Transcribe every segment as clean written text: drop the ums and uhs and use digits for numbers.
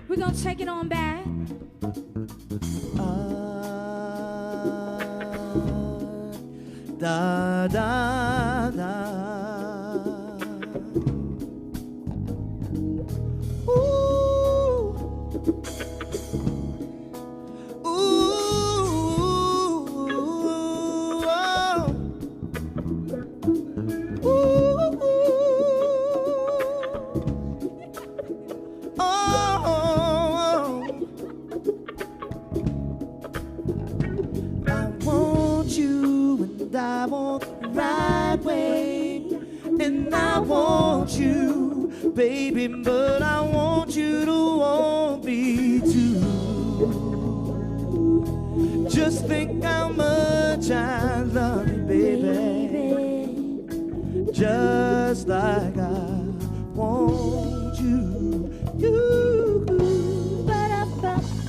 We're gonna take it on back. Da da da. Ooh. I want the right way, and I want you, baby, but I want you to want me too. Just think how much I love you, baby, just like I want you.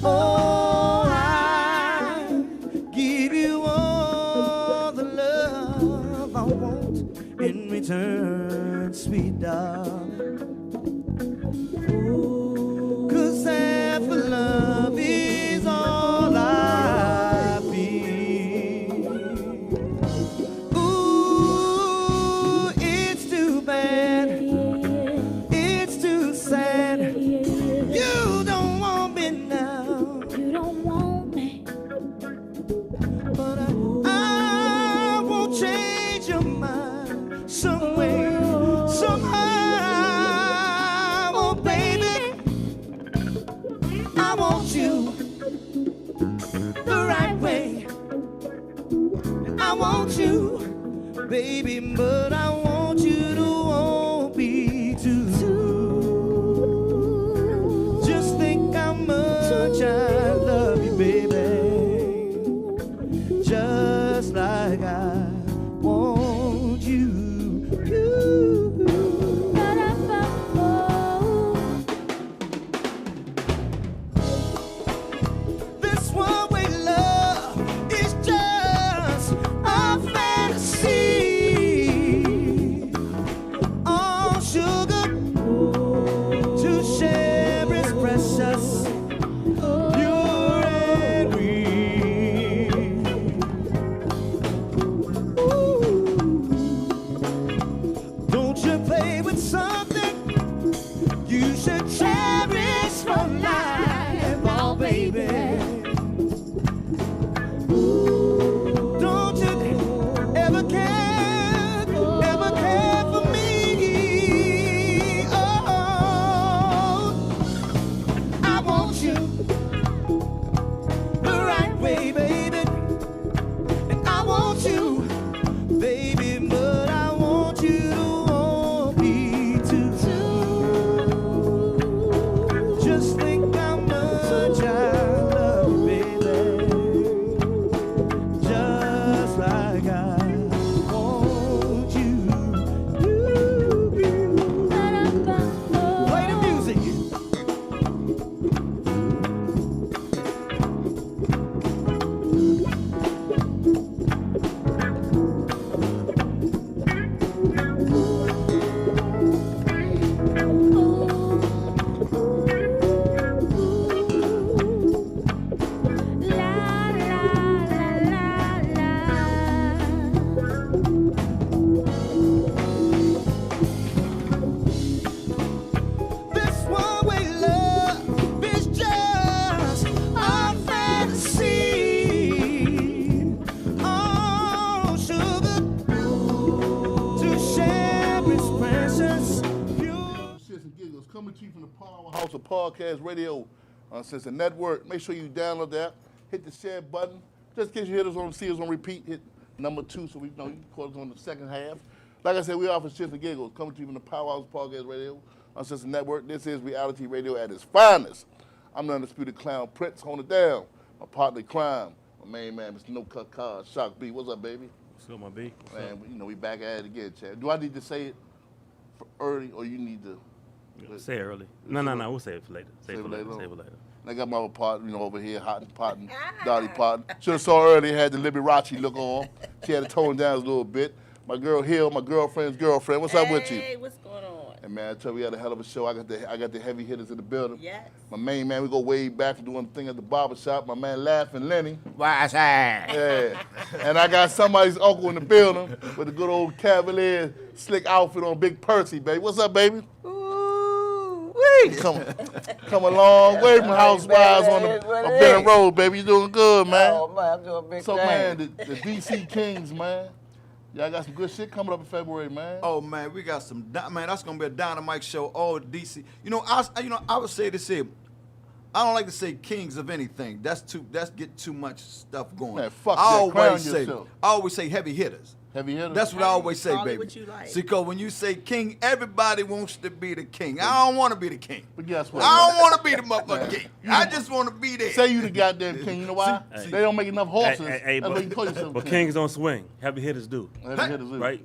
Oh, I give you all the love I want in return, sweet darling. 'Cause half of love is all I feel. Ooh, it's too bad, it's too sad. You don't want me now. You don't want me. But I won't change your mind some way, somehow. Oh, baby, I want you the right way. I want you, baby, but I want you to want me too. Just think how much I love you, baby, just like I want you. This one-way love is just a fantasy. All sugar to share is precious, pure and real. Don't you play with something you should cherish for life, oh baby. Don't you ever care for me? Oh, I want you the right way, baby, and I want you, baby, but I want you to want me too. Just think how much I love you, baby, just like I want you. Play the music. This one-way love is just a fantasy. All sugar to share is precious. Shittz and Giggles coming to you from the Powerhouse of Podcast Radio on Sister Network. Make sure you download that. Hit the share button. Just in case you hear us on, see us on repeat, hit number 2 so we know you can call us on the second half. Like I said, we offer Shittz and Giggles coming to you from the Powerhouse Podcast Radio on Sister Network. This is reality radio at its finest. I'm the undisputed clown Prince, holding it down. My partner in crime, my main man, Mr. No Cut Card, Shock B. What's up, baby? What's up, my B? What's Man, up? you know, we back at it again, Chad. Do I need to say it for early or you need to? Say it early. No, we'll save it for later. Save it for later. Save it later. And I got my other partner, you know, over here, hot and potting, Dottie potting. Should have saw her earlier, had the Liberace look on. She had to tone down a little bit. my girl Hill, my girlfriend's girlfriend. What's up with you? Hey, what's going on? And man, I tell you, we had a hell of a show. I got the heavy hitters in the building. Yes. My main man, we go way back from doing the thing at the barbershop. My man Laughing Lenny. What's that? Yeah. And I got somebody's uncle in the building with a good old Cavalier slick outfit on, Big Percy, baby. What's up, baby? Ooh-wee. Come a long way from Housewives on the Benton Road, baby. You doing good, man. Oh, man, I'm doing big So, things. man, the DC Kings, man. Y'all got some good shit coming up in February, man. Oh man, we got some man. That's gonna be a dynamite show. All DC. I would say this here. I don't like to say kings of anything. That's get too much stuff going. Man, fuck that. Crown yourself. I always say heavy hitters. Heavy hitters. That's what I always say, Call it baby. what you like. See, cause when you say king, everybody wants to be the king. I don't want to be the king. But guess what? I don't want to be the motherfucking king. I just want to be there. Say you the goddamn king. You know why? See- They don't make enough horses. Hey, That's why you call yourself but king. kings don't swing. Heavy hitters do. Heavy hitters, is. Right?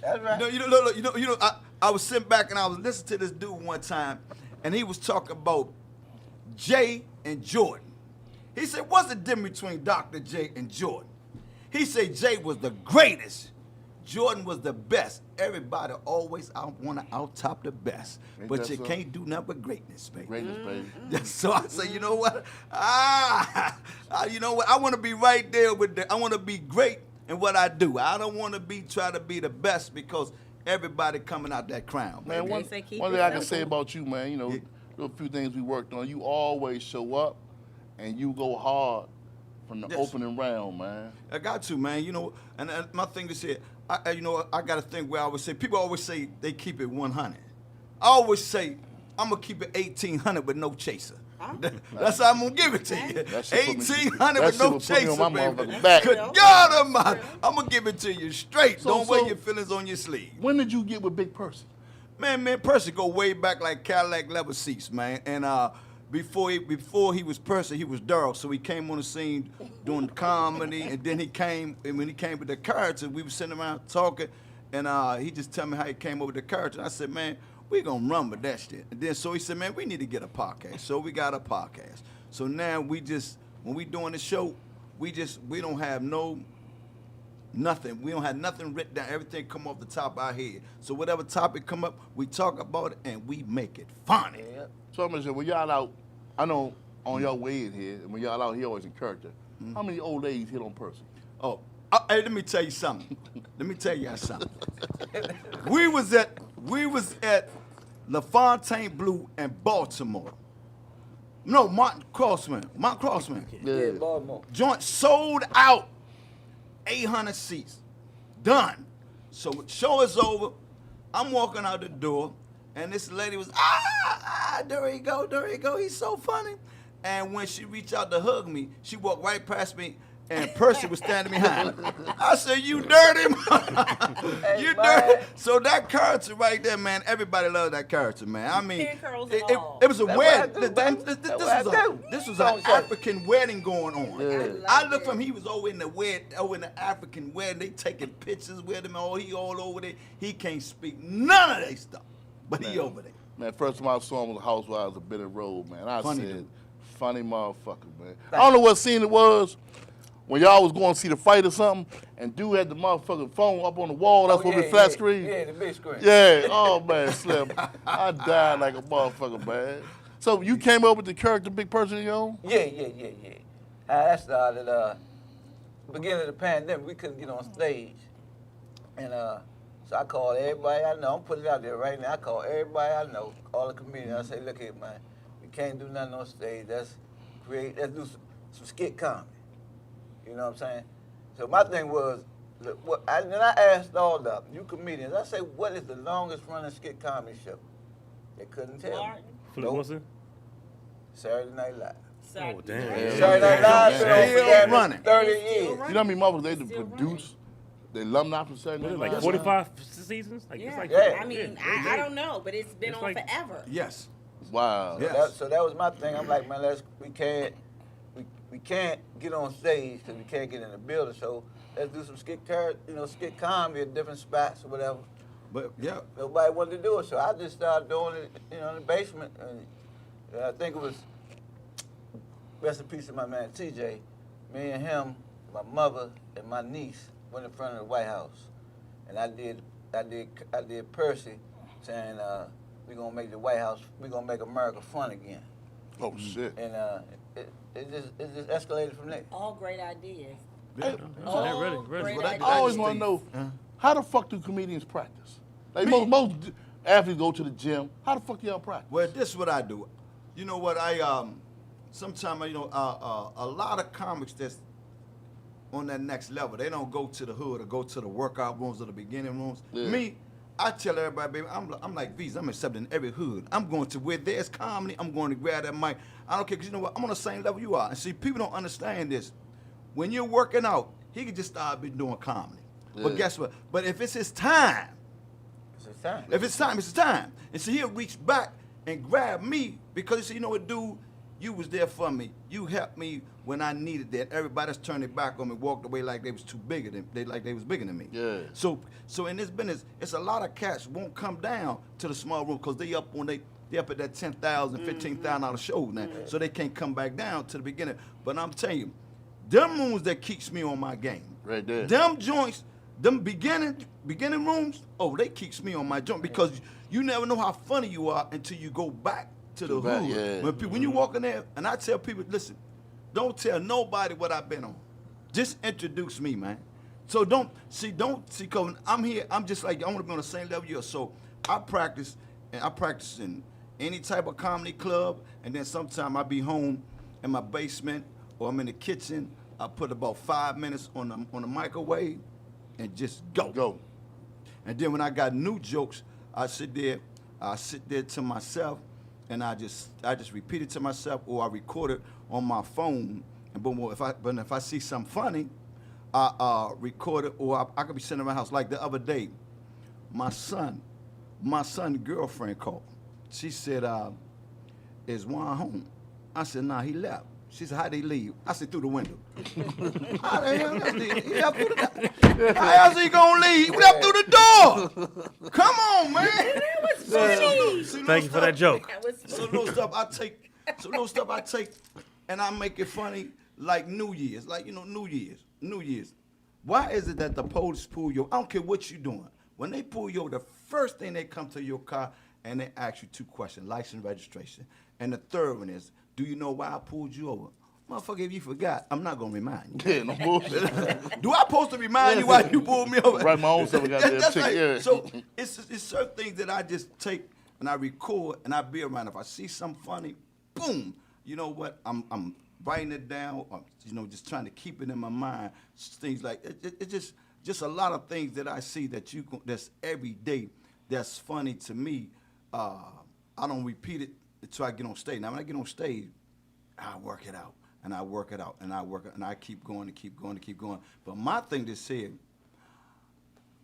That's right. I was sitting back and I was listening to this dude one time, and he was talking about Jay and Jordan. He said, "What's the difference between Dr. J and Jordan?" He said Jay was the greatest. Jordan was the best. Everybody always want to out-top the best, Ain't but that you so? can't do nothing but greatness, baby. Greatness, baby. So I say, you know what? You know what? I want to be right there with I want to be great in what I do. I don't want to try to be the best because everybody coming out that crown, Man, baby. one They say keep thing it I can simple. say about you, man, you know, a few things we worked on. You always show up and you go hard from the Yes. opening round, man. I got to, man. You know, and my thing is here. I got a thing where I always say, people always say they keep it 100. I always say, I'm gonna keep it 1800 with no chaser. That's how I'm gonna give it to you. That shit put me- 1800 that with shit no would put me chaser, on my baby. motherfucking back. Good God Almighty, I'm gonna give it to you straight. So- Don't wear so- your feelings on your sleeve. When did you get with Big Percy? Man, Percy go way back like Cadillac leather seats, man. And before he was Percy, he was Daryl. So he came on the scene doing comedy, and then when he came with the character, we were sitting around talking, and he just tell me how he came over the character. I said, man, we gonna run with that shit. And then so he said, man, we need to get a podcast. So we got a podcast. So now when we doing the show, we don't have nothing. We don't have nothing written down. Everything come off the top of our head. So whatever topic come up, we talk about it and we make it funny. So I'm gonna say, when y'all out, I know on your way in here, and when y'all out here always in character, how many old ladies hit on Percy? Oh, hey, let me tell you something. something. we was at LaFontaine Blue in Baltimore. No, Mount Crossman. Yeah, Baltimore. Joint sold out. 800 seats. Done. So show is over. I'm walking out the door, and this lady was, there he go. He's so funny. And when she reached out to hug me, she walked right past me, and Percy was standing behind her. I said, you dirty. You dirty. So that character right there, man, everybody loves that character, man. I mean, Pin curls it, and it, all. it was a That's what I wedding. do, baby. That's what I do. This was Don't an say. African wedding going on. Yeah. I looked from he was over in the African wedding. They taking pictures with him. He all over there. He can't speak none of that stuff, but he over there. Man, first time I saw him was Housewives of Benton Road, man. I Funny said, dude. funny motherfucker, man. I don't know what scene it was when y'all was going to see the fight or something, and dude had the motherfucking phone up on the wall. That's what the flat screen. Yeah, the big screen. Yeah, oh man, Slim. I died like a motherfucker, man. So you came up with the character Big Person, you know? Yeah. That started beginning of the pandemic. We couldn't get on stage, and so I called everybody I know. I'm putting it out there right now. I called everybody I know, all the comedians. I say, look here, man, we can't do nothing on stage. Let's do some skit comedy. You know what I'm saying? So my thing was, then I asked all the new comedians. I say, what is the longest running skit comedy show? They couldn't tell me. Martin. Flip Nope. Wilson? Saturday Night Live. Oh, damn. Yeah. Saturday Night Live been on for Still damn near running. 30 Still years. running. You know how many motherfuckers they Still to produce? The alumni from Saturday What is Night it, like Live? 45 seasons? Like, Yeah. it's like Yeah. I mean, yeah. I don't know, but it's been It's on like- forever. Yes. Wow. Yeah. So that was my thing. I'm like, man, we can't get on stage because we can't get in the building. So let's do some skit comedy at different spots or whatever. But yeah. Nobody wanted to do it, so I just started doing it, in the basement. And I think it was, rest in peace to my man TJ. Me and him, my mother, and my niece went in front of the White House. and I did Percy, saying we're gonna make the White House, we're gonna make America fun again. Oh shit. And it just escalated from there. All great ideas. Yeah, All really. great What I ideas. I always want to Steve. know, how the fuck do comedians practice? Like most athletes go to the gym. How the fuck y'all practice? Well, this is what I do. You know what? Sometimes, you know, a lot of comics that's on that next level, they don't go to the hood or go to the workout rooms or the beginning rooms. Yeah. Me, I tell everybody, baby, I'm like these. I'm accepting every hood. I'm going to where there's comedy. I'm going to grab that mic. I don't care, because you know what? I'm on the same level you are. And see, people don't understand this. When you're working out, he can just start doing comedy. Yeah. But guess what? But if it's his time, It's a time. if it's time, it's time. And so he'll reach back and grab me because he said, you know what, dude, you was there for me. You helped me when I needed that. Everybody's turned their back on me, walked away like they was too bigger than they was bigger than me. Yeah. So in this business, it's a lot of cats won't come down to the small room because they up at that $10,000, $15,000 show now. So they can't come back down to the beginning. But I'm telling you, them rooms that keeps me on my game. Right there. Them joints, them beginning rooms, they keeps me on my joint because you never know how funny you are until you go back to the back, hood. yeah. When you walk in there, and I tell people, listen, don't tell nobody what I've been on. Just introduce me, man. So don't see, cause I'm here, I'm just like, I want to be on the same level you are. So I practice in any type of comedy club, and then sometime I be home in my basement or I'm in the kitchen. I put about 5 minutes on the microwave and just go. Go. And then when I got new jokes, I sit there to myself, and I just repeat it to myself, or I record it on my phone. And boom, if I see something funny, I record it, or I could be sitting around my house. Like the other day, my son's girlfriend called. She said, "Is Juan home?" I said, "Nah, he left." She said, "How'd he leave?" I said, "Through the window." How the hell? He left through the door. How else he gonna leave? He left through the door. Come on, man. That was funny. Thank you for that joke. That was So little stuff I take, and I make it funny, like New Year's, like, you know, New Year's. Why is it that the police pull you? I don't care what you're doing. When they pull you over, the first thing they come to your car and they ask you 2 questions: license, registration, and the third one is, do you know why I pulled you over? Motherfucker, if you forgot, I'm not gonna remind you. Yeah, no bullshit. Do I supposed to remind you why you pulled me over? Write my own stuff. That's right. Yeah. So it's certain things that I just take and I record and I be around. If I see something funny, boom. You know what? I'm writing it down. Or, you know, just trying to keep it in my mind. Things like it's just a lot of things that I see that's every day that's funny to me. I don't repeat it until I get on stage. Now when I get on stage, I work it out. And I work it out, and I work it, and I keep going and keep going and keep going. But my thing to say,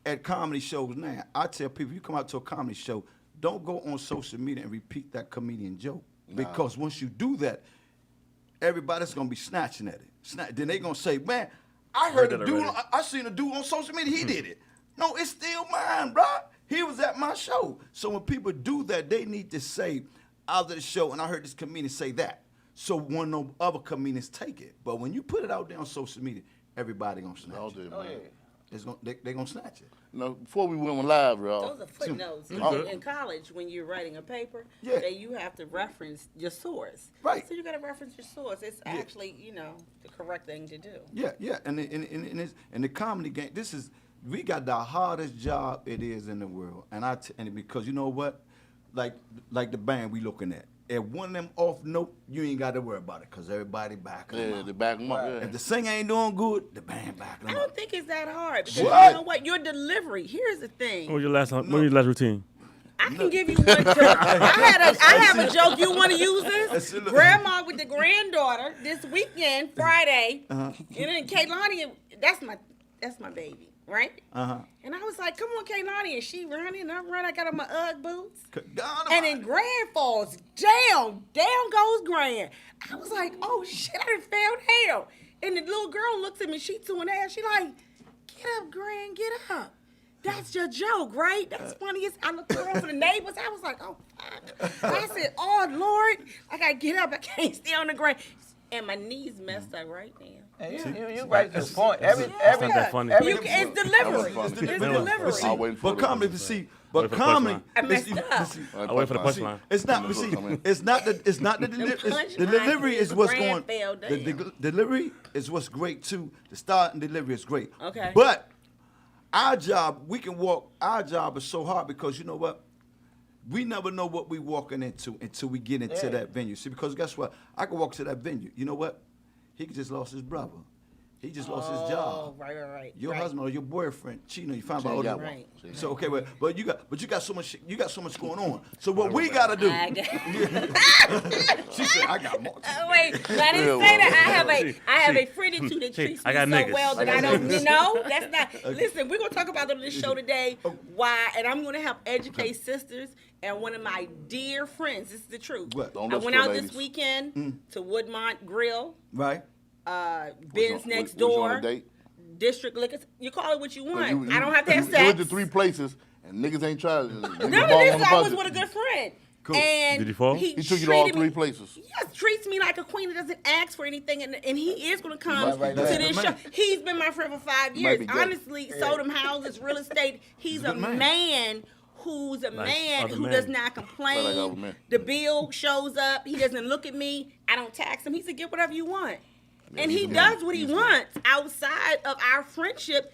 at comedy shows now, I tell people, you come out to a comedy show, don't go on social media and repeat that comedian joke. Because once you do that, everybody's going to be snatching at it. Then they going to say, man, I heard a dude, I seen a dude on social media, he did it. No, it's still mine, bro. He was at my show. So when people do that, they need to say, after the show, and I heard this comedian say that. So one of the other comedians take it. But when you put it out there on social media, everybody gonna snatch All it. day, Oh, man. yeah. They gonna snatch it. You know, before we went live, y'all. Those are footnotes. In college, when you're writing a paper, Yeah. that you have to reference your source. Right. So you got to reference your source. It's actually, you know, the correct thing to do. Yeah. And the comedy game, we got the hardest job it is in the world. And because you know what? Like the band we looking at. If one of them off note, you ain't got to worry about it because everybody backing them Yeah, up. they back them up. Right. Yeah. If the singer ain't doing good, the band backing I them up. don't think it's that hard. Because What? you know what? Your delivery. Here's the thing. What was your last routine? I can give you one. I have a joke. You want to use this? Look. Grandma with the granddaughter this weekend, Friday, and then Kaylani. That's my baby, right? And I was like, "Come on, Kaylani," and she running, and I'm running. I got on my UGG boots, and then Grand falls down goes Grand. I was like, "Oh shit, I done found hell." And the little girl looks at me. She 2.5. She like, "Get up, Grand, get up." That's your joke, right? That's funny. I looked around for the neighbors. I was like, oh, fuck. I said, oh, Lord, I got to get up. I can't stay on the ground. And my knees messed up right now. And you right to the point. Every not that funny. It's delivery. funny. It's That delivery. See, I'll wait for but the- comedy, see, Wait but for the comedy, I messed up. I wait for the See, punchline. it's not. But see, it's not the punchlines the delivery is what's grand going. fail The down. delivery is what's great too. The start and delivery is great. Okay. But our job, we can walk. Our job is so hard because you know what? We never know what we walking into until we get into that venue. See, because guess what? I can walk to that venue. You know what? He just lost his brother. He just lost his job. Right. Your right. husband or your boyfriend cheating on you. Find out. She ain't got all one. that. So okay, but you got so much. You got so much going on. So what we gotta do? I got- She said, "I got more." Wait, I didn't say that. I have a friend or two that treats I me got so niggas. well that I don't know. That's not. Listen, we're gonna talk about on this show today why, and I'm gonna help educate sisters. And one of my dear friends, this is the truth. What? Don't I listen went to out ladies. this weekend to Woodmont Grill, Right. Ben's Next Was you on Door, a date? District Liquor. You call it what you want. You- I don't have to have You sex. went to 3 places and niggas ain't tried. None of this. I was with a good friend. Cool. And Did you fall? He took you to all treated 3 me- places. Yes, treats me like a queen that doesn't ask for anything, and he is going to come Right to there. this show. He's been my friend for 5 He years. might be gay. Honestly, sold him houses, real estate. He's a good man. man who's a man other who man. does not Like complain. other men. The bill shows up. He doesn't look at me. I don't tax him. He said, get whatever you want. And he does what he wants outside of our friendship.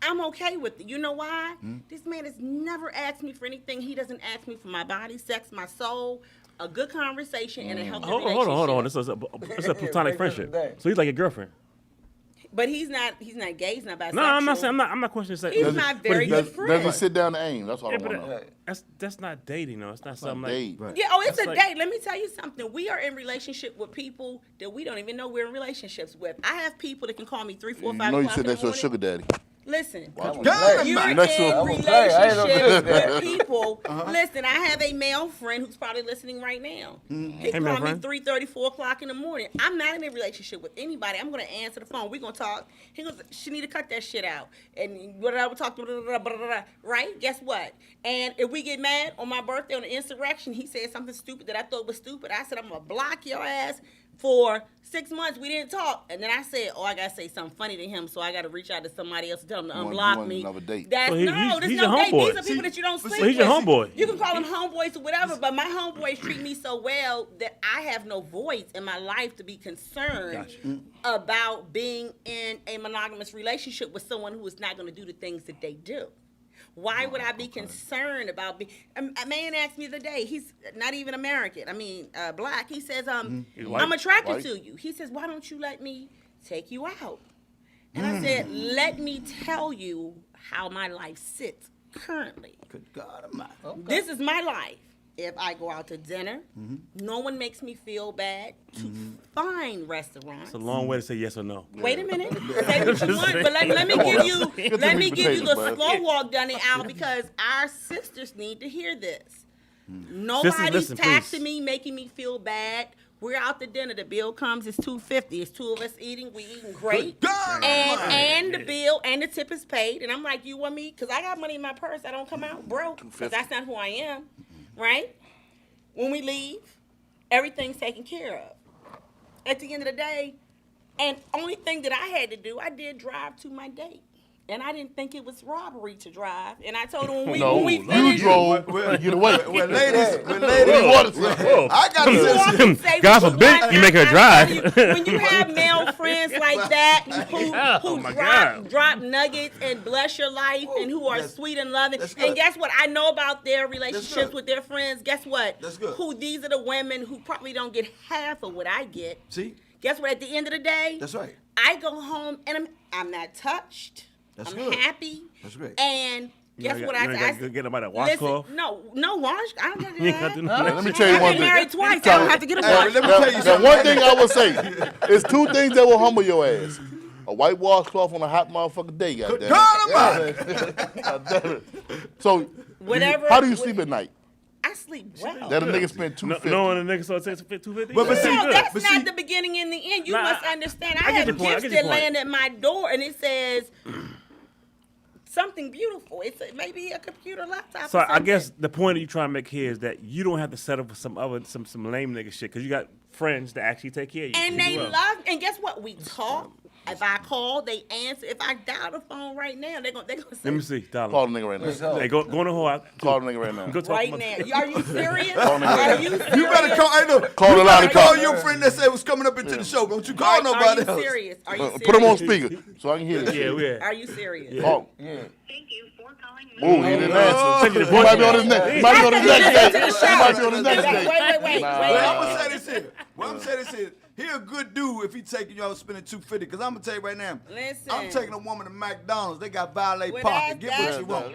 I'm okay with it. You know why? This man has never asked me for anything. He doesn't ask me for my body, sex, my soul, a good conversation, and a healthy relationship. Hold on. This is a platonic friendship. So he's like your girlfriend. But he's not gay. He's not bisexual. No, I'm not saying. I'm not questioning sex. He's my very good Does friend. he sit down to aim? That's all Yeah, I want to know. but that's not dating though. It's not something like. Date. Right. Yeah, oh, it's That's a like- date. Let me tell you something. We are in relationship with people that we don't even know we're in relationships with. I have people that can call me 3, 4, You 5 know you o'clock sit in the next to a morning. sugar daddy. Listen, I'm a God, player. you're in Next to him. I'm a player. I ain't no relationship business. with people. Listen, I have a male friend who's probably listening right now. He Hey, called male me friend. 3:30, 4 o'clock in the morning. I'm not in a relationship with anybody. I'm going to answer the phone. We're going to talk. He goes, she need to cut that shit out. And whatever, talk, blah, blah, blah, blah, blah, right? Guess what? And if we get mad on my birthday on the insurrection, he said something stupid that I thought was stupid. I said, I'm going to block your ass. For 6 months, we didn't talk. And then I said, I got to say something funny to him, so I got to reach out to somebody else to tell him to You want unblock me. another date. That's So he's there's your no date. homeboy. These are people See, that you don't but sleep see, he's your with. homeboy. You can call them homeboys or whatever, but my homeboys treat me so well that I have no voice in my life to be concerned about being in a monogamous relationship with someone who is not going to do the things that they do. Why would I be concerned about being? A man asked me the other day. He's not even American. I mean, black. He says, white. "I'm attracted White. to you." He says, "Why don't you let me take you out?" And I said, "Let me tell you how my life sits currently. Good God Almighty. This is my life. If I go out to dinner, no one makes me feel bad. To fine restaurants. It's a long way to say yes or no. Wait a minute. Say what you want, but let me give you Get the give you potatoes, the bud. slow walk down the aisle because our sisters need to hear this. Nobody's listen, taxing please. me, making me feel bad. We're out to dinner. The bill comes. It's $2.50. It's 2 of us eating. We eating great, God and the bill and the tip is paid. And I'm like, you want me? Because I got money in my purse. I don't come out broke because that's not who I am, right? When we leave, everything's taken care of. At the end of the day, and only thing that I had to do, I did drive to my date. And I didn't think it was robbery to drive. And I told him when we you finished, drove to get away. Well, ladies, Whoa. I got you to walk and say God what forbid want. you make her I drive. tell you, when you have male friends like that who Oh my God. drop nuggets and bless your life and who are That's- sweet and loving. that's good. And guess what? I know about their relationships good. with their friends. Guess what? That's good. Who these are the women who probably don't get half of what I get. See, Guess what? At the end of the day, that's right. I go home and I'm not touched. That's I'm good. happy. That's great. And guess what? I get about a washcloth. No wash. I don't have to do You ain't got to that. do Now, that. let me tell you I've one been thing. married twice. I don't have to get a wash. Let me tell you Now, something. one thing I will say is 2 things that will humble your ass. A white washcloth on a hot motherfucking day, goddamn. God Almighty. Goddamn it. So, Whatever- how do you sleep at night? I sleep well. That a nigga spent No, $250. no, and the nigga so it takes $250. But see, No, that's But not see- the beginning and the end. You Nah, must understand. I I get have your point, I gifts get your that point. land at my door, and it says something beautiful. It's maybe a computer, laptop. So or I something. guess the point that you trying to make here is that you don't have to settle for some lame nigga shit because you got friends that actually take care of you. And pretty they well. love. And guess what? We talk. If I call, they answer. If I dial the phone right now, they're gonna say. Let me see, Call dollar. the nigga right now. Let's go. Hey, go in the hall. Call the nigga right now. Go talk Right to my- now. Are you serious? Call me. Are you serious? You better call. I know. Call you the line better of call call. your friend that said was coming up into the show. Don't you call Are nobody you else. serious? Are you serious? Put him on speaker so I can hear this. Yeah, we Are you serious? Oh, Yeah. Thank you for calling me. oh, he didn't answer. Send you the He might be on voicemail. his next. He might be on his next Listen to day. the He show. might be on his next Wait, day. wait. Nah. Well, I'm gonna say this here. Well, I'm gonna say this here. He a good dude if he taking you out spending $250. Cause I'm gonna tell you right now. Listen. I'm taking a woman to McDonald's. They got valet Well, parking. Get that's- what you want.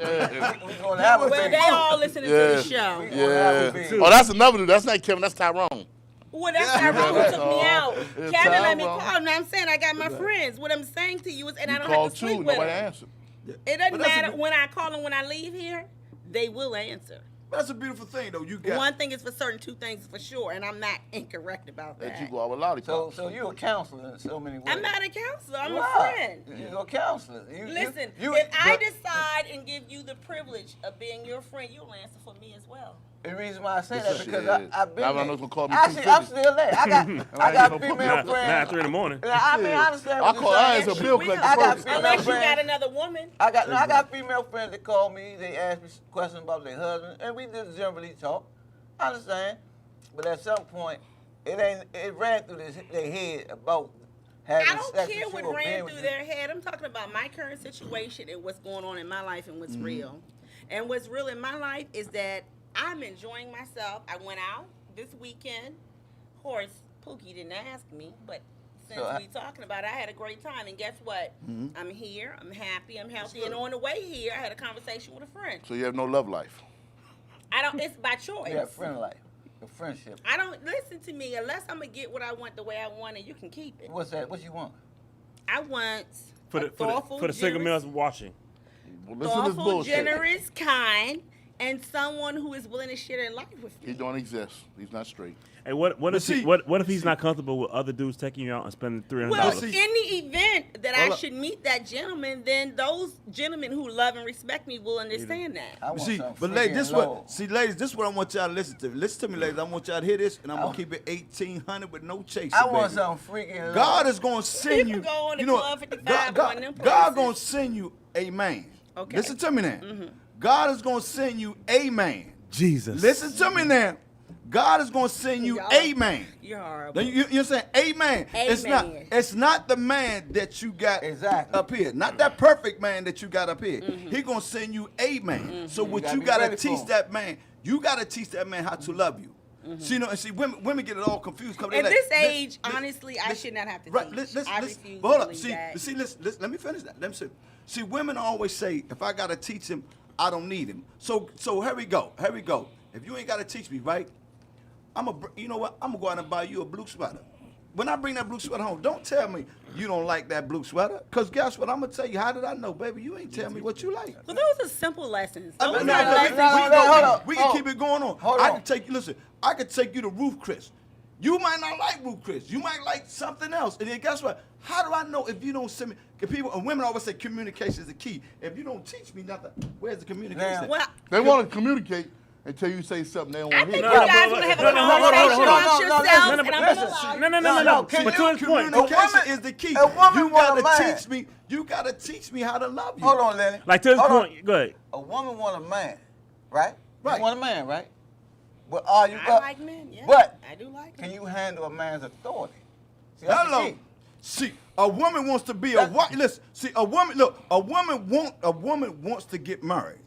We gonna have a Well, big they vote. all listening to Yeah. the show. Yeah. Oh, that's another dude. That's not Kevin. That's Tyrone. Well, that's Yeah. how Ron took me out. It's Kevin let me Tyrone. call. Now I'm saying I got my friends. What I'm saying to you is, and I You don't have called to too. sleep with Nobody them. answered. It doesn't But that's a matter good- when I call them when I leave here. They will answer. But that's a beautiful thing though. You got. One thing is for certain, two things for sure, and I'm not incorrect about That you that. go out with lollipop. So you're a counselor in so many ways. I'm not a counselor. I'm You a are. friend. You're a counselor. Listen, you- if I but decide and give you the privilege of being your friend, you'll answer for me as well. the reason why I say that Shit. because I've been Now I there. know it's gonna call me Actually, 250. I'm still there. I got female Now, friends. 3 in the morning. I mean, I understand. I what call you're I saying. as a Yes, bill you collector will. I got first. female Unless you friends. got another woman. I got female friends that call me. They ask me questions about their husband, and we just generally talk. I understand, but at some point, it ran through their head about having I don't sex care with what you or being ran with through you. their head. I'm talking about my current situation and what's going on in my life and what's real. And what's real in my life is that I'm enjoying myself. I went out this weekend. Of course, Pookie didn't ask me, but since So we talking about it, I had a great time. And guess what? I'm here. I'm happy. I'm healthy. And on the way here, I had a conversation with a friend. So you have no love life. I don't. It's by choice. Yeah, friend life, a friendship. I don't listen to me unless I'm gonna get what I want the way I want it. You can keep it. What's that? What you want? I want For a thoughtful, the single generous- males watching. Well, listen to this thoughtful, bullshit. generous, kind, and someone who is willing to share their life with He me. don't exist. He's not straight. Hey, what if see- what if he's not comfortable with other dudes taking you out and spending $300? Well, see- in the event that I Hold up. should meet that gentleman, then those gentlemen who love and respect me will understand that. I want See, something but free ladies, and this low. what see, ladies, this what I want y'all to listen to. Listen to me, ladies. I want y'all to hear this, and I'm gonna keep it 1,800 with no chasing. I want baby. something freaky and low. God is gonna send People you. go on to you know, Club 55 God, on them God places. gonna send you a man. Okay. Listen to me now. God is gonna send you a man. Jesus. Listen to me now. God is gonna send you Y'all- a man. You're horrible. You're saying a man. A It's not. man. It's not the man that you got Exactly. up here. Not that perfect man that you got up here. He gonna send you a man. So what gotta you be gotta ready for teach him. that man. You gotta teach that man how to love you. See, you know, and see, women get it all confused. At this age, honestly, I should not have to Right, teach. listen, I listen. refuse But hold to up. believe See, that. see, listen, let me finish that. Let me see, women always say, if I gotta teach him, I don't need him. So here we go. Here we go. If you ain't gotta teach me, right? You know what? I'm gonna go out and buy you a blue sweater. When I bring that blue sweater home, don't tell me you don't like that blue sweater. Cause guess what? I'm gonna tell you. How did I know, baby? You ain't tell me what you like. Well, those are simple lessons. I Those mean, are no, lessons. we can Oh. keep it going on. Hold I on. can take you. Listen, I could take you to Ruth Chris. You might not like Ruth Chris. You might like something else. And then guess what? How do I know if you don't send me? Cause people and women always say communication is the key. If you don't teach me nothing, where's the communication? Now- Well, They want to communicate until you say something they don't I want to think hear. you No, guys but- want to have a no, no, hold on, conversation hold on, amongst hold on. yourselves, Listen, and I'm listen. gonna lie. No. Can But to you- his point, Communication woman- is the key. a woman You want a gotta man. teach me. You gotta teach me how to love you. Hold on, Lenny. like to his Hold on. point, go ahead. A woman want a man, right? Right. You want a man, right? But are you? I like men, yeah. But I do like can men. you handle a man's authority? See, that's the Hello. key. See, a woman wants to be a wife. Listen, see, a woman. Look, a woman wants to get married,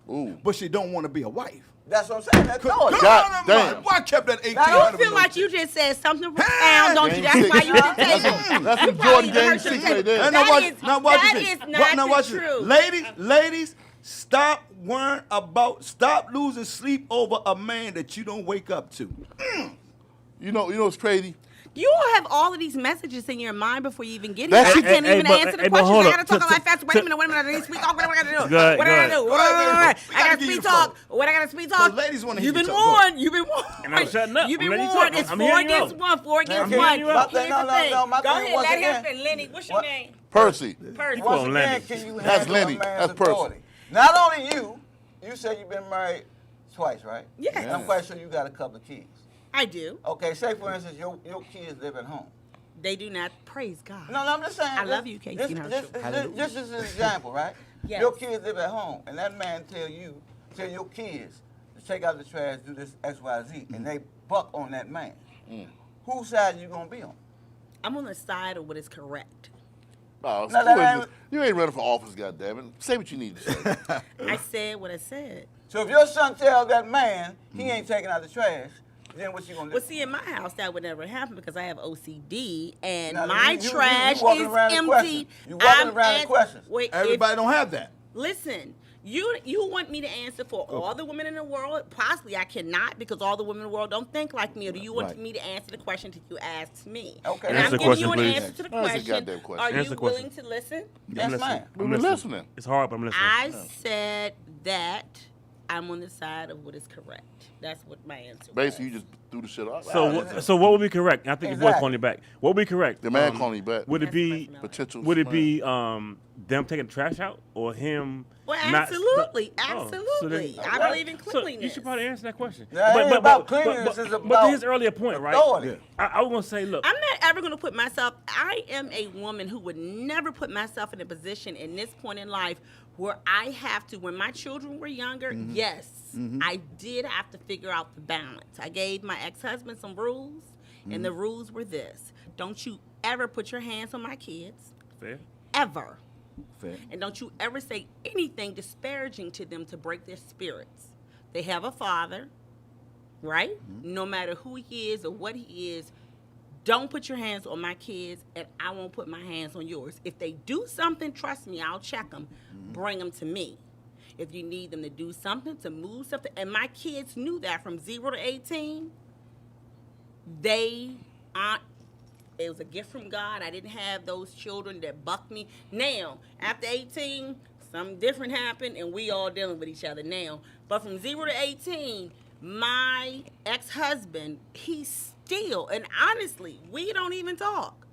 Ooh. but she don't want to be a wife. That's what I'm saying. That's authority. God damn. Why I kept that 18? I You feel like you just said something profound, don't you? Game That's why six. you didn't take That's it. some You Jordan probably game hurt 6 your right there. That now watch, is- now watch that this. is not now the watch this. truth. Ladies, stop worrying about, stop losing sleep over a man that you don't wake up to. You know what's crazy? You all have all of these messages in your mind before you even get here. That's- I can't Hey, even but- answer the hey, but questions. hold I up. gotta talk a lot faster. Wait a minute. I need to speak talk. What do I gotta do? Go ahead, What go do I ahead. do? Go ahead. I gotta give you speed the talk. flow. What I gotta speed talk? ladies wanna hear You've you been talk. Go ahead. warned. You've been warned. And I'm shutting up. You've I'm been letting you warned. talk. It's I'm 4 hearing you against out. 1. 4 against Now, 1. can you- my thing- Here's the no, thing. my Go thing ahead. was Let again- him finish. Lenny, what's your What? name? Percy. Percy. call Once him again, Lenny. can you That's handle Lenny. a man's That's Percy. authority? Not only you said you've been married twice, right? Yes. And I'm quite sure you got a couple of kids. I do. Okay, say for instance, your kids live at home. They do not. Praise God. No, I'm just saying. I love you, Casey and Herschel. This is an example, right? Yes. Your kids live at home, and that man tell your kids to take out the trash, do this X, Y, Z, and they buck on that man. Whose side you gonna be on? I'm on the side of what is correct. No, No, that ain't- you ain't running for office, goddammit. Say what you need to say. I said what I said. So if your son tells that man he ain't taking out the trash, then what you gonna do? Well, see, in my house, that would never happen because I have OCD and Now, my you trash walking is around the empty. questions. You walking around the questions. Wait, Everybody don't have that. listen, you want me to answer for all the women in the world? Possibly I cannot because all the women in the world don't think like me. Or do you want Right. me to answer the question that you asked me? Okay. And Answer I'm the giving question, you an please. answer to the Answer the question. goddamn question. Are Answer you the willing question. to listen? That's Yes, mine. ma'am. We've been listening. It's hard, but I'm listening. I said that I'm on the side of what is correct. That's what my answer Basically, was. you just threw the shit out. So what would be correct? I think your voice Exactly. calling you back. What would be correct? The man calling you back. Would it be Potential. would it smile. be them taking the trash out or him? Well, not- absolutely, Oh, so absolutely. then- I believe in So cleanliness. you should probably answer that question. Yeah, it ain't about cleanliness, it's but about to his earlier point, right? authority. I was gonna say, look, I'm not ever going to put myself. I am a woman who would never put myself in a position in this point in life where I have to. When my children were younger, yes, I did have to figure out the balance. I gave my ex-husband some rules, and the rules were this: don't you ever put your hands on my kids, fair. ever. Fair. And don't you ever say anything disparaging to them to break their spirits. They have a father, right? No matter who he is or what he is, don't put your hands on my kids, and I won't put my hands on yours. If they do something, trust me, I'll check them. Bring them to me. If you need them to do something, to move something, and my kids knew that from 0 to 18, they aren't. It was a gift from God. I didn't have those children that bucked me. Now, after 18, something different happened, and we all dealing with each other now. But from 0 to 18, my ex-husband, he's still, and honestly, we don't even talk.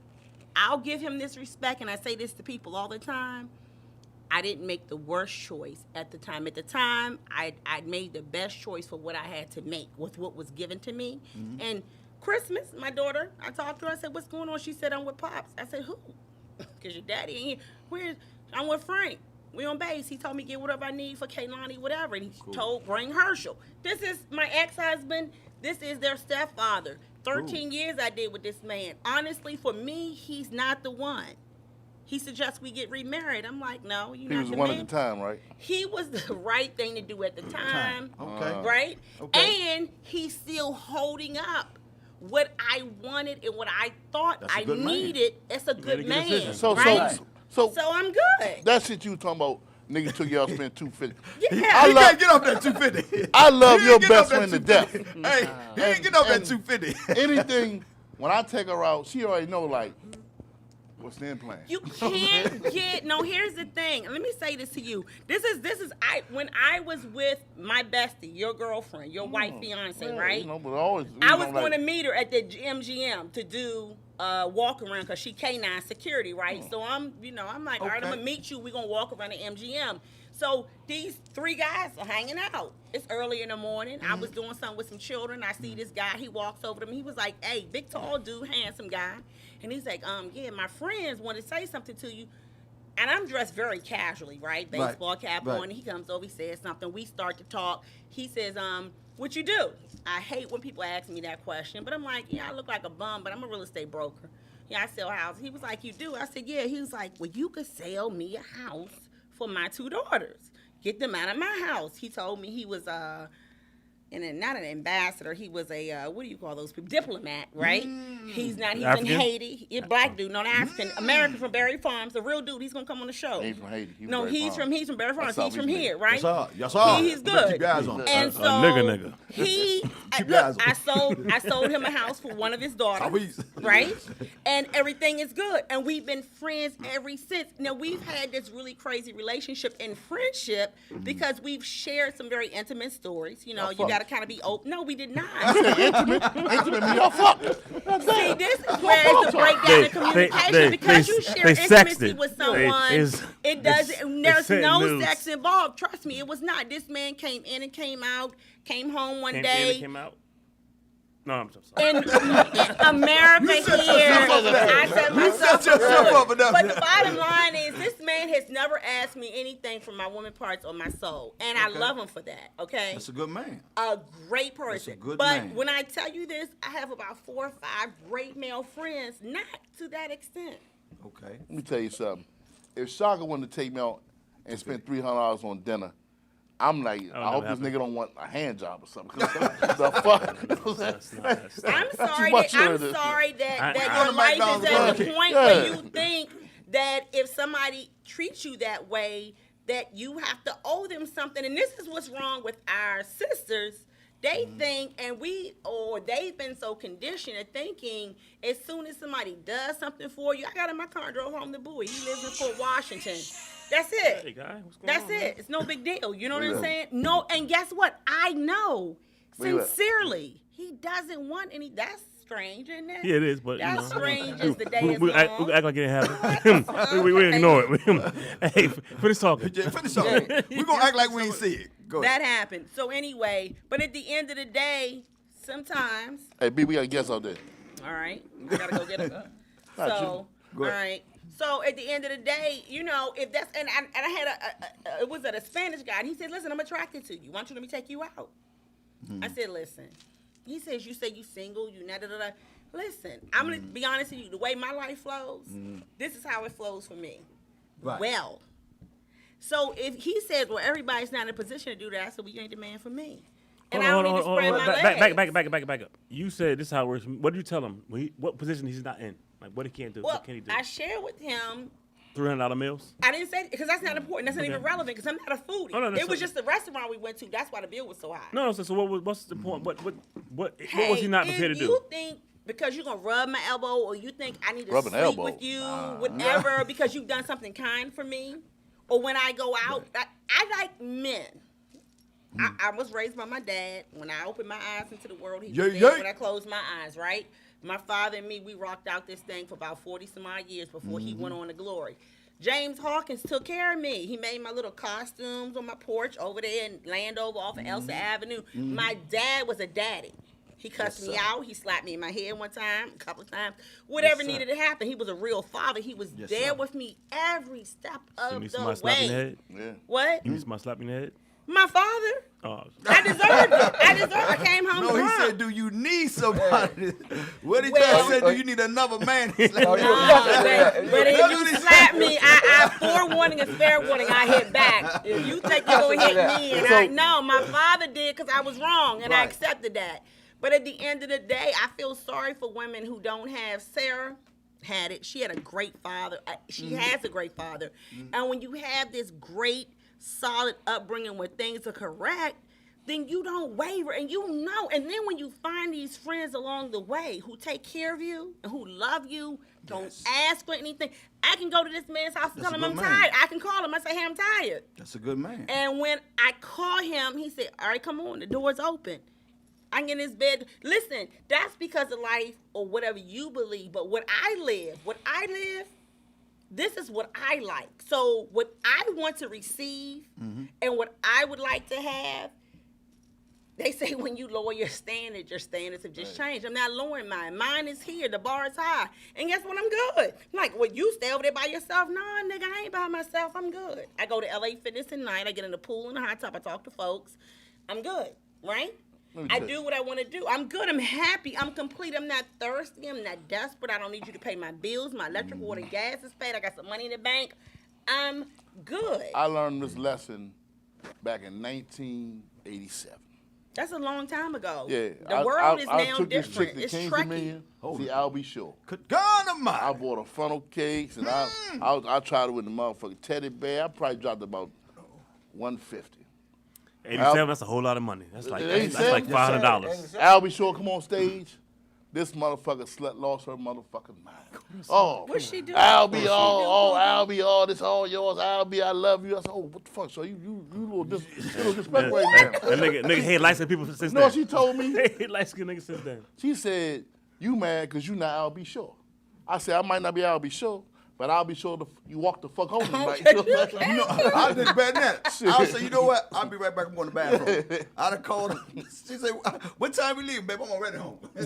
I'll give him this respect, and I say this to people all the time. I didn't make the worst choice at the time. At the time, I made the best choice for what I had to make with what was given to me. And Christmas, my daughter, I talked to her. I said, "What's going on?" She said, "I'm with Pops." I said, "Who?" Because your daddy ain't here. Where's? I'm with Frank. We on base. He told me get whatever I need for Kaylani, whatever. And he told bring Herschel. This is my ex-husband. This is their stepfather. 13 years I did with this man. Honestly, for me, he's not the one. He suggests we get remarried. I'm like, no, you're He not was the one man. at the time, right? He was the right thing to do at the time. Okay. Right? Okay. And he's still holding up what I wanted and what I thought That's a I good man. needed. It's a made a good good man. decision. So, right? so So I'm good. that shit you talking about, nigga took you out spend $250. Yeah. He can't get off that 250. I love He your ain't get best off that friend to death. 250. Hey, he ain't get off that And 250. Anything, when I take her out, she already know, like, what's the end plan? You can't get no. Here's the thing. Let me say this to you. This is when I was with my bestie, your girlfriend, your white fiance, Yeah, right? You know, but always, I was going to meet her at the MGM to do walk around because she K9 security, right? So I'm like, all right, I'm Okay. gonna meet you. We're gonna walk around the MGM. So these 3 guys are hanging out. It's early in the morning. I was doing something with some children. I see this guy. He walks over to me. He was like, "Hey, big tall dude, handsome guy," and he's like, "Yeah, my friends want to say something to you." And I'm dressed very casually, right? Baseball cap right. on. He comes over, he says something. We start to talk. He says, what you do? I hate when people ask me that question, but I'm like, yeah, I look like a bum, but I'm a real estate broker. Yeah, I sell houses. He was like, you do? I said, yeah. He was like, well, you could sell me a house. For my 2 daughters. Get them out of my house. He told me he was not an ambassador. He was a what do you call those people? Diplomat, right? He's not. He's African? in Haiti. He's a black dude, not African American from Berry Farms. A real dude. He's gonna come on the show. He's from Haiti. No, he's from Berry Farms. That's He's from how he's here, made. right? Yes, sir. He's Better good. Keep your eyes on him. And so nigga. he Keep your eyes look, on I sold him a house for one of his daughters, Always. right? And everything is good, and we've been friends ever since. Now we've had this really crazy relationship and friendship because we've shared some very intimate stories. You know, you got to kind of be open. No, we did not. Intimate mean y'all fuck. See, this is where it's the breakdown in communication because you share intimacy with someone. It doesn't. There's no sex involved. Trust me, it was not. This man came in and came out. Came home one day. Came out. No, I'm so sorry. In America here, I set myself up. But the bottom line is, this man has never asked me anything for my woman parts or my soul, and I love him for that. Okay, That's a good man. a great person. That's a good but man. when I tell you this, I have about 4 or 5 great male friends, not to that extent. Okay. Let me tell you something. If Shaka wanted to take me out and spend $300 on dinner, I'm like, I hope this nigga don't want a hand job or something. The fuck? I'm sorry much that of it. that your life is at the point where you think that if somebody treats you that way, that you have to owe them something. And this is what's wrong with our sisters. They think, and they've been so conditioned at thinking as soon as somebody does something for you, I got in my car and drove home to Bowie. He lives in Fort Washington. That's it. Hey, guy, what's going That's on, it. man? It's no big deal. You know what I'm saying? No, and guess what? I know sincerely he doesn't want any. That's strange, isn't it? Yeah, it is, but That's strange as the day is we act long. like it didn't happen. we ignore it. Hey, finish talking. Finish up. We're going to act like we ain't see it. Go ahead. That happened. So anyway, but at the end of the day, sometimes. Hey, B, we got a guest out there. All right, I gotta go get it. Not So, you. all Go ahead. right. So at the end of the day, you know, if that's and I had it was a Spanish guy, and he said, "Listen, I'm attracted to you. Why don't you let me take you out?" I said, "Listen." He says, "You say you single, you da da da." Listen, I'm gonna be honest with you. The way my life flows, this is how it flows for me. Right. Well, so if he says, "Well, everybody's not in a position to do that," I said, "Well, you ain't the man for me." And I don't need to spread my legs. Back up. You said this is how it works. What did you tell him? What position he's not in? Like, what he can't do? Well, What can he do? I shared with him. $300 meals? I didn't say because that's not important. That's not Okay. even relevant because I'm not a foodie. Oh, no, that's it was okay. just the restaurant we went to. That's why the bill was so high. No. So what's the point? What was he not prepared to do? If you think because you're gonna rub my elbow or you think I need to Rub an sleep elbow? with you, whatever, because you've done something kind for me, or when I go out, I like men. I was raised by my dad. When I opened my eyes into the world, he was there when I closed my eyes, right? My father and me, we rocked out this thing for about 40-some-odd years before he went on to glory. James Hawkins took care of me. He made my little costumes on my porch over there in Landover off of Elsa Avenue. My dad was a daddy. He cussed me out. He slapped me in my head one time, a couple of times. Whatever needed to happen. He was a real father. He was there with me every step You of need the somebody slapping the way. head? Yeah. What? You need somebody slapping the head? My father. Oh, I deserved it. I came home No, he drunk. said, do you need somebody? What he Well- said, do you need another man? to slap Oh, you? yeah. But if you slap me, I forewarning is fair warning. I hit back. If you think you're gonna hit me, and I know my father did because I was wrong, and I Right. accepted that. But at the end of the day, I feel sorry for women who don't have. Sarah had it. She had a great father. She has a great father, and when you have this great, solid upbringing where things are correct, then you don't waver, and you know. And then when you find these friends along the way who take care of you and who love you, don't ask for anything. I can go to this man's house and That's tell a him I'm good man. tired. I can call him. I say, hey, I'm tired. That's a good man. And when I call him, he said, all right, come on. The door's open. I can get in his bed. Listen, that's because of life or whatever you believe. But what I live, this is what I like. So what I want to receive and what I would like to have, they say when you lower your standards have just changed. I'm not lowering mine. Mine is here. The bar is high. And guess what? I'm good. I'm like, well, you stay over there by yourself? Nah, nigga, I ain't by myself. I'm good. I go to LA Fitness at night. I get in the pool and the hot tub. I talk to folks. I'm good, right? I do what I want to do. I'm good. I'm happy. I'm complete. I'm not thirsty. I'm not desperate. I don't need you to pay my bills. My electric, water, gas is paid. I got some money in the bank. I'm good. I learned this lesson back in 1987. That's a long time ago. Yeah. The world is I now took this different. chick to It's Kings Trekkie. Dominion. See, I'll be sure. Good God Almighty. I bought her funnel cakes, and I tried it with the motherfucking teddy bear. I probably dropped about $150. 87. That's a whole lot of money. That's like $87? $500. I'll be sure come on stage. This motherfucker slut lost her motherfucking mind. Oh, What's she doing? I'll be all this all yours. I love you. I said, oh, what the fuck? So you little disrespect right now. That nigga hate light skinned people since No, then. she told me. Hate light skinned niggas since then. She said, you mad because you not I'll be sure. I said, I might not be I'll be sure, but I'll be sure you walk the fuck home tonight. No, I did better than that. I'll say, you know what? I'll be right back. I'm going to the bathroom. I'd have called her. She said, what time we leave, babe? I'm already home. I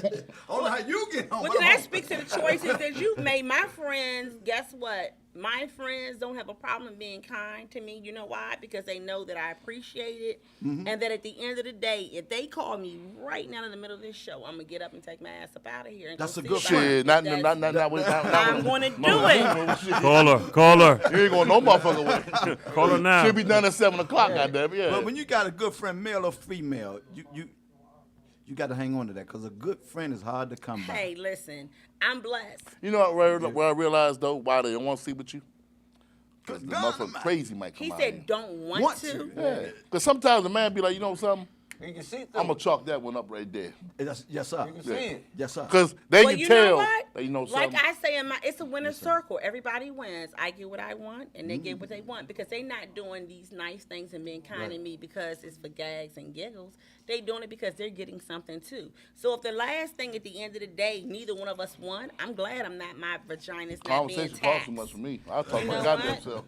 don't know how you get home. Well, then that speaks to the choices that you've made. My friends, guess what? My friends don't have a problem being kind to me. You know why? Because they know that I appreciate it. And that at the end of the day, if they call me right now in the middle of this show, I'm going to get up and take my ass up out of here. And That's go a see good about friend. it. Shit, I'm going to do it. Call her. You ain't going no motherfucker with it. Call her now. She'll be done at 7 o'clock, goddamn. Yeah. But when you got a good friend, male or female, you got to hang on to that because a good friend is hard to come by. Hey, listen, I'm blessed. You know where I realized, though, why they don't want to sleep with you? Because the God motherfucker Almighty. crazy might come He out. said, don't want to. Yeah. Because sometimes the man be like, you know something? You can see through. I'm going to chalk that one up right there. Yes, sir. You can see it. Yes, sir. Because they Well, can you tell know what? that you know Like something. I say, it's a winner's circle. Everybody wins. I get what I want, and they get what they want because they not doing these nice things and being kind to me because it's for gags and giggles. They doing it because they're getting something too. So if the last thing at the end of the day, neither one of us won, I'm glad I'm not my vagina's not being Conversation costs taxed. too much for me. I'll talk You my know goddamn what? self.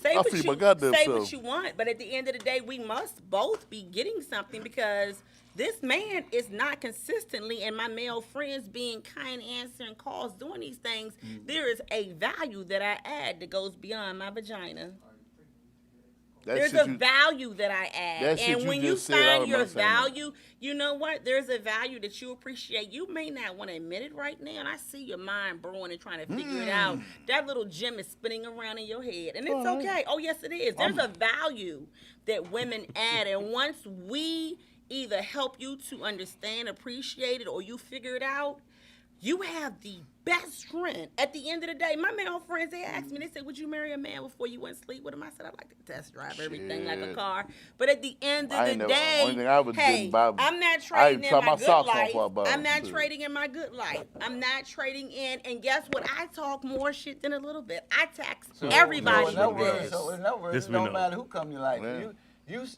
Say I what see you my goddamn say self. what you want, but at the end of the day, we must both be getting something because this man is not consistently, and my male friends being kind, answering calls, doing these things. There is a value that I add that goes beyond my vagina. That There's shit a you- value that I add. that shit And you when you just said, I find your remember saying that. value, you know what? There's a value that you appreciate. You may not want to admit it right now, and I see your mind brewing and trying to figure it out. That little gem is spinning around in your head, and it's okay. Oh, yes, it is. There's a value that women add, and once we either help you to understand, appreciate it, or you figure it out, you have the best friend. At the end of the day, my male friends, they asked me, they said, would you marry a man before you went to sleep with him? I said, I'd like to test drive everything like a Shit. car. But at the end I of ain't the never- day, only thing I ever hey, did buy- I'm not I trading ain't try in my my good socks off life. while I buy I'm not them. trading in my good life. I'm not trading in. And guess what? I talk more shit than a little bit. I tax everybody So with this. in other words, This it we don't know. matter who come you like. Yeah.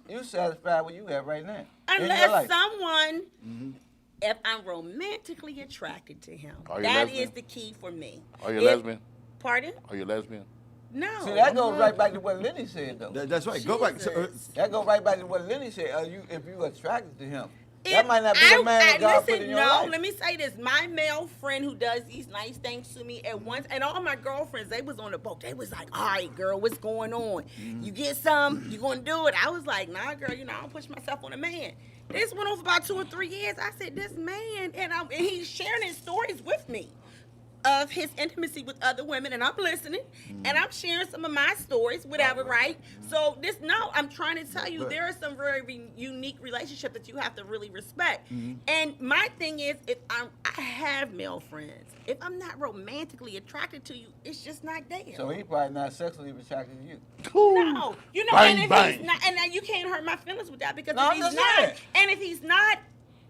You satisfied where you at right now. in your Unless life. someone, if I'm romantically attracted to him, Are you that lesbian? is the key for me. Are you If- lesbian? Pardon? Are you lesbian? No. See, that I'm goes not. right back to what Lenny said, though. That's right. Go back. Jesus. That goes right back to what Lenny said. If you attracted to him, If that might not be the man that God put in listen, your no, life. let me say this. My male friend who does these nice things to me at once, and all my girlfriends, they was on the boat. They was like, all right, girl, what's going on? You get some, you gonna do it. I was like, nah, girl, I don't push myself on a man. This went on for about 2 or 3 years. I said, this man, and he's sharing his stories with me of his intimacy with other women, and I'm listening, and I'm sharing some of my stories, whatever, right? So I'm trying to tell you, there are some very unique relationships that you have to really respect. And my thing is, if I have male friends, if I'm not romantically attracted to you, it's just not there. So he probably not sexually attracted to you. No, Bang, and if bang. he's not, and now you can't hurt my feelings with that because No, if I'm he's just not, saying. and if he's not,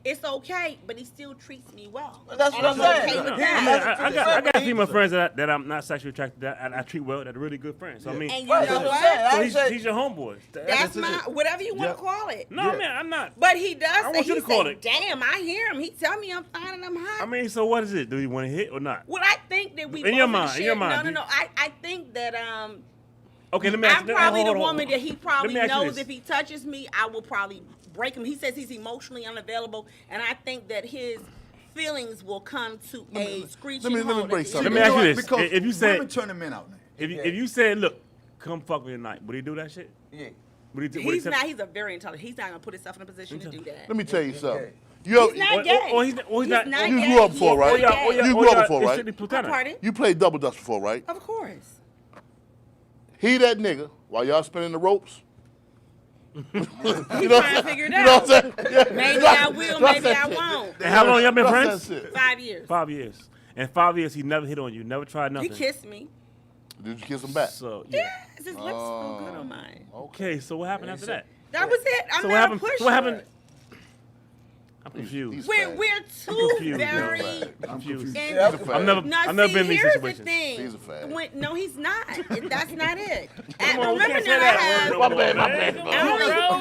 it's okay, but he still treats me well. But that's And what I'm okay saying. with Yeah, that. I got female friends that I'm not sexually attracted to, that I treat well, that are really good friends. So I mean, And you Right, know that's what I'm what? saying. I so ain't he's, say- he's your homeboy. That's my whatever you want to call it. No, man, I'm not. But he does I say, want you he to call say, it. damn, I hear him. He tell me I'm fine and I'm hot. I mean, so what is it? Do you want to hit or not? Well, I think that we In both your are mind, shit. in your mind, No. do you- I think that Okay, let me ask I'm you. probably hold the on. woman that he probably Let me ask you knows this. if he touches me, I will probably break him. He says he's emotionally unavailable, and I think that his feelings will come to a screeching let me halt. break at the something. end Let me of ask the you day. this. Because If you said- women turn the men out now. If you said, look, come fuck me tonight, would he do that shit? Yeah. Would he He's not. He's a very intelligent. He's not gonna put himself in a position to do that. Let me tell you something. Okay. You He's not gay. Or he's not. He's not. not You gay. grew up before, He's right? not Oh, gay. You grew up before, it's right? strictly platonic. Pardon? You played double dutch before, right? Of course. He that nigga while y'all spinning the ropes. He's trying to figure it You know out. what I'm saying? Yeah. Maybe I will, Drop maybe that I shit. won't. And how long y'all been Drop friends? that shit. 5 years. 5 years. And 5 years, he never hit on you, never tried He nothing. kissed me. Did you kiss him back? So, yeah. Yes, his lips so good on mine. Okay, so what happened after that? That was it. I'm So not what happened? a pusher. So what happened? I'm confused. We're too confused, very. I'm confused. And- Yeah, He's a I've never, Now, I've never see, been in these here's situations. the thing. He's a fag. No, he's not. That's not it. Come on, we Remember can't say now, I that have. word no more, bad, my man. bad. Come I on,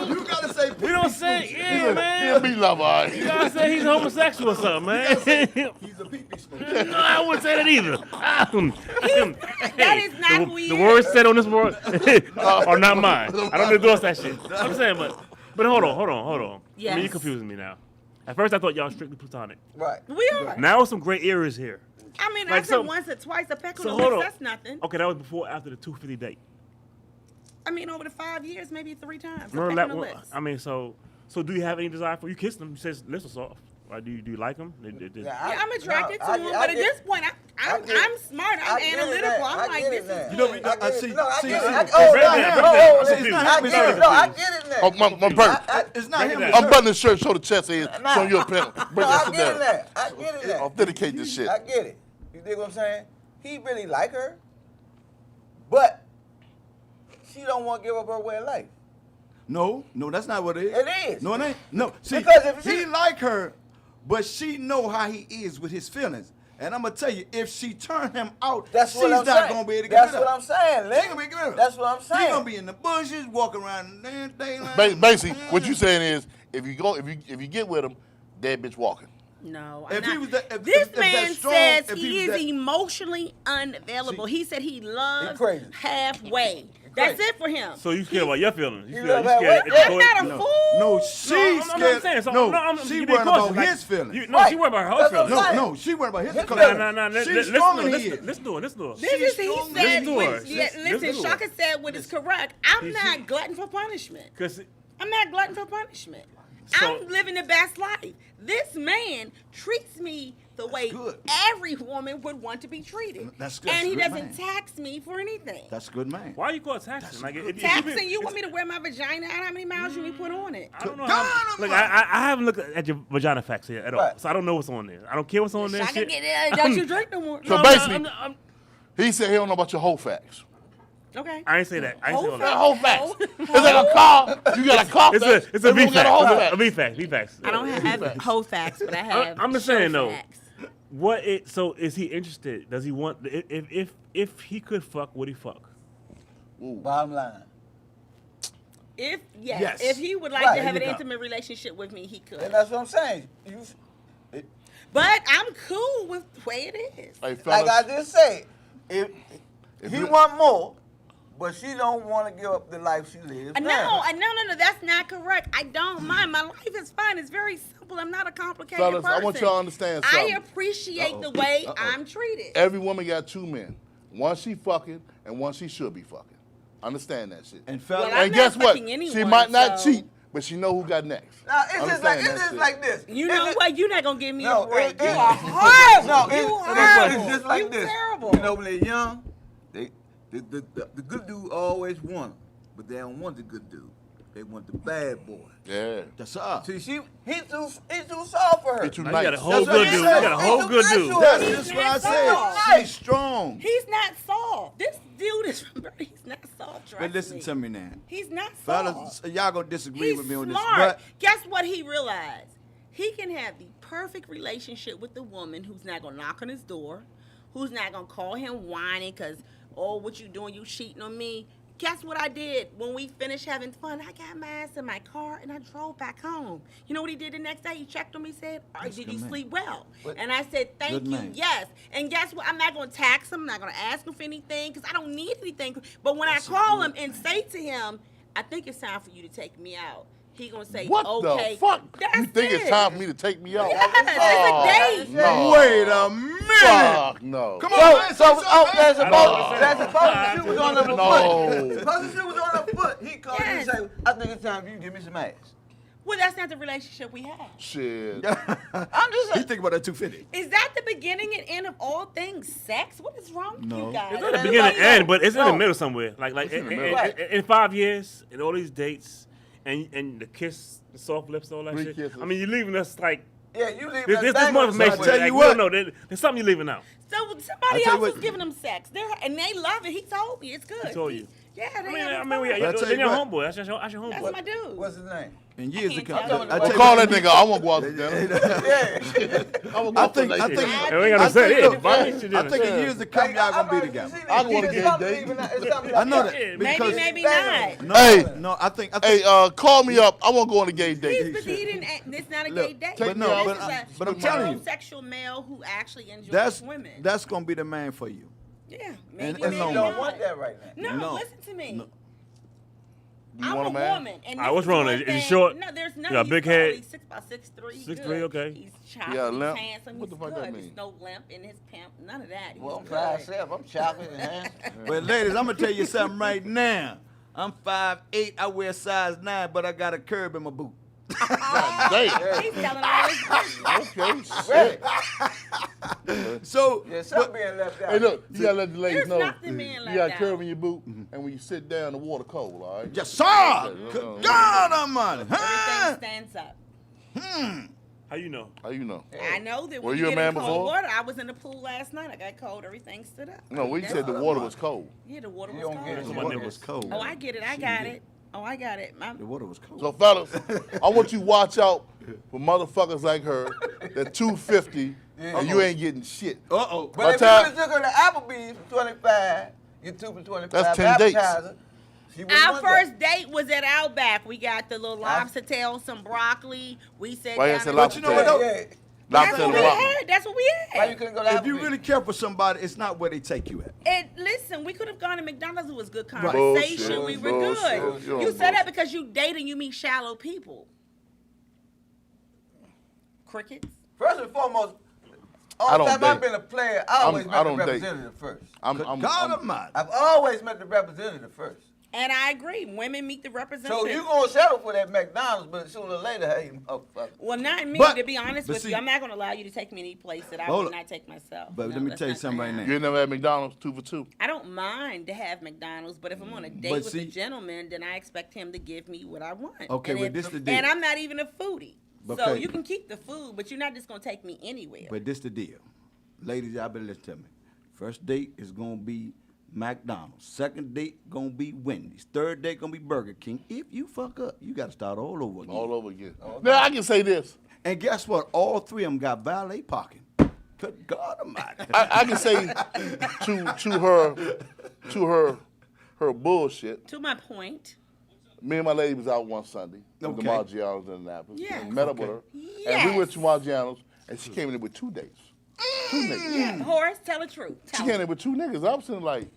only- bro. You gotta say We don't say, yeah, man. He's a meat lover, all You right? gotta say he's homosexual or something, man. he's a pee-pee smoker. No, I wouldn't say that either. That is not who he The is. words said on this board are not mine. I don't endorse that shit. I'm saying, but hold on. Yes. I mean, you're confusing me now. At first, I thought y'all strictly platonic. Right. We are. Now, some gray areas here. I mean, I Like, said so- once or twice a peck on So the hold lips. on. That's nothing. Okay, that was before, after the 250 date. I mean, over the 5 years, maybe 3 times. A Remember peck that on the one? lips. I mean, so do you have any desire for? You kissed him. You said lips are soft. Right? Do you like him? Yeah, I'm attracted to him, I but at get- this point, I'm get it. smart. I I'm get it analytical. now. I'm I like, get this it now. is You know, good. I see. No, I see, get see, it. I- see, Oh, Break no, it down, no, break it down. listen. It's not I him, get it's it. No, I her. get it now. Oh, my bird. It's not Break it him. down. It's her. Unbutton his shirt, show the chest is, Nah. show your pen. Break No, that I shit get it down. now. I get it now. Authenticate this shit. I get it. You dig what I'm saying? He really like her, but she don't want to give up her way of life. No, that's not what it is. It is. No, it ain't. No, see, Because if he she- like her, but she know how he is with his feelings. And I'm gonna tell you, if she turn him out, That's she's what I'm not saying. gonna be able to get That's rid of what I'm saying, She Lynn. ain't gonna be able to get rid of That's what I'm saying. She gonna be in the bushes, walking around the damn thing like Basically, what you saying is, if you get with him, dead bitch walking. No, If I'm he not. was that- if- This if that man strong- says if he he is was that- emotionally unavailable. He said he loves He crazy. halfway. That's crazy. it for him. So you care about your feelings? You You love scared? that You way? scared? I'm not a No, fool. no, she's I'm scared. saying, so no, she she being worried about cautious, like, his feelings. No, Right. she worried about her That's what I'm feelings. saying. No, she worried about his His feelings. feelings. No. She's stronger than Let's he do is. Let's do it. This is She's he strong. said. Listen to her. Listen, to her. Shaka said what is correct. I'm She- not glutton for punishment. Cause I'm not glutton for punishment. So- I'm living the best life. This man treats me the way good. every woman would want to be treated. That's good. And he That's doesn't good, tax me for anything. That's a good man. why you call it taxing? Like, if Taxing, you want me to wear my vagina out? How many miles you need to put on it? I don't know. Dynamite. Look, I haven't looked at your vagina facts here at all, Right. so I don't know what's on there. I don't care what's on there. Shaka Shit. get it. Don't you drink no more? So No, basically- I'm- He said he don't know about your whole facts. Okay. I ain't say that. I ain't say all Whole that. Whole facts. It's like a car. You got a car. It's fact, a everyone V got a whole fact. fact. A V fact. I don't have whole facts, but I have. I'm just show saying though. facts. So is he interested? Does he want? If he could fuck, would he fuck? Bottom line. Yes. If he would like Right, to have there an you go. intimate relationship with me, he could. And that's what I'm saying. But I'm cool with the way it is. Hey, Like fellas, I just said, if he you- want more, but she don't want to give up the life she lives. No, that's not correct. I don't mind. My life is fine. It's very simple. I'm not a complicated Fellas, I person. want y'all to understand something. I appreciate the way I'm treated. every woman got two men. One she fucking and one she should be fucking. Understand that shit. And fellas, Well, I'm and guess not what? fucking anyone, She might not so- cheat, but she know who got next. Now, it's just like Understand that shit. like this. You know what? You're not gonna give me No, a break. it- You it- are horrible. No, you it's horrible. just like you this. terrible. You know, when they're young, the good dude always want them, but they don't want the good dude. They want the bad boy. Yeah. that's up. See, he's too soft for her. He too Now nice. you got a whole That's what good I'm dude. You saying. got a whole He's good too dude. nice to That's her. just what I He's said. not She's strong. He's not soft. This dude is he's not soft. Trust But listen me. to me now. He's not soft. Fellas, y'all gonna disagree He's with me on smart. this. But Guess what he realized? He can have the perfect relationship with the woman who's not gonna knock on his door, who's not gonna call him whining because, oh, what you doing? You cheating on me. Guess what I did when we finished having fun? I got my ass in my car and I drove back home. You know what he did the next day? He checked on me, said, "All right, That's did good you man. sleep well?" But- And I said, "Thank Good you, man. yes." And guess what? I'm not gonna tax him. I'm not gonna ask him for anything because I don't need anything. But when That's I call good him and say to him, "I think it's time for you to take me out," he gonna say, What "Okay." the fuck? That's You think it's it. time for me to take me out? Yes, it's a date. No. wait a minute. Fuck no. Come on, man. So, say something, there's man. supposed to was on her No. foot. Supposed to was on her foot. He called Yes. you and say, "I think it's time for you to give me some ass." Well, that's not the relationship we have. Shit. I'm just He saying. think about that 250. Is that the beginning and end of all things sex? What is wrong with No. you guys? It's not the beginning and end, but it's in the No. middle somewhere. Like in the middle. in 5 years, and all these dates, And the kiss, the soft lips, all that Three shit. kisses. I mean, you're leaving us like Yeah, you leave this that more thing on information. I tell somewhere. you Like, what. no, there's something you're leaving out. So somebody I tell else you what- was giving them sex. And they love it. He told me it's good. He told you. Yeah, they I mean, having yeah, fun. But I tell then you your what. homeboy. That's your homeboy. That's my dude. What's his name? And years can't ago, tell. I Well, tell call you that nigga. I won't go out to dinner. Yeah. I won't go I out to think, I dinner. think, And we gotta say it. I think in years to come, y'all gonna be together. I don't wanna get a date. I know that Yeah, because Maybe not. no, Hey. no, I think. Hey, call me up. I won't go on a gay He's date. but he didn't. It's not a Look, gay date. take but no, me This out. is a but I'm telling you, homosexual male who actually enjoys that's women. that's gonna be the man for you. Yeah, and maybe, long maybe You run. don't not. want that right now. No, No. listen to me. No. You I'm want a a man? woman. And What's this wrong? one Is he thing- short? No, there's none. You got a He's big probably head? 6'6", 6'3", okay. He's chopped. Yeah, He's limp. handsome. What He's the fuck good. that mean? He's no limp in his pimp. None of that. He's Well, I'm good. 5'7". I'm chopping and hands. But ladies, I'm gonna tell you something right now. I'm 5'8". I wear size 9, but I got a curb in my boot. Damn. He's telling all his business. Okay, shit. So, Yeah, something being left out. Hey, look, you gotta let the ladies There's know. nothing being You left got a out. curve in your boot, and when you sit down, the water cold, all right? yes, sir. Good God Almighty, huh? Everything stands up. How you know? How you know? I know that Were when you you a get in man cold before? water, I was in the pool last night. I got cold. Everything stood up. No, we said the water was cold. Yeah, the water You was don't get it. cold. My Water niggas. was cold. Oh, I get it. I got it. Oh, I got it. The water was cold. So, fellas, I want you to watch out for motherfuckers like her that 250 and you ain't getting shit. Uh-oh. But if time- you was looking at Applebee's for 25, you 2 for 25. That's 10 dates. appetizer, she wouldn't Our want first date was at Outback. We got the little lobster tail, some broccoli. We sat Why you down. say and- lobster But you know that. what, Yeah, though? yeah. That's Lobster what and we broccoli. had. That's what we Why you had. couldn't go to If you Applebee's? really care for somebody, it's not where they take you at. And listen, we could have gone to McDonald's. It was good conversation. Bullshit. We were Bullshit. good. You're You on said that bullshit. because you date and you meet shallow people. Crickets. First and foremost, I all the don't time I've date. been a player, I always I met the don't date. representative first. I'm, Good I'm, God I'm, Almighty. I've always met the representative first. And I agree. Women meet the representative. So you gonna settle for that McDonald's, but sooner or later, hey, motherfucker. Well, not me, But- to be honest but with see- you. I'm not going to allow you to take me any place that I Hold would on. not take myself. But No, let me that's tell you not something gonna right now. happen. you ain't never had McDonald's 2 for 2. I don't mind to have McDonald's, but if I'm on a date But with see- a gentleman, then I expect him to give me what I want. Okay, and well, if- this the deal. And I'm not even a foodie. So Okay. you can keep the food, but you're not just going to take me anywhere. But this the deal. Ladies, y'all better listen to me. First date is gonna be McDonald's. Second date gonna be Wendy's. Third date gonna be Burger King. If you fuck up, you gotta start all over again. All over again. Now, I can say this. And guess what? All three of them got valet parking. Good God Almighty. I can say to her bullshit. To my point, Me and my lady was out one Sunday with the Okay. Margianos in Annapolis. Yes. And met up with her. And we went to Margianos, and she came in with 2 dates. 2 niggas. yeah, Horace, tell the truth. She Tell came me. in with 2 niggas. I was sitting like,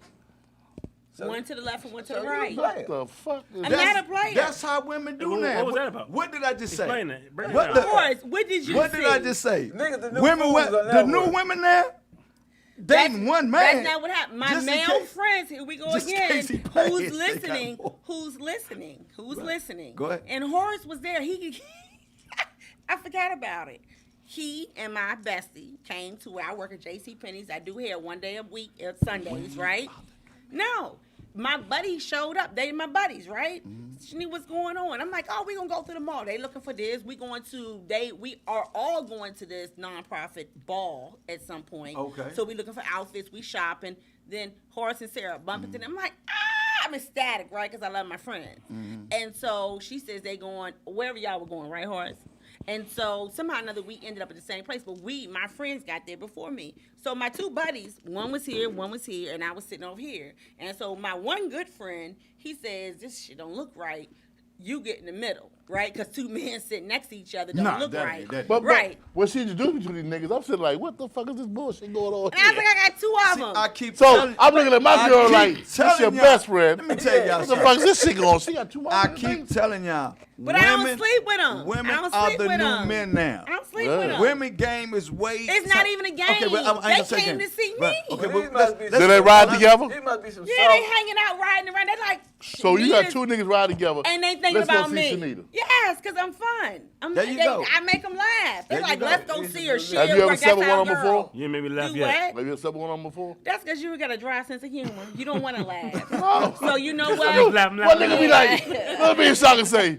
One to the left and one to So the you right. play. what the fuck is I'm that? not a player. That's how women do What now. was that about? What did I just say? Explain that. Break it What down. the- Horace, what did you What see? did I just say? Niggas, the new women, fools on the that new one. women now, dating one man. That's not what happened. My Just in male case- friends, here we go just in again. case he plays, Who's they got listening? more. Who's listening? Who's Right. listening? Go ahead. And Horace was there. He, I forgot about it. He and my bestie came to where I work at JCPenney's. I do hair one day a week, Sundays, right? No. My buddy showed up. They my buddies, right? She knew what's going on. I'm like, oh, we gonna go to the mall. They looking for this. We are all going to this nonprofit ball at some point. Okay. So we looking for outfits. We shopping. Then Horace and Sarah bump into them. I'm like, I'm ecstatic, right? Because I love my friends. And so she says they going wherever y'all were going, right, Horace? And so somehow or another we ended up at the same place, but my friends got there before me. So my 2 buddies, one was here, and I was sitting over here. And so my one good friend, he says, this shit don't look right. You get in the middle, right? Because 2 men sitting next to each other don't Nah, look that right. ain't- that ain't. But Right. when she introduced me to these niggas, I'm sitting like, what the fuck is this bullshit going on And I was like, here? I got 2 of See, them. I keep So telling- I'm looking at my I girl keep like, this your telling y'all- best friend. Let me tell y'all What the something. fuck is this shit going on? She got 2 I motherfucking keep dates. telling y'all. But I don't sleep with 'em. Women I don't are sleep the with new 'em. men now. I don't sleep Yeah. with them. Women game is way. It's not even a game. Okay, but I ain't They gonna say came game. to see Right. me. Okay, Well, but these must be- Do they ride together? It must be some Yeah, they soft. hanging out, riding around. They like. So you got niggas- 2 niggas ride together. And they thinking Let's go about see me. Shanita. Yes, because I'm fun. There you go. I make them laugh. They're There you like, go. let's go see her. She Have you at ever work. slept That's with our one of them girl. before? You ain't made me laugh Do yet. what? Maybe you slept with one of them before? That's because you got a dry sense of humor. You don't want to laugh. No. So you know Just what? laugh, What nigga be like, let me hear something say,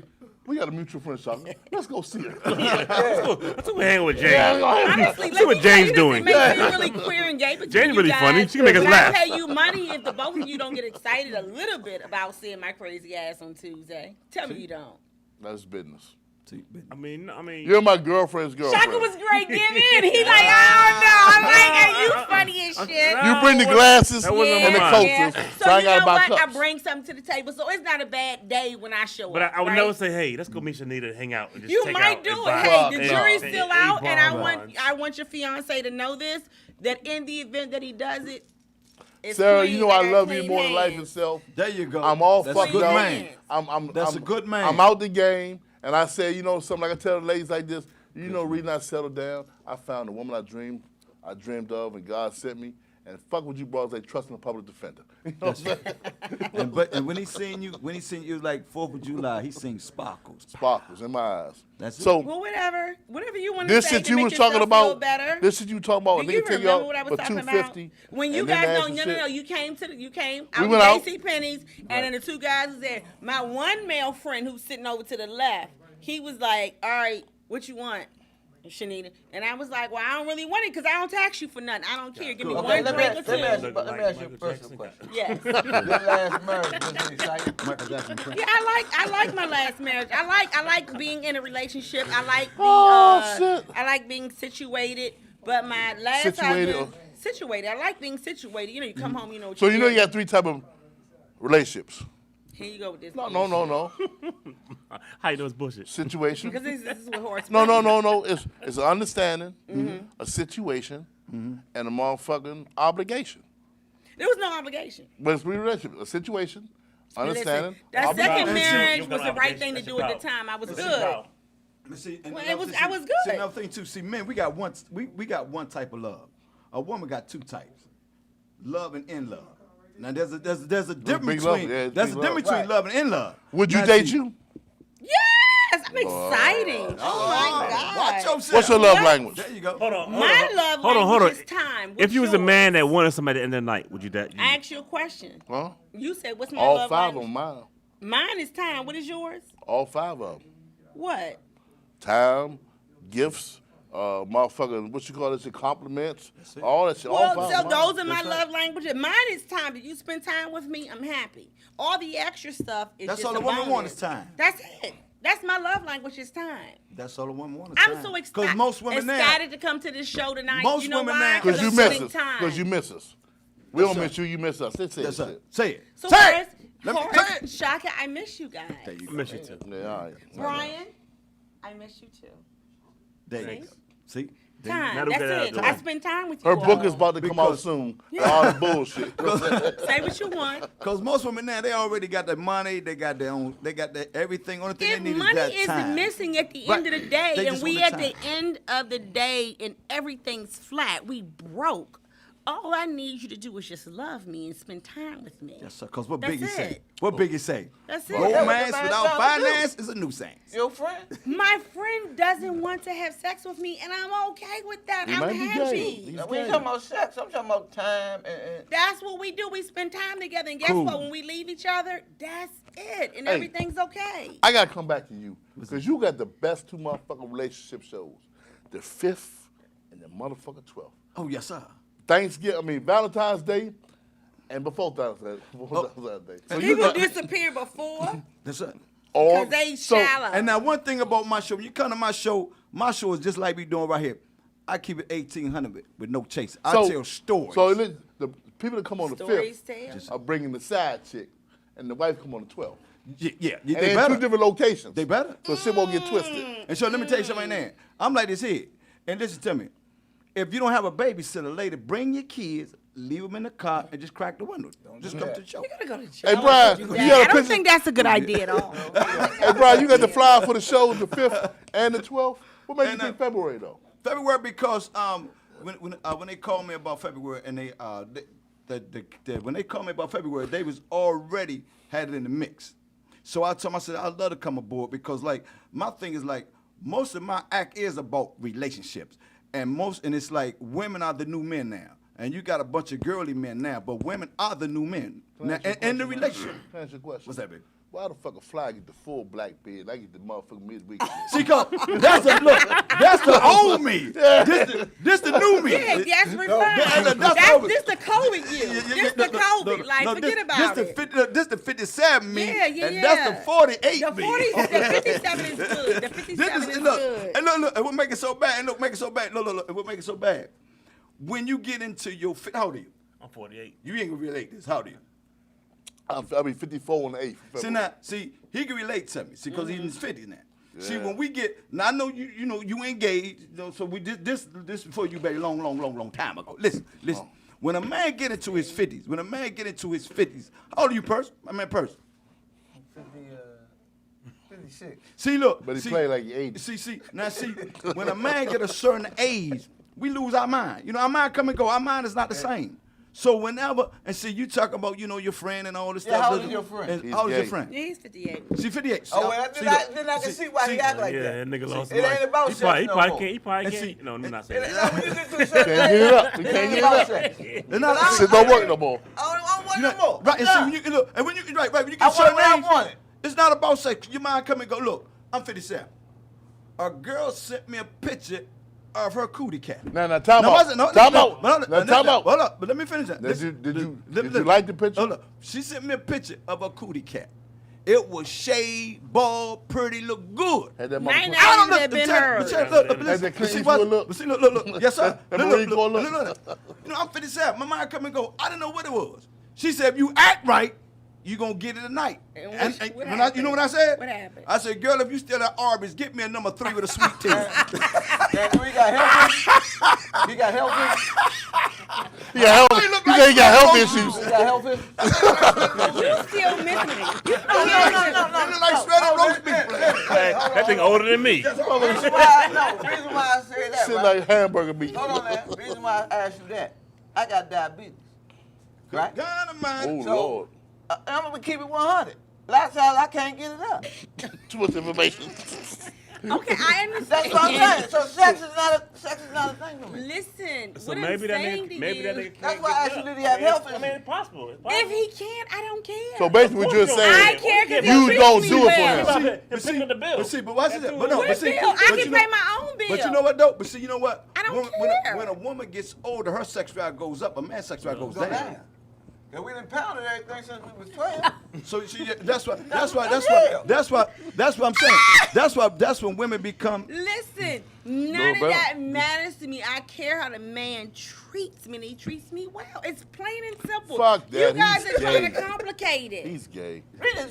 We got a mutual friend, Shaka. Let's go see her. Let's go hang with James. Honestly, See what Jane's doing. It makes me really queer and gay. Jane's really funny. She can make us but laugh. I pay you money if the both of you don't get excited a little bit about seeing my crazy ass on Tuesday. Tell me you don't. That's business. I mean. You're my girlfriend's girlfriend. Shaka was great. Give in. He like, I don't know. I'm like, hey, you funny as shit. You bring the glasses That wasn't and the mine. coasters, So, so I you gotta know buy what? I cups. bring something to the table, so it's not a bad day when I show But up. I would right? never say, hey, let's go meet Shanita and hang out. And just You take might out do and it. buy Hey, and the buy jury's and still eat out, and bonbons. I want your fiance to know this, that in the event that he does it, it's Sarah, clean. you know I got love you clean more than life hands. itself. There you go. I'm all That's fucked a good up. man. That's I'm a good man. I'm out the game, and I said, you know, something like I tell the ladies like this. You know, reason I settled down, I found the woman I dreamed of, and God sent me. And fuck what you brought, like trusting a public defender. You know what I'm saying? and when he seen you like 4th of July, he seen sparkles. Sparkles in my eyes. That's it. So Well, whatever you want to this say shit to you make was yourself talking feel about. better. This shit you talking about. Do you Nigga take you remember out what I was for talking about? $250. When you and then guys ask no, for shit. you came We out went out. to JCPenney's, and then the two guys was there. My one male friend who's sitting over to the left, he was like, all right, what you want? Shanita. And I was like, well, I don't really want it because I don't tax you for nothing. I don't care. Give me Cool. one Okay, drink or let two. me ask you Like a Michael personal Jackson. question. Yes. Your last marriage was exciting. Michael Jackson. Yeah, I like my last marriage. I like being in a relationship. I like the shit. I like being situated. But my last Situated husband, situated. I like being situated. You know, you come home, you know. What So you know doing. you got 3 type of relationships. Here you go with this. No. How you know it's bullshit? Situation. Because this is what horse. No. It's an understanding, Mm-hmm. a situation, and a motherfucking obligation. There was no obligation. But it's 3 relationships: a situation, understanding, Listen, that obligation. second marriage You got was the right obligation. thing to That's do your at the power. time. I was That's your good. power. See, and Well, another I was See, good. another thing too. See, men, we got one type of love. A woman got 2 types: love and in love. Now there's a difference big love. between Yeah, it's there's big a love. difference between love and in love. Would you Now, date see- you? Yes, I'm excited. Oh my God. Watch yourself. What's your love Yeah. language? There you go. Hold on. My love Hold on. language is time. If you was a What's man that yours? wanted somebody at the end of the night, would you that? I asked you a question. Huh? You said, what's my All love 5 of language? them mine. Mine is time. What is yours? All 5 of them. What? Time, gifts, motherfucking, what you call this, shit, compliments, all that shit. All Well, 5 so of those mine. are my love languages. Mine is time. Did you spend time with me? I'm happy. All the extra stuff is That's just all the a woman bonus. wants is time. That's it. That's my love language is time. That's all the woman wants. I'm so excited. Because most women now, excited to come to this show tonight. Most you know women why? now- Because you I'm miss spending us. time. Because you miss us. We don't sir. miss you, you miss us. Say Yes, sir. shit. Say it. So Say Horace, it. Let me Horace, say it. Shaka, I miss you guys. There you I go. miss you too. Yeah, all right. Brian, I miss you too. There you See? go. See? Time. Now we That's got it it. out I the way. spend time with you. Her book all. is about to come out Because- soon. All the bullshit. Say what you want. Because most women now, they already got their money, they got their own, they got their everything. Only thing If they need money is that is time. missing at the Right. end of the day, They and just we want at the the end of the day and everything's flat, we broke. All I need you to do is just love me and spend time with me. Yes, sir. Because what That's Biggie say? it. What Biggie say? That's it. Romance That's what the man without trying to do. finance is a nuisance. Your friend? My friend doesn't want to have sex with me, and I'm okay with that. He I'm might be gay. happy. He's Now, we ain't talking about sex. I'm talking about time and That's what we do. We spend time together, and guess Cool. what? When we leave each other, that's it, and Hey. everything's okay. I got to come back to you. Because you got the best 2 motherfucking relationship shows. The 5th and the motherfucking 12th. Oh, yes, sir. Valentine's Day and before Valentine's Day. So you People got disappear before That's it. all. because they so- shallow. And now one thing about my show, when you come to my show is just like we doing right here. I keep it 1800 with no chase. I tell stories. So the people that come on the Stories 5th tell. are bringing the side chick, and the wife come on the 12th. yeah, And they they're in better. 2 different locations. They better. So shit won't get twisted. And so let me tell you something right now. I'm like this here. And listen to me. If you don't have a babysitter, lady, bring your kids, leave them in the car, and just crack the window. Just come to the show. You gotta go to church. Hey, Brian, you I got a don't picture? think that's a good idea at all. Hey, Brian, you got the flyer for the shows the 5th and the 12th? What made you And, pick February, though? February because when they called me about February and when they called me about February, they was already had it in the mix. So I told them, I said, I'd love to come aboard because like my thing is like most of my act is about relationships. And it's like women are the new men now. And you got a bunch of girly men now, but women are the new men. Now, in the relationship. Can I ask you a question? What's that, baby? Why the fuck a fly get the full black beard? I get the motherfucking midweek. See, cause that's the old me. This the new me. Yeah, that's refined. This the COVID year. This the COVID. Like, forget about it. This the 57 me. Yeah. And that's the 48 The me. 57 is good. The 57 is good. And look, it will make it so bad. And look, make it so bad. Look, it will make it so bad. When you get into your how old are you? I'm 48. You ain't gonna relate this. How old are you? I'll be 54 on the 8th. See, he can relate to me. See, because he's in his 50s now. Yeah. See, when we get, now I know you engaged, so we did this before you baby long time ago. Listen. Oh. When a man get into his 50s, how old are you, Purse? My man, Purse. 56. See, look. But he played like 80. See, when a man get a certain age, we lose our mind. You know, our mind come and go. Our mind is not the same. So whenever, and see, you talk about, your friend and all this stuff. How old is your friend? How old is your friend? Yeah, he's 58. See, 58. See, Oh, well, then I can see why he act like that. Yeah, that nigga lost It ain't about sex He no probably more. can't. He probably And can't. see- No, I'm not It saying ain't that. when you get to a certain Can't get it up. We it can't ain't get it about up. sex. And now- Shit don't work no more. I don't want no more. Right, and Nah. see, when you look, and when you when you I get certain want what I age, wanted. it's not about sex. Your mind come and go. Look, I'm 57. A girl sent me a picture of her cootie cat. Now, time out. Time Time out. Now, Time out. Hold up, but let me finish that. Did you like the picture? Hold up. She sent me a picture of a cootie cat. It was shaved, bald, pretty, look good. Had that Might motherfucker. not even have been hers. Had that Clint Eastwood look. Look. Yes, sir. That Marine Corps look. Look. I'm 57. My mind come and go. I didn't know what it was. She said, if you act right, you gonna get it tonight. And what when happened? you know what I said? What happened? I said, girl, if you still at Arby's, get me a number 3 with a sweet tea. Yeah, we got health. He got health. He got health issues. He got health. You still missing it. You still It missing it. look like shredded roast beef. Hey, that thing older than me. Reason why I said that, Shit right? like hamburger meat. Hold on now. Reason why I asked you that. I got diabetes. Right? God of mine. Oh, So, Lord. I'm going to keep it 100. A lot of times I can't get it up. Too much information. Okay, I understand. That's what I'm saying. So sex is not a thing for me. Listen, So what maybe I'm that saying nigga, to maybe you, that nigga can't That's why get I it actually up. didn't have health I mean, it's possible. It's if possible. he can't, I don't care. So basically, what you're I saying, care because you he don't treats do me it for well. him. But watch this. But no, What but see, bill? I but can you know- pay my own bill. But you know what though? But see, you know what? I don't care. When a woman gets older, her sex drive goes up. A man's sex drive goes Go down. down. And we done pounded everything since we was 12. So that's what I'm saying. That's when women become. Listen, No, none of bro. that matters to me. I care how the man treats me, and he treats me well. It's plain and simple. Fuck that. You guys He's are trying to gay. complicate it. He's gay.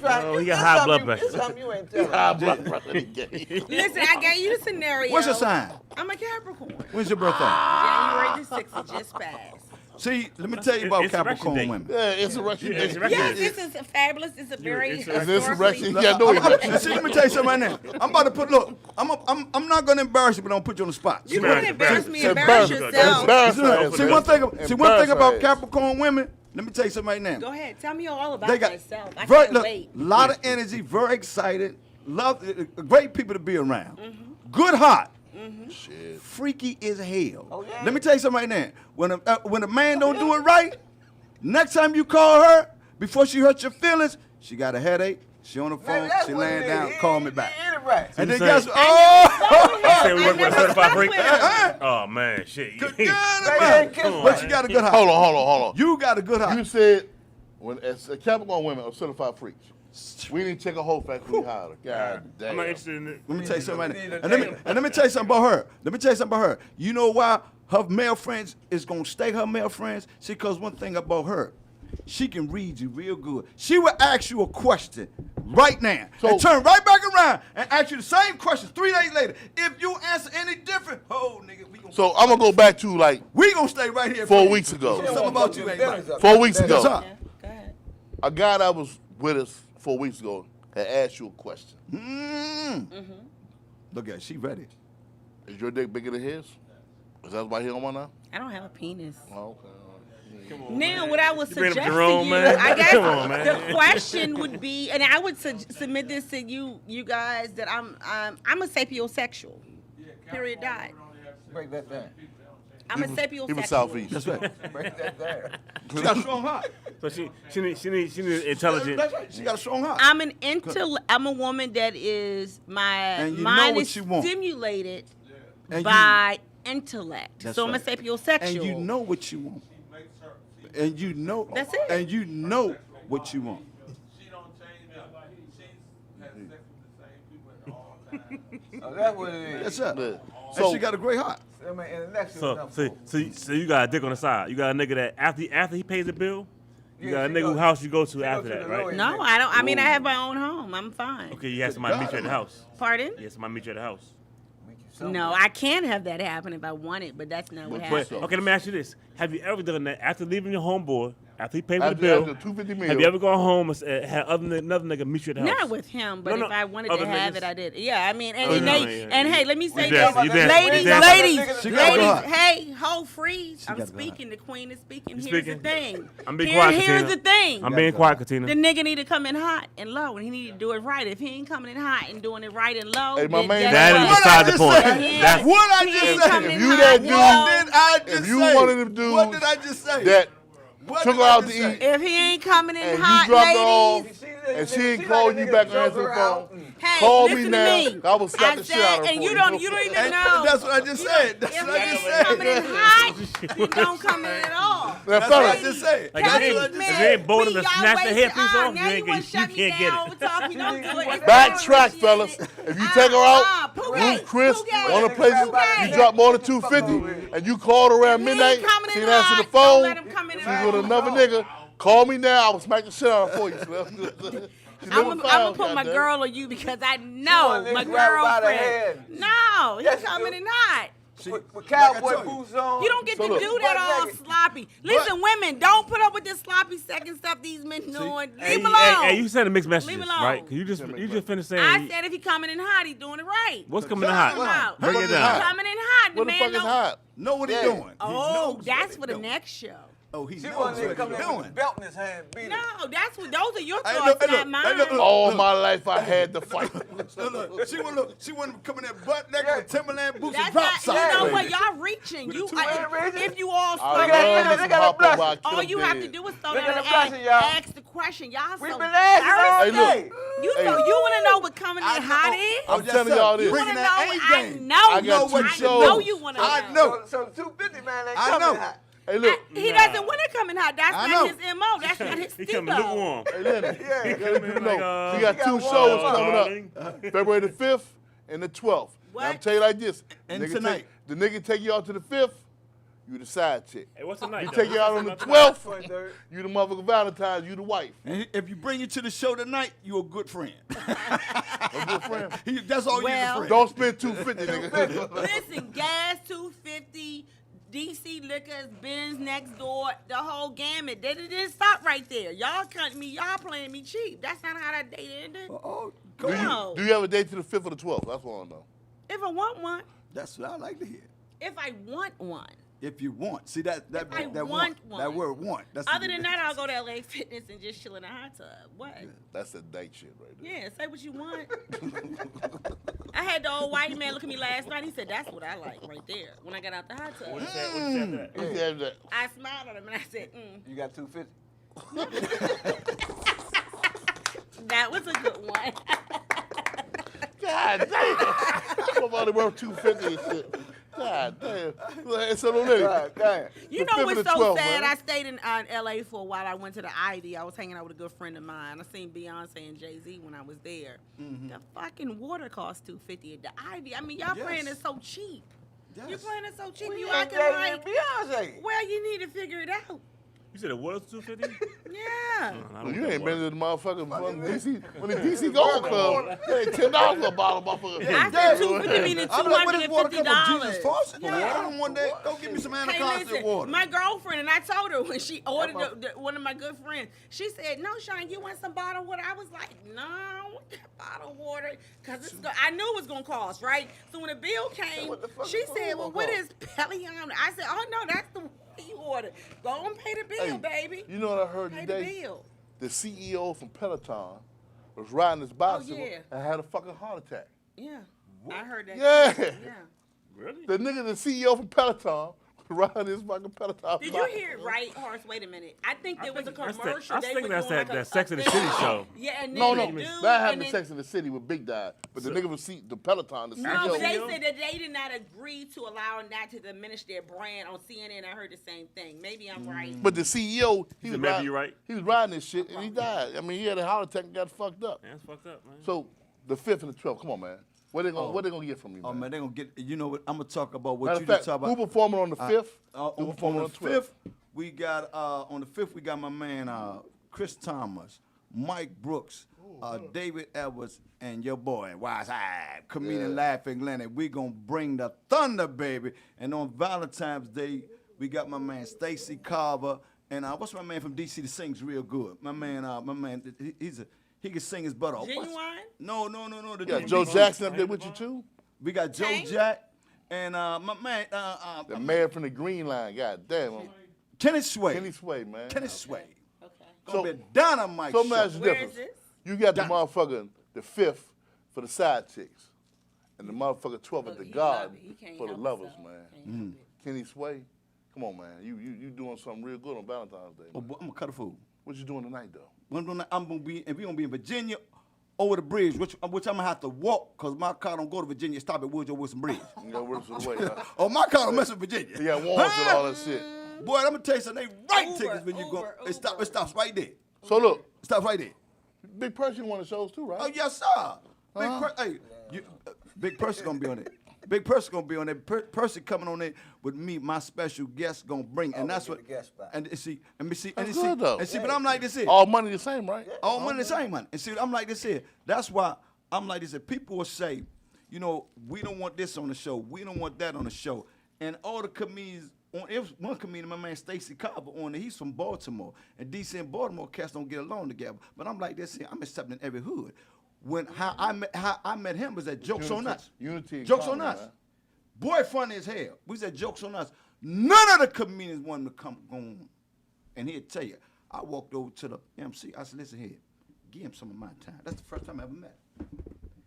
Oh, he got high blood pressure. This something you ain't telling. Ah, blood pressure, he gay. Listen, I gave you the scenario. What's your sign? I'm a Capricorn. When's your birthday? January the 6th, just passed. See, let me tell you about It's Insurrection Capricorn Day. women. Yeah, insurrection. Yeah, Day. insurrection. Yes, this is fabulous. It's a very it's Is this insurrection? historically- Yeah, I know he See, let me tell you something right now. I'm about to put. Look, I'm not gonna embarrass you, but I'm gonna put you on the spot. You Embarrass couldn't embarrass me. It's Embarrass embarrassing. yourself. Embarrassing. See one thing Embarrassing. about Capricorn women. Let me tell you something right now. Go ahead. Tell me all about They got myself. I very, can't look, wait. lot of energy, very excited, love, great people to be around. Good heart. Shit. Freaky as hell. Oh, yeah. Let me tell you something right now. When a man don't do it right, next time you call her, before she hurt your feelings, she got a headache, she on the phone, she laying down, call me back. And then guess what? Oh! Say we work with a certified freak. Huh? Oh man, shit. Good Baby, man. come on, But you got a good heart. Hold on. You got a good You heart. said when as a Capricorn women are certified freaks. We didn't check a whole factor. We hired her. God damn. I'm not interested in it. Let me tell you something right need now. a And let me tell you something about her. Let me tell you something about her. You know why her male friends is gonna stay her male friends? See, because one thing about her, she can read you real good. She will ask you a question right now and turn right back around and ask you the same question 3 days later. If you answer any different, oh nigga, So I'm gonna go back to like we gonna stay right here. 4 weeks ago. Something about you ain't right. 4 weeks Yes, ago. sir. Go ahead. A guy that was with us 4 weeks ago had asked you a question. Look at her, she ready. Is your dick bigger than his? Is that why he don't want to? I don't have a penis. Oh, okay. Now, what I would You bring suggest up to Jerome, you, man. I guess Come on, man. the question would be, and I would submit this to you guys, that I'm a sapiosexual. Period. Dot. Break that down. I'm a sapiosexual. He was Southeast. That's right. Break that down. She got a strong heart. So she need intelligent. That's right. She got a strong heart. I'm a woman that is And you know mind what is you want. stimulated And by intellect. That's So I'm a right. sapiosexual. And you know what you want. And you know. That's it. And you know what you want. She don't change up. She's has sex with the same people at all times. Oh, that's what it is. That's it. So- And she got a great heart. I mean, intellectual. So you got a dick on the side. You got a nigga that after he pays the bill, you got a nigga whose house you go to after that, right? No, I don't. I mean, I have my own home. I'm fine. Okay, you have somebody meet you at the house. Pardon? You have somebody meet you at the house. No, I can have that happen if I want it, but that's not what But- happened. Okay, let me ask you this: have you ever done that after leaving your homeboy, after he paid for the After bill? 250 meal. Have you ever gone home and had another nigga meet you at the house? Not with him, but No, if I wanted other to have niggas? it, I did. Yeah, I mean, and, Oh, and, no, they, yeah, and yeah. hey, let me say You this, dancing, you dancing, ladies, you dancing. ladies, She got a ladies, heart. hey, hold freeze. I'm got a heart. speaking. The queen is speaking. You Here's speaking? the thing. I'm being quiet, Here's Katina. the thing. I'm being quiet, Katina. The nigga need to come in hot and low, and he need to do it right. If he ain't coming in hot and doing it right and low, Hey, my then man, guess That is what? beside the just point. say? That's- What I He just ain't say? coming If in you hot that and dude- low. What did I just If you say? one of them dudes What did I just say? that What took did her I out just to say? eat If he ain't coming in and you hot, dropped her off ladies. and she ain't called you back and answer the phone, Hey, call listen me to now. me. I will slap I the shit out of her said, and for you you. don't even And know. that's what I just said. That's If what I he just ain't coming in said. hot, he don't come in at all. Now, That's what I fellas, just said. Like, That's if what I you just ain't said. bold enough to Y'all snatch the wasted- headpiece off, now you want to shut me can't get down. it. Talking, don't do it. backtrack, fellas. If you take her out, Ruth Chris, one of the places you drop more than 250, and you called around If he ain't midnight, coming she in didn't answer the hot, phone, don't let him come in she's hot. with another nigga, call me now, I will smack the shit out of her for you. I'm gonna put my girl on you because I know wanna my grab her by the girlfriend. hand. No, he's Yes, you coming do. in hot. With cowboy Like I told you. boots on. You don't get So to look. do that all Butt naked. sloppy. Listen, women, don't put up with this sloppy second stuff these men doing. Hey, Leave him alone. hey, you sending mixed messages, Leave it alone. right? 'Cause you just finished saying. I said if he coming in hot, he doing it right. What's coming in Come hot? out. Break it What's down. hot? Coming in hot. The What the man fuck is know. hot? Know what he Yeah. doing. He Oh, knows that's what for the he doing. next show. Oh, he She knows wanted to what come he's in with a doing. belt in his hand, beat No, that's what. Those are your Hey, thoughts, look, hey, not look, mine. hey, look, look. All my life I had to fight. She wanted to come in there butt naked with Timberland boots and That's drop not, socks. you know baby. what? Y'all reaching. You, if you all I slow got- love down, me they some got a hot blush. boy, I all kill you him have to dead. do is slow Look down at and the blushing, y'all. ask the question. Y'all We've so been asking all Hey, look. day. You Hey. know you want to know what coming in I know. hot is? I'm yes, telling sir. y'all You this. want to Bringing know? that A I game. know. I got you, two I shows. know you want to I know. know. So 250 man ain't I coming know. hot. Hey, look. He doesn't want to come in hot. That's I not know. his MO. That's not his He stilo. coming lukewarm. Hey, Lenny. Yeah. You gotta Coming know. like, We got got two one shows on. coming Darling. up. February the 5th and the 12th. What? Now, I'm tell you like this. And Nigga tonight. the nigga take you out to the 5th, you the side chick. Hey, what's the night? We though? take you out on the What's 12th, 23rd. you the motherfucking Valentine's, you the wife. And if you bring you to the show tonight, you a good friend. A good friend. That's all you Well- a friend. Don't spend 250, nigga. Listen, gas 250, DC Liquors, Benz next door, the whole gamut. They didn't stop right there. Y'all cutting me, y'all playing me cheap. That's not how that date ended. Oh, Do go on. No. you have a date to the 5th or the 12th? That's what I know. If I want one, That's what I like to hear. if I want one. If you want, see that I that want want, that one. word want. That's Other than that, I'll go to LA Fitness and just chill in a hot tub. What? That's a date shit right there. Yeah, say what you want. I had the old white man look at me last night. He said, "That's what I like right there." When I got out the hot tub, What you say after that? You can have that. I smiled at him and I said, You got 250. "That was a good one." God damn. Somebody worth 250 and shit. God damn. So don't let God it. damn. You The know 5th what's and the so 12th, sad? man. I stayed in LA for a while. I went to the Ivy. I was hanging out with a good friend of mine. I seen Beyonce and Jay-Z when I was there. The fucking water cost $250 at the Ivy. I mean, y'all Yes. playing it so cheap. You Yes. playing it so cheap. We You ain't acting dating like, Beyonce. well, you need to figure it out. You said it was 250? Yeah. You ain't been to the motherfucking DC. When the DC Gold Club, they ain't $10 for a bottle, motherfucker. I said $250 meaning I'm like, what is water come from? $250. Jesus faucet? Yeah. Water one day. Go give me some Hey, Anacostia listen, water. my girlfriend, and I told her when she ordered one of my good friends, she said, "No, Sean, you want some bottled water?" I was like, "No, I want that bottled water," because I knew it was gonna cost, right? So when the bill came, what the fuck she is said, food "Well, gonna what cost?" is Pelion?" I said, "Oh no, that's the water you ordered. Go and pay the bill, baby. You know what I heard Pay the today? bill." The CEO from Peloton was riding his bicycle yeah. and had a fucking heart attack. Yeah, I heard that. Yeah. Yeah. Really? The nigga, the CEO from Peloton, riding this fucking Peloton. Did you hear it right, Horace? Wait a minute. I think there was a commercial. I they think were that's doing that Sex and the City show. Yeah, and then No, the no, dude, that happened and in then- Sex and the City with Big Dad. But the nigga was the Peloton. The No, CEO. but they said that they did not agree to allowing that to diminish their brand. On CNN, I heard the same thing. Maybe I'm right. But the CEO, he was maybe riding, you're right. He was riding this shit and he died. I mean, he had a heart attack and got fucked up. Man, that's fucked up, man. So the 5th and the 12th, come on, man. What they gonna get from you, man? Oh man, they gonna get. You know what? I'm gonna talk about what Matter you of fact, just talk who about. performing on the 5th? Who On performing the on the 12th? 5th, we got on the 5th we got my man Chris Thomas, Mike Brooks, David Edwards, and your boy Wise Eye, comedian Laughing Leonard. We gonna bring the thunder, baby. And on Valentine's Day, we got my man Stacy Carver and what's my man from DC that sings real good. My man, he can sing his butt off. Genuine? No. You got Joe Jackson up there with you too? We got Joe Tank? Jack and my man The man from the Green Line, god damn him. Kenny Sway. Kenny Sway, man. Kenny Sway. Okay. Gonna be a dynamite So show. much Where difference. is this? You got the motherfucker the 5th for the side chicks, and the motherfucker 12th at the he Garden love it. He can't for the help lovers, himself. man. Kenny Sway, come on, man. You doing something real good on Valentine's Day. Oh, Man. boy, I'm gonna cut a fool. What you doing tonight, though? I'm gonna be, and we gonna be in Virginia over the bridge, which I'm gonna have to walk, cause my car don't go to Virginia. Stop at Woodrow Wilson Bridge. You got work to the way, huh? Oh, my car don't mess with Virginia. You got warrants and all that shit. Boy, I'm gonna tell you something. They write Uber, tickets when you go. Uber, It stops right there. So look, It stops right there. Big Person won the shows too, right? Oh yes, sir. Big Person gonna be on it. Big Person gonna be on it. Person coming on it with me. My special guest gonna bring, and that's we what. get a guest spot. And see, That's good, though. and see. But I'm like this here. All money the same, right? All money the same money. And see, I'm like this here. That's why I'm like this here. People will say, you know, we don't want this on the show. We don't want that on the show. And all the comedians, it was one comedian, my man Stacy Carver on there. He's from Baltimore. And DC and Baltimore cats don't get along together. But I'm like this here. I'm accepting every hood. How I met him was at Jokes on Us. Unity and Jokes on comedy, Us. man. Boy, funny as hell. We said Jokes on Us. None of the comedians wanted to come on. And he'd tell you, I walked over to the MC. I said, listen here, give him some of my time. That's the first time I ever met him.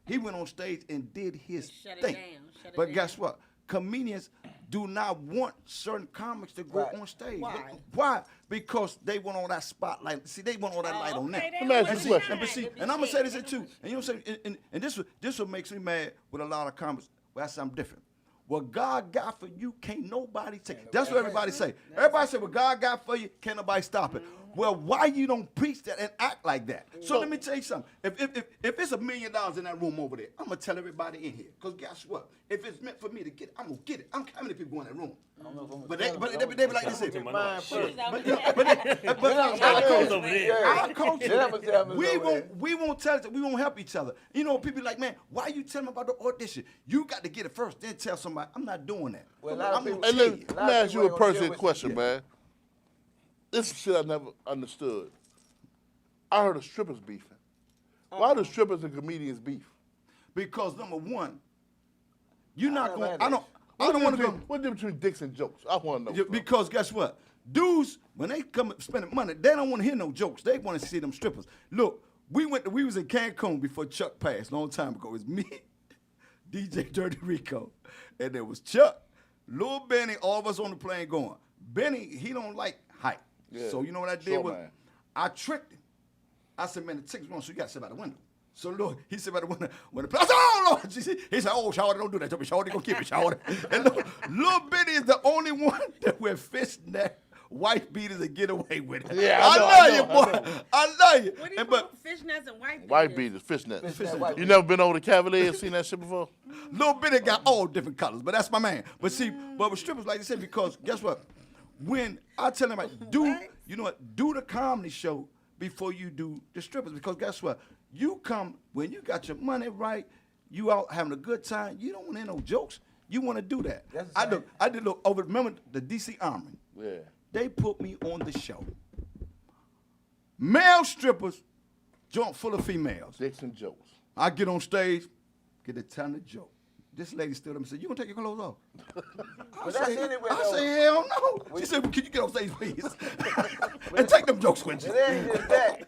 He went on stage and did his Shut it thing. down, shut it But down. guess what? Comedians do not want certain comics to go Right. on stage. Why? Why? Because they want all that spotlight. See, they want all that light on them. okay, Let me ask you a they question. want But see, shine. and I'm gonna say this here too. And you know what I'm saying? And this what makes me mad with a lot of comments. Well, that's something different. What God got for you, can't nobody take. That's what everybody say. Everybody say, what God got for you, can't nobody stop it. Well, why you don't preach that and act like that? So let me tell you something. If it's $1 million in that room over there, I'm gonna tell everybody in here. Cause guess what? If it's meant for me to get it, I'm gonna get it. I don't care how many people go in that room. But they be like this here. Mine first. Comes over there. Our culture, Then I'ma tell 'em we it's over won't tell it. We won't help each other. You know, people like, man, why you tell them about the audition? You got to get it first, then tell somebody. I'm not doing that. Well, a lot of I'm gonna people- tell Hey, you. let me ask you a people ain't gonna deal personal with question, you. man. This is shit I never understood. I heard of strippers beefing. Why do strippers and comedians beef? Because number one, you're not never going. had I don't. I What's don't the want to go. difference- What's the difference between dicks and jokes? I want to know. bro. Because guess what? Dudes, when they come spending money, they don't want to hear no jokes. They want to see them strippers. Look, we was in Cancun before Chuck passed a long time ago. It was me, DJ Dirty Rico, and there was Chuck, Lil Benny, all of us on the plane going. Benny, he don't like hype. Yeah. So you know what I did Sure, was man. I tricked him. I said, man, the ticket's wrong, so you got to sit by the window. So Lord, he said by the window, when the I said, oh Lord, he said, oh, Shawty, don't do that to me, Shawty, gonna keep it, Shawty. And Lil Benny is the only one that wear fishnet white beaters and get away with it. Yeah, I I love know, you, boy. I love you. What do you And call but fishnets and white beaters? White beaters, fishnets. Fishnet white You never been over to Cavalier, seen that shit before? Lil Benny got all different colors, but that's my man. But see, but with strippers, like I said, because guess what? When I tell them, like, you know what, do the comedy show before you do the strippers, because guess what? You come, when you got your money right, you out having a good time, you don't want to hear no jokes. You want to do that. That's the I same. did look over, remember the DC Army? Yeah. They put me on the show. Male strippers, joint full of females. Dicks and jokes. I get on stage, get the time to joke. This lady stood up and said, you gonna take your clothes off? But that's anyway, I though. say, hell no. She said, well, can you get on stage, please? And take them jokes with you. It ain't just that.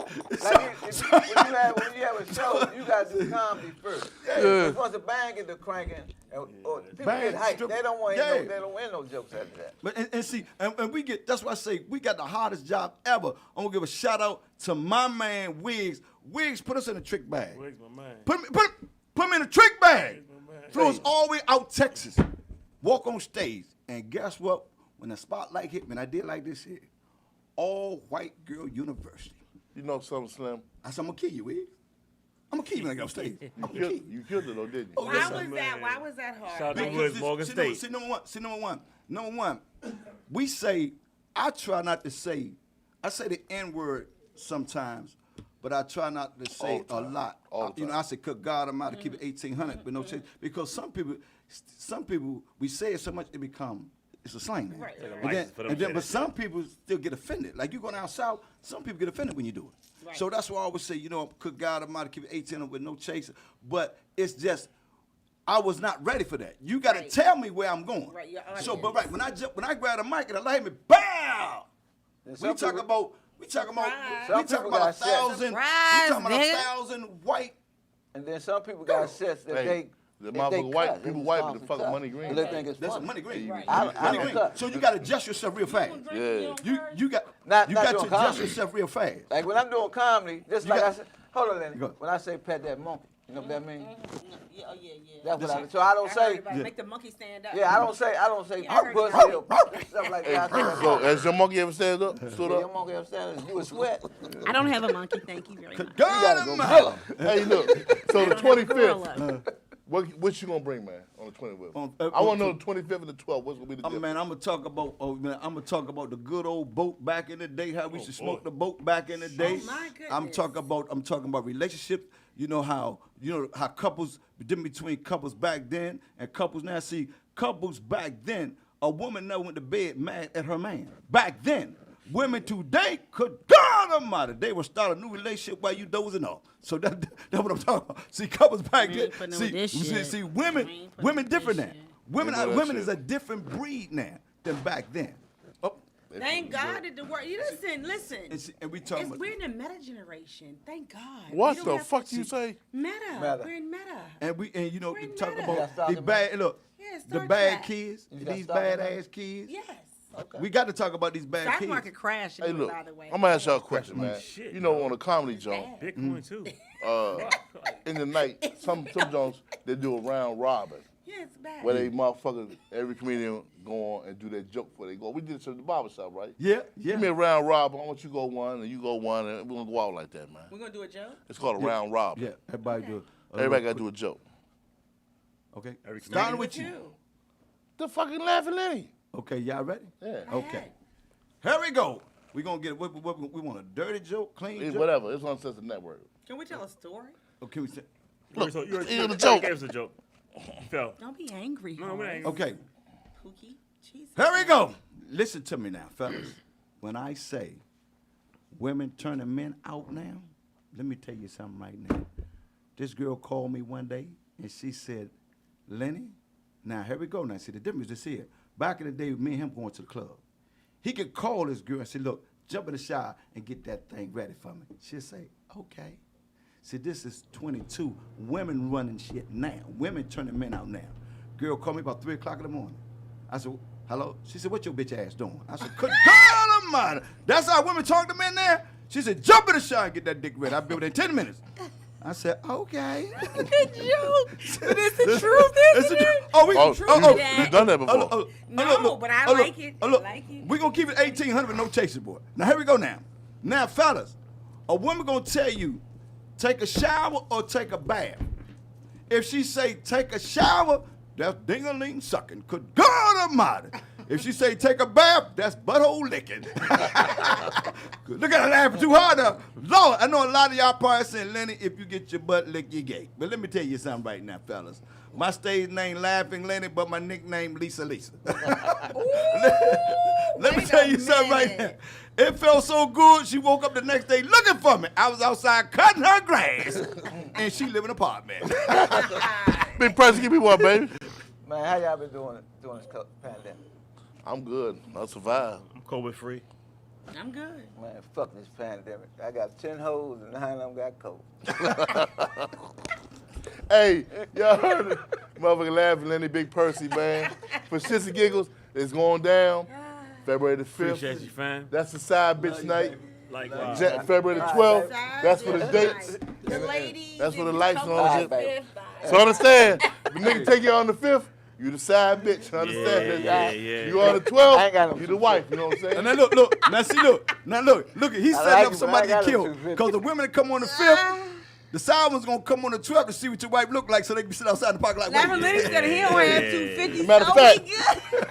Like when you have a show, you got to do comedy first. Because once the band get to cranking, People Bang, get hyped. strip- They don't want yeah. they don't win no jokes after that. But and see, and we get, that's why I say we got the hardest job ever. I'm gonna give a shout out to my man Wiggs. Wiggs put us in a trick bag. Wiggs, my man. Put me in a trick bag. my man. Flew us all the way out Texas. Walk on stage. And guess what? When the spotlight hit me, and I did like this here, all white girl university. You know something, Slim? I said, I'm gonna kill you, Wiggs. I'm gonna kill you when I get on stage. I'm gonna kill you. You killed it though, didn't you? Oh, Why yes, was sir. that? Why was that hard? Shout out to Like, Woods, Morgan State. See, number one, we say, I try not to say, I say the N-word sometimes, but I try not to say a lot. All the You know, time. I say, cook God Almighty, keep it 1,800, but no change. Because some people, we say it so much it become, it's a slang name. Right, right, And right. then, For them and then, say but that. some people still get offended. Like you go down south, some people get offended when you do it. Right. So that's why I always say, you know, cook God Almighty, keep it 1,800 with no chaser. But it's just, I was not ready for that. You got to Right. tell me where I'm going. Right, your So, but audience. right, when I grab the mic and I let me, bow. And We talk about Surprise. Some people got 1,000. Surprise, We talking about nigga. 1,000 white. And then some people got sets that Hey, the motherfucker white, people white with the fucking money green. They think it's That's funny. money green. Right. I Money don't green. cut. So you got to adjust yourself real fast. Yeah. You got Not to doing adjust comedy. yourself real fast. Like when I'm doing comedy, just like got- I said, hold on, Lenny. Go. When I say pet that monkey, you know what that means? Yeah, oh, yeah. That's what I. So I don't say. Make the monkey stand up. Yeah, I don't say. Yeah, I heard pussy that. or stuff like that. I say, So, has your monkey ever stand up? Stood yeah, your up? monkey upstairs, you a sweat. I don't have a monkey. Thank you very much. God go Almighty. Hey, look. So the I don't have a 25th, gorilla. what you gonna bring, man, on the 25th? On- I want to know the 25th and the 12th. What's gonna be the Oh difference? man, I'm gonna talk about the good old boat back in the day, how we used to smoke the boat back in the day. my I'm goodness. talking about relationships. You know how couples, the difference between couples back then and couples now. See, couples back then, a woman never went to bed mad at her man. Back then, women today, could God Almighty, they would start a new relationship while you dozing off. So that's what I'm talking about. See, couples back We then, ain't putting up with this shit. see, We women ain't putting up women with different this now. shit. Women Ain't doing that is shit. a different breed now than back then. Oh, Thank God that the word. You listen. and, see, and we talking about, We're in the meta generation. Thank God. What We the don't have- fuck you say? Meta. Meta. We're in meta. and you know We're in talk meta. about Yeah, start the the bad look, Yeah, the Star bad Trek. kids, You got these Star Trek? badass kids. Yes. We got to talk about these bad Stock kids. market crashed. Hey, look. by the way. I'm gonna ask y'all a question, man. shit, You know, on a comedy joint, Bitcoin too. in the night, some joints they do a round robin Yeah, it's bad. where they motherfuckers, every comedian go on and do their joke before they go. We did this at the barber shop, right? Yeah, Give me a round robin. I want you to go one and you go one, and we're gonna go out like that, man. We're gonna do a joke. It's called a round robin. yeah. Everybody do. Everybody gotta do a joke. Okay. Every Starting comedian. with you. Two. The fucking laughing Lenny. Okay, y'all ready? Yeah. Okay. Here we go. We gonna get it. We want a dirty joke, clean It's joke. whatever. It's on Sense Network. Can we tell a story? Okay, we say. Look, You already here's the you joke. gave us a joke. Phil. Don't be angry. No, we Horace. ain't. Okay. Pookie. Jesus. Here we go. Listen to me now, fellas. When I say women turning men out now, let me tell you something right now. This girl called me one day and she said, Lenny, now here we go now. See, the difference is here. Back in the day, me and him going to the club. He could call this girl and say, look, jump in the shower and get that thing ready for me. She'll say, okay. See, this is 22. Women running shit now. Women turning men out now. Girl called me about 3 o'clock in the morning. I said, hello? She said, what your bitch ass doing? I said, good God Almighty. That's how women talk to men now? She said, jump in the shower and get that dick ready. I'll be within 10 minutes. I said, okay. Good joke. But it's the truth, It's isn't the it? truth. Oh, we Oh, you done that before. No, but I like it. I Look, like it. we gonna keep it 1,800 with no chaser, boy. Now here we go now. Now, fellas, a woman gonna tell you, take a shower or take a bath. If she say take a shower, that's ding-a-ling sucking. Good God Almighty. If she say take a bath, that's butthole licking. Look at her laughing too hard now. Lord, I know a lot of y'all probably saying, Lenny, if you get your butt licked, you gay. But let me tell you something right now, fellas. My stage name Laughing Lenny, but my nickname Lisa Lisa. Let me Wait tell a you something right now. minute. It felt so good, she woke up the next day looking for me. I was outside cutting her grass, and she live in an apartment. Big price, give me one, baby. Man, how y'all been doing this pandemic? I'm good. I survived. I'm COVID free. I'm good. Man, fuck this pandemic. I got 10 hoes and 9 of them got COVID. Hey, y'all heard it. Motherfucking laughing, Lenny Big Percy, man. For Shits and Giggles, it's going down February the 5th. Appreciate you, fam. That's the side bitch night. Like, February the 12th. That's for the dates. The ladies. That's for the and lights and all that shit. baby. So understand, if a nigga take you on the 5th, you the side bitch. Understand that? yeah. You on the I ain't got 12th, no you the wife. You know what I'm saying? And then look. Now see, look. He's setting like up it, somebody but I to got kill. a 250. Because the women that come on the 5th, the side one's gonna come on the 12th to see what your wife look like, so they can sit outside the park like. Laughing Lenny said he don't have 250. Matter of so fact, we good.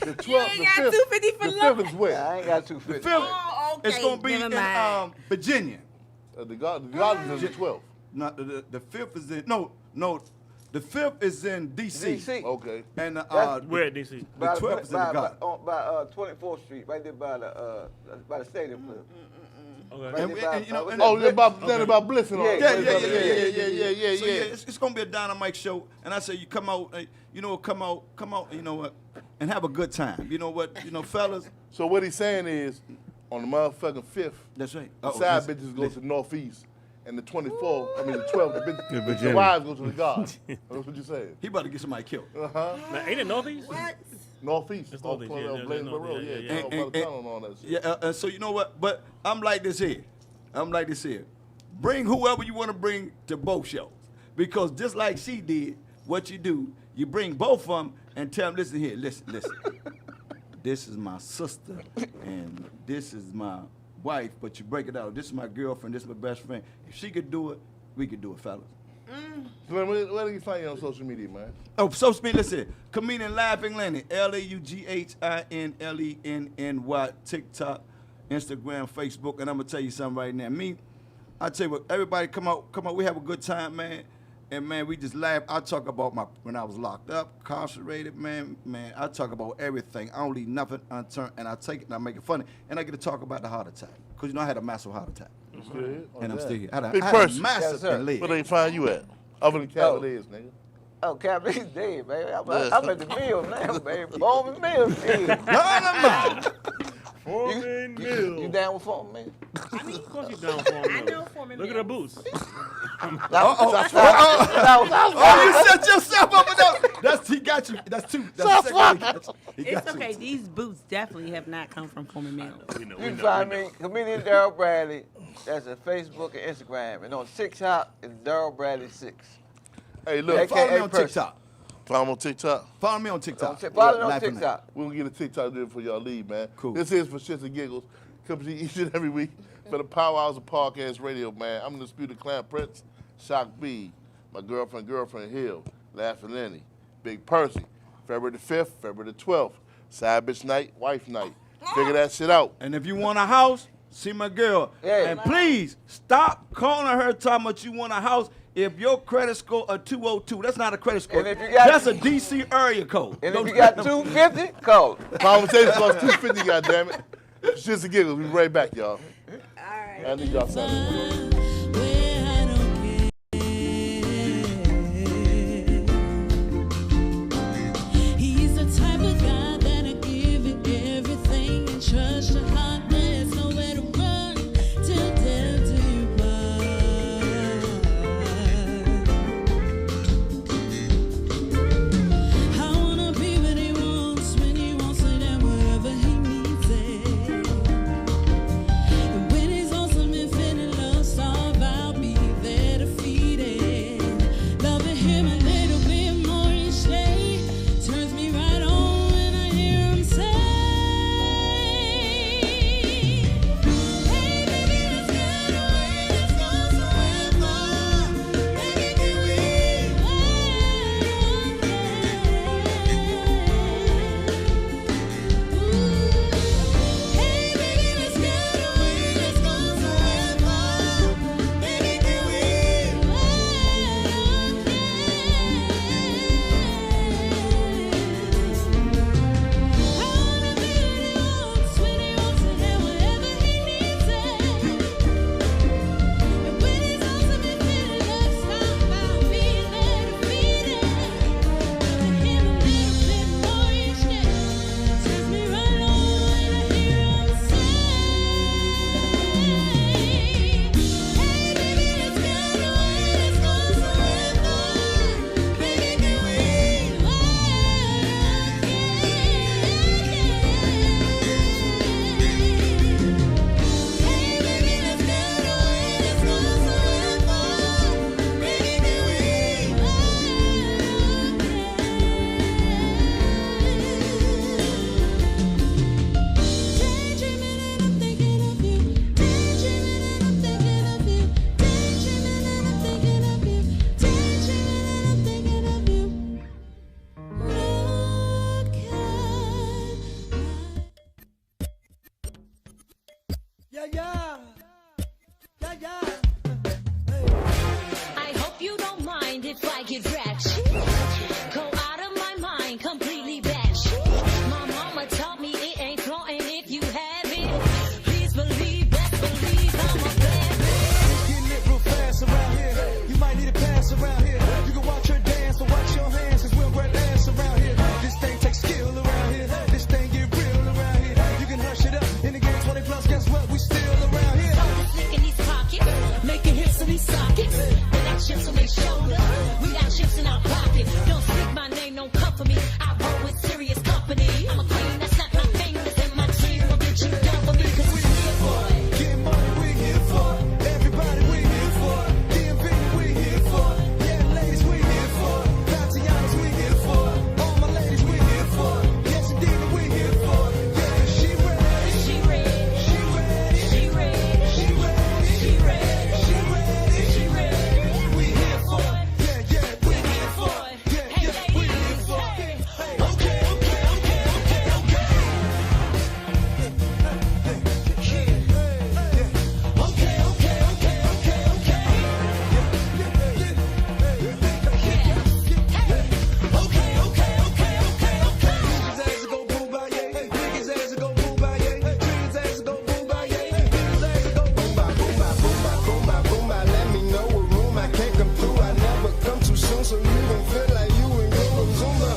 The You 12th, ain't the got 5th, 250 for the lunch. 5th is where? I ain't got The 250. 5th, Oh, okay. it's gonna be Never in mind. Virginia. The garden is the 12th. Not the 5th is in no. The 5th is in D.C. DC. Okay. And Where at DC? the 12th is in the garden. By 24th Street, right there by the stadium club. Okay. And you know, and Oh, about Bliss and all Yeah, that. yeah. So yeah, it's gonna be a dynamite show, and I say you come out, come out, you know what, and have a good time. You know what, fellas. So what he's saying is, on the motherfucking 5th, That's right. the side bitches go to the northeast, and the 24th, the 12th, the Virginia. wives go to the garden. That's what you saying. He about to get somebody killed. Uh-huh. Now, ain't it Northeast? What? Northeast. It's northeast, yeah, yeah, Blaine yeah, Monroe, yeah, yeah. yeah. Down by the tunnel and all that shit. Yeah. So you know what? But I'm like this here. Bring whoever you want to bring to both shows, because just like she did, what you do, you bring both of them and tell them, listen. This is my sister, and this is my wife, but you break it out. This is my girlfriend, this is my best friend. If she could do it, we could do it, fellas. So where do you find you on social media, man? Oh, so speak, listen. Comedian Laughing Lenny, LAUGHINLENNY, TikTok, Instagram, Facebook, and I'm gonna tell you something right now. I tell you what, everybody come out, we have a good time, man. And man, we just laugh. I talk about when I was locked up, incarcerated, man. I talk about everything. I don't leave nothing unturned, and I take it and I make it funny. And I get to talk about the heart attack, because I had a massive heart attack. And I'm still here. I had Big a person. massive Yes, sir. leg. Where they find you at? Other than Cavaliers, nigga. Oh, Cavaliers dead, baby. I'm at the mill now, baby. Foreman Mill dead. Foreman Mill. You down with Foreman Mill? Of course you down Foreman I Mill. know Foreman Look at her boots. Oh, you set yourself up enough. He got you. That's two. That's the second one. He got It's you. okay. These boots definitely have not come from Foreman Mill. We know, You we can know, find we know. me, comedian Daryl Bradley. That's at Facebook and Instagram. And on TikTok, it's Daryl Bradley 6. Hey, look. AKA Follow me on person. TikTok. Follow me on TikTok. Follow me on TikTok. Follow me on Laughing TikTok. We're going to get a TikTok there for y'all leave, man. Cool. This is for Shits and Giggles. Comes to you each and every week for the Power Hours of Podcast Radio, man. I'm the Disputed Clown Prince, Shock B, my girlfriend Hill, Laughing Lenny, Big Percy, February the 5th, February the 12th, Side Bitch Night, Wife Night. Figure that shit out. And if you want a house, see my girl. Yeah. And please stop calling her talking about you want a house. If your credit score a 202, that's not a credit score. And if you got- that's a DC area code. And Don't if you got do- 250, call it. Conversation costs $250, goddammit. Shits and Giggles. We'll be right back, y'all. All right. I need y'all something. He's the type of guy that'll give it everything and trust your heart. There's nowhere to run till death do you part. I wanna be what he wants when he wants it and wherever he needs it. And when he's lost and been feeling lost, Yeah, yeah. Yeah, yeah. I hope you don't mind if I get ratchet. Go out of my mind, completely batshit. My mama taught me it ain't flaunting if you have it. Please believe, best believe I'm a bad bitch. Getting lit real fast around here. You might need a pass around here. You can watch her dance, but watch your hands, cause we'll grab ass around here. This thing takes skill around here. This thing get real around here. You can hush it up. In the game 20 plus, guess what? We still around here. Slick in these pockets, making hits in these sockets. They got chips on their shoulder, we got chips in our pocket. Don't speak my name, don't come for me. I roll with serious company. I'm a queen, that's not my fingers in my dream. Will get you done for me, cause we here for it. Getting money, we here for it. Everybody, we here for it. DMV, we here for it. Yeah, ladies, we here for it. Tatiana's, we here for it. All my ladies, we here for it. Yes, indeed, we here for it. Yeah, she ready. She ready, She ready. she ready, She ready. she ready, She ready. she ready. We here for it. Yeah, yeah, we here for it. Yeah, yeah, we here for it. Okay, okay, okay, okay, okay. Okay, okay, okay, okay, okay. Okay, okay, okay, okay, okay. Niggas ass go boom by yeah. Niggas ass go boom by yeah. Niggas ass go boom by yeah. Niggas ass go boom by boom by boom by boom by boom by. Let me know what room I can't come through. I never come too soon, so you don't feel like you ain't going Zumba.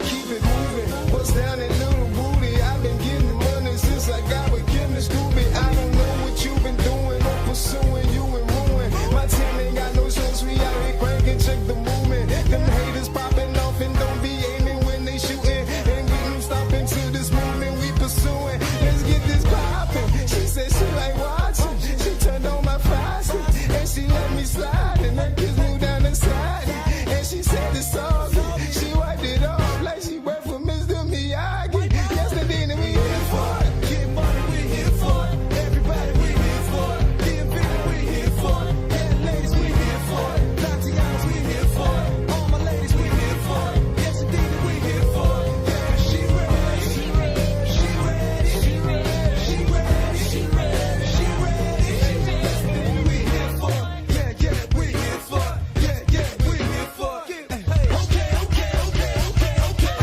Keep it moving. What's down that little booty? I've been getting money since I got with Kim and Scooby. I don't know what you've been doing or pursuing. You and ruin. My team ain't got no sense. We out here cranking, check the movement. Them haters popping off and don't be aiming when they shooting. And we don't stop into this movement we pursuing. Let's get this popping. She said she like watching. She turned on my faucet and she let me slide. And that kiss moved down the side. And she said it's all good. She wiped it off like she worked for Mr. Miyagi. Yesterday, we here for it. Get money, we here for it. Everybody, we here for it. DMV, we here for it. Yeah, ladies, we here for it. Tatiana's, we here for it. All my ladies, we here for it. Yes, indeed, we here for it. Yeah, she ready. She ready, She ready. she ready, She ready. she ready. She ready. We here for it. Yeah, yeah, we here for it. Yeah, yeah, we here for it. Hey, okay, okay, okay, okay, okay.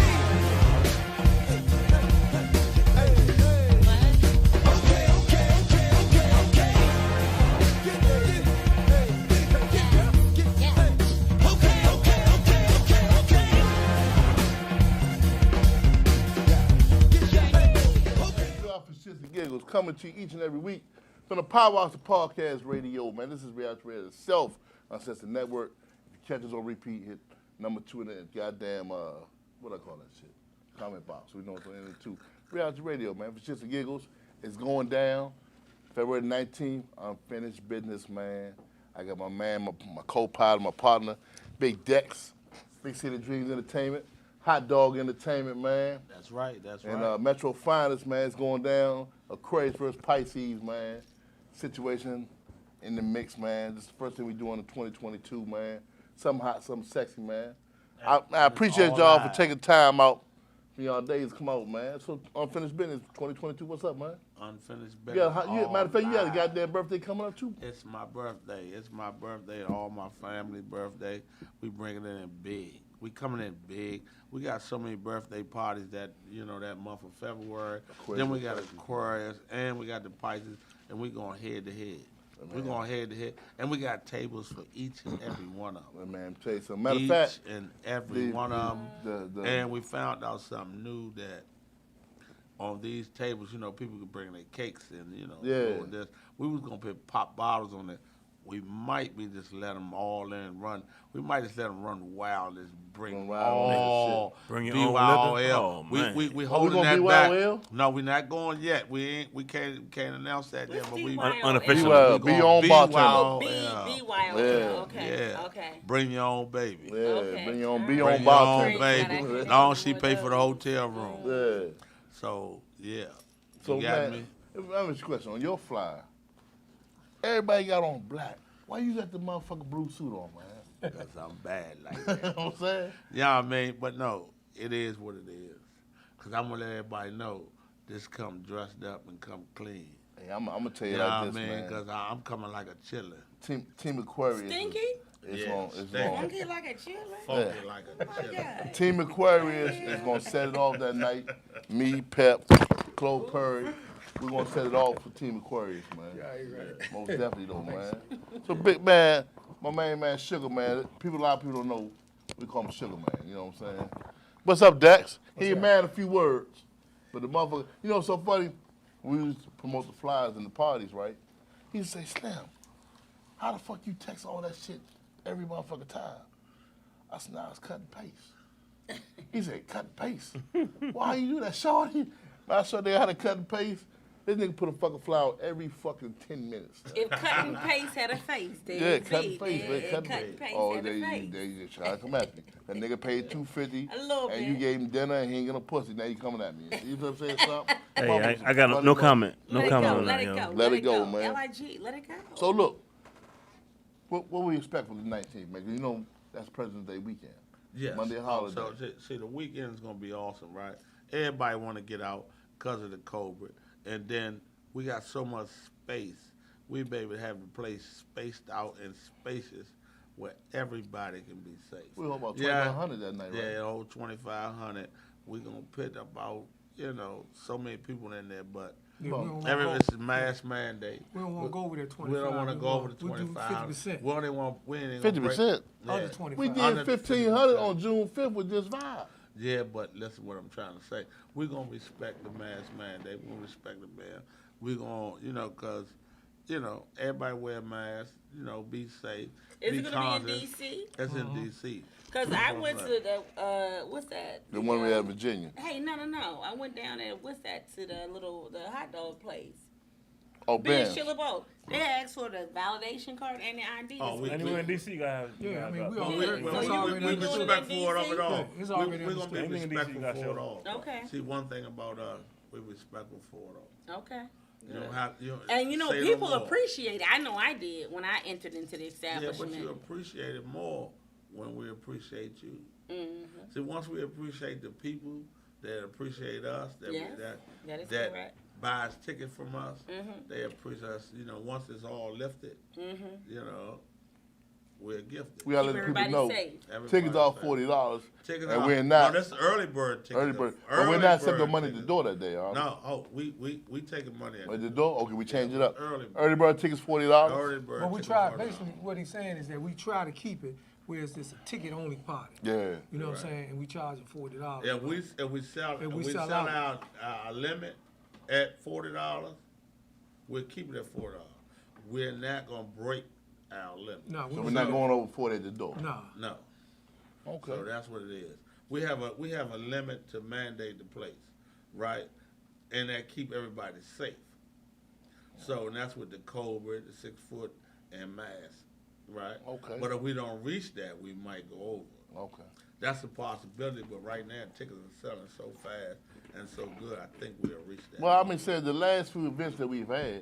Hey, hey. Okay, okay, okay, okay, okay. Okay, okay, okay, okay, okay. Thank you all for Shittz and Giggles coming to you each and every week from the Powerhouse of Podcast Radio, man. This is Reality Radio itself on Shittz Network. If you catch us on repeat, hit number 2 in the goddamn, what I call that shit? Comment box. We know it's on any two. Reality Radio, man. For Shittz and Giggles, it's going down. February 19th, unfinished business, man. I got my man, my co-pilot, my partner, Big Dex, Big City Dreams Entertainment, Hot Dog Entertainment, man. That's right. That's And right. Metro Finest, man, it's going down. Aquarius versus Pisces, man. Situation in the mix, man. This is the first thing we do in 2022, man. Something hot, something sexy, man. I appreciate all y'all live. for taking time out from y'all days to come out, man. So unfinished business, 2022. What's up, man? Unfinished You business. got, matter of fact, you got a all goddamn birthday coming up too. It's my birthday. It's my birthday. All my family birthday. We bringing it in big. We coming in big. We got so many birthday parties that that month of February. Aquarius Then we and got Pisces. Aquarius and we got the Pisces, and we going head to head. We're going head to head, and we got tables for each and every one of them. Man, tell you something. Matter of Each fact, and every one of them. the And we found out something new that on these tables, people could bring their cakes and, Yeah. doing this. We was going to put pop bottles on there. We might be just let them all in run. We might just let them run wild. Just bring Run wild, all nigga, Bring your BYOL. own liquor? Oh, man. We holding gonna that BYOL? back. No, we're not going yet. We can't announce that yet. What's But we BYOL? Unofficial. BYOL, we be your gonna own bartender. Oh, BYOL. B wild. Yeah. Okay. Yeah. Okay. Bring your own baby. Yeah, Okay. bring your own, be Bring your own your own bartender. baby. Long as she pay for the hotel room. Yeah. So yeah. So You got man, me? let me ask you a question. On your flyer, everybody got on black. Why you got the motherfucking blue suit on, man? Because I'm bad like You that. know what I'm saying? Yeah, I mean, but no, it is what it is. Because I'm going to let everybody know this come dressed up and come clean. Hey, I'm gonna tell you Yeah, like this, man, man. because I'm coming like a chiller. Team Aquarius. Stinky? It's Yeah, on. stinky. Funky like a chiller? Funky like a Oh my chiller. God. Team Aquarius is gonna set it off that night. Me, Pep, Chloe Perry. We're gonna set it off for Team Aquarius, man. Yeah, you're right. Most definitely though, man. So big man, my main man Sugar Man. A lot of people don't know. We call him Sugar Man. You know what I'm saying? What's up, Dex? He ain't man a few words, but the motherfucker. You know what's so funny? We used to promote the flyers and the parties, right? He used to say, Slim, how the fuck you text all that shit every motherfucking time? I said, nah, it's cut and paste. He said, cut and paste? Why you do that, shorty? I showed they how to cut and paste. This nigga put a fucking flower every fucking 10 minutes. If cut and paste had a face, then Yeah, cut and paste, man. Cut and paste. paste Oh, had there a you, face. there you try to come at me. That nigga paid $250, A little and you bit. gave him dinner, and he ain't get no pussy. Now you coming at me. You know what I'm saying? Something? Hey, I got no comment. No Let it comment go, on let that, it yo. go. Let it go, man. LIG, let it go. So look, what we expect for the 19th, man? 'Cause you know that's President's Day weekend. Yes. Monday holiday. So, see, the weekend is going to be awesome, right? Everybody want to get out because of the COVID. And then we got so much space. We be able to have the place spaced out and spacious where everybody can be safe. We hope about 2,500 that night, right? Yeah, old 2,500. We're going to put about, so many people in there, but Yeah, we don't wanna every go- it's a mass mandate. We don't want to go over there 25. We don't want to go over the We'll do 25. 50%. We only want, we ain't gonna 50%? break- Under Yeah. 25. We did Under 1,500 50%. on June 5th with this vibe. Yeah, but listen what I'm trying to say. We're going to respect the mask mandate. We're going to respect the ban. We're going to, because, everybody wear masks, be safe. Is be it going to be in conscious. D.C.? That's in D.C. Because I went to the, what's that? The one we had in Virginia. Hey, no. I went down there, what's that, to the hot dog place. Oh, Ben Ben. Shillabo. They asked for the validation card and the ID. Oh, we- Anywhere in DC, you gotta have. Yeah, I mean, we We, already, we, that's we- already we understood. respectful of it all. Yeah, it's already We're going to be understood. Anything in DC respectful you gotta for show. it all. Okay. See, one thing about us, we're respectful for it all. Okay. You don't have, And say no people more. appreciate it. I know I did when I entered into the Yeah, establishment. but you appreciate it more when we appreciate you. Mm-hmm. See, once we appreciate the people that appreciate us, that Yes, that is that correct. buys tickets from us, Mhm. they appreciate us. Once it's all lifted, Mm-hmm. we're gifted. We gotta Keep let people everybody know. safe. Everybody Tickets are safe. $40. Tickets And are- we're not- No, that's early bird tickets. Early bird. But Early we're not accepting bird money at the tickets. door that day, are we? No, we taking money at At the door? Okay, we change it up. Early bird. Early bird tickets $40. Early bird But we tickets try, $40. basically what he's saying is that we try to keep it where it's just a ticket-only party. Yeah. You know what I'm saying? And we charge $40. If we sell If we sell sell out our limit at $40, we'll keep it at $40. We're not gonna break our limit. No, So we're not going over 40 at the door. No. No. Okay. So that's what it is. We have a limit to mandate the place, right? And that keep everybody safe. So and that's with the COVID, the 6 foot, and mask, right? Okay. But if we don't reach that, we might go over. Okay. That's a possibility, but right now tickets are selling so fast and so good. I think we'll reach that. Well, I mean, said the last few events that we've had,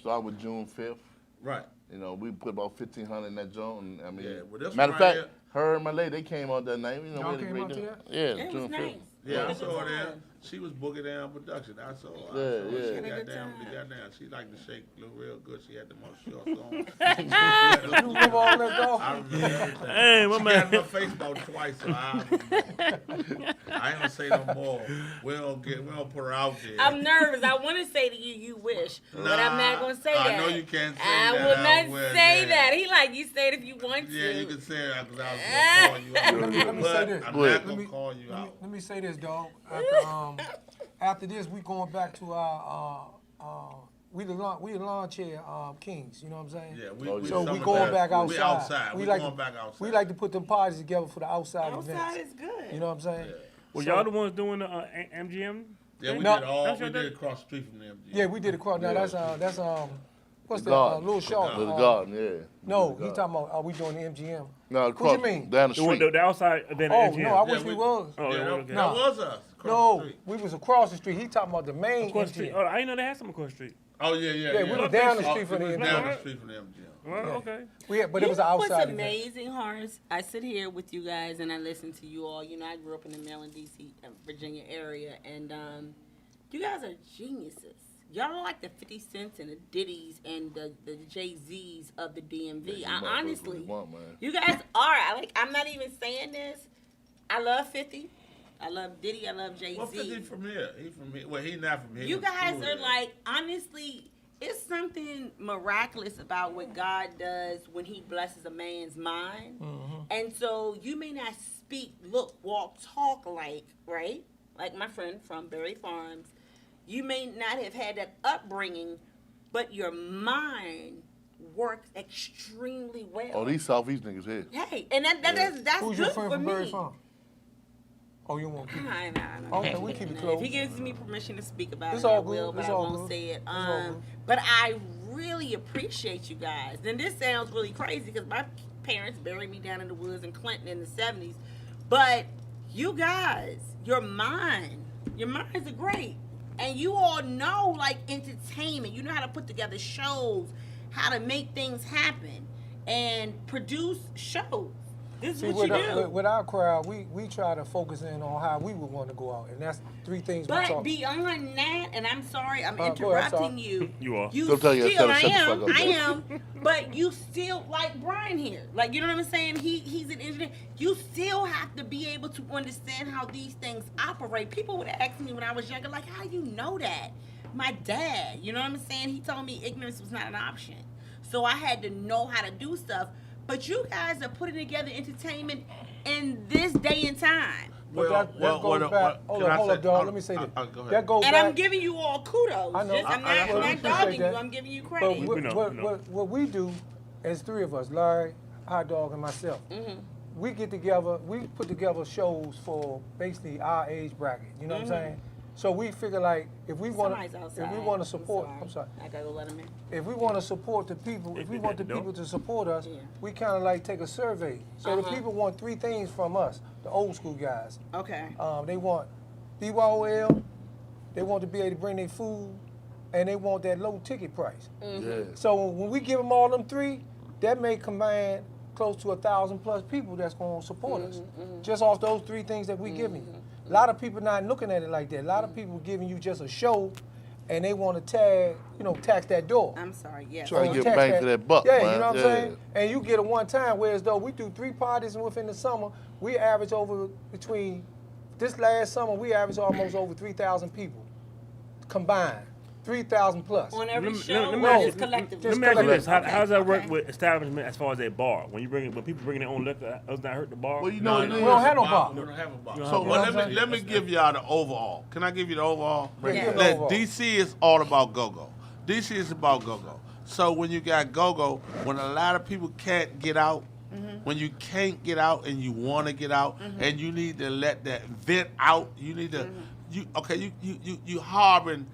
started with June 5th. Right. We put about 1,500 in that joint. And, I mean, Yeah, well, this matter of one right fact, her and my lady, they came out that night. Y'all we had a came great out to day. that? Yeah, It was June 5th. nice. Yeah, I Yeah. saw her. She was booking down production. I saw her. Yeah, I saw her. yeah. She Had a got good down. time. She got down. She liked to shake real good. She had the most shorts on. You remember all that, dog? I remember everything. Hey, my She man. got in my face about twice, so I ain't gonna say no more. We don't put her out there. I'm nervous. I want to say to you, you wish, but I'm not going to say I that. know you can't say I that will out not where say that- that. He like, you say it if you want to. Yeah, you can say it because I was gonna call you out. Let me But say this. I'm Go ahead. not gonna call you out. Let me say this, dog. After this, we going back to our we the lawn chair kings. You know what I'm saying? Yeah, So we some of going that- back outside. We outside. We like going to, back outside. We like to put them parties together for the outside Outside events. is good. You know what I'm saying? Yeah. Well, So- y'all the ones doing the MGM? Yeah, we No. did all. That's We what did that- across the street from the MGM. Yeah, we did it across. Now Yeah. that's what's The that? garden. Little Short. The garden, yeah. No, The he garden. talking about are we doing the MGM? No, What across, you mean? down the The one, street. the outside event Oh at MGM. no, I Yeah, wish we was. Oh, yeah, yeah, that, okay. that was us. Across the No, street. we was across the street. He talking about the main Across the street. MGM. Oh, I didn't know they had some across the street. Oh yeah, yeah. Yeah, we was down the street from the we was MGM. down the street from the MGM. Well, okay. But it was an outside What's event. amazing, Horace? I sit here with you guys and I listen to you all. You know, I grew up in the Maryland, D.C., Virginia area, and you guys are geniuses. y'all are like the 50 Cents and the Diddy's and the Jay-Z's of the DMV. Yeah, you Honestly, want, man. you guys are. I'm not even saying this. I love 50. I love Diddy. I love Jay-Z. Well, 50 from here. He from here. Well, he not from here. You He was guys cool are there. like, honestly, it's something miraculous about what God does when he blesses a man's mind. And so you may not speak, look, walk, talk like, right? Like my friend from Berry Farms. You may not have had that upbringing, but your mind works extremely well. Oh, these Southeast niggas here. Hey, and that's Who's good your friend for from me. Berry Farm? Oh, you won't keep it. Nah. Okay, we keep it close. If he gives me permission to speak about It's it, I all will, good. but It's I all won't good. say it. all good. But I really appreciate you guys. And this sounds really crazy because my parents buried me down in the woods in Clinton in the 70s. But you guys, your minds are great. And you all know, like, entertainment. You know how to put together shows, how to make things happen, and produce shows. This is See, what you do. with our crowd, we try to focus in on how we would want to go out, and that's three things we But talk. beyond that, and I'm sorry, I'm Go ahead, I'm interrupting sorry. you. You are. You Don't tell you, still, shut the fuck up. I am. But you still, like Brian here, like, you know what I'm saying? He's an engineer. You still have to be able to understand how these things operate. People would ask me when I was younger, like, how you know that? My dad, you know what I'm saying? He told me ignorance was not an option. So I had to know how to do stuff. But you guys are putting together entertainment in this day and time. But that goes back. Hold up, dog. Let me say this. Go ahead. That goes And back. I'm giving you all kudos. I know. I'm I not appreciate dogging that. you. I'm giving you But credit. We know. what we do, as three of us, Larry, Hot Dog, and myself, we get together. We put together shows for basically our age bracket. You know what I'm saying? So we figure like if we want Somebody's outside. to support, I'm sorry. I gotta go let him in. If we want to support the people, if we want the people to support us, we kind of like take a survey. So the people want three things from us, the old school guys. Okay. They want BYOL, they want to be able to bring their food, and they want that low ticket price. Yeah. So when we give them all them three, that may command close to 1,000+ people that's going to support us, just off those three things that we giving you. A lot of people not looking at it like that. A lot of people giving you just a show, and they want to tax that door. I'm sorry. Yes. Try to Or get tax bang for that buck, Yeah, man. you know what Yeah. I'm saying? And you get it one time, whereas though we do 3 parties and within the summer, we average over between, this last summer, we averaged almost over 3,000 people combined. 3,000 plus. On every Let me- show, let me or ask just you- collectively? Let me ask you this: Okay. How does that work Okay. with establishment as far as a bar? When people bring their own liquor, does that hurt the bar? Well, you know what it is. We don't have no bar. We don't have a bar. You don't So have a well, bar. let me give y'all the overall. Can I give you the overall? Yeah. Let- Overall. DC is all about go-go. DC is about go-go. So when you got go-go, when a lot of people can't get out, when you can't get out and you want to get out, and you need to let that vent out, you need to, you harboring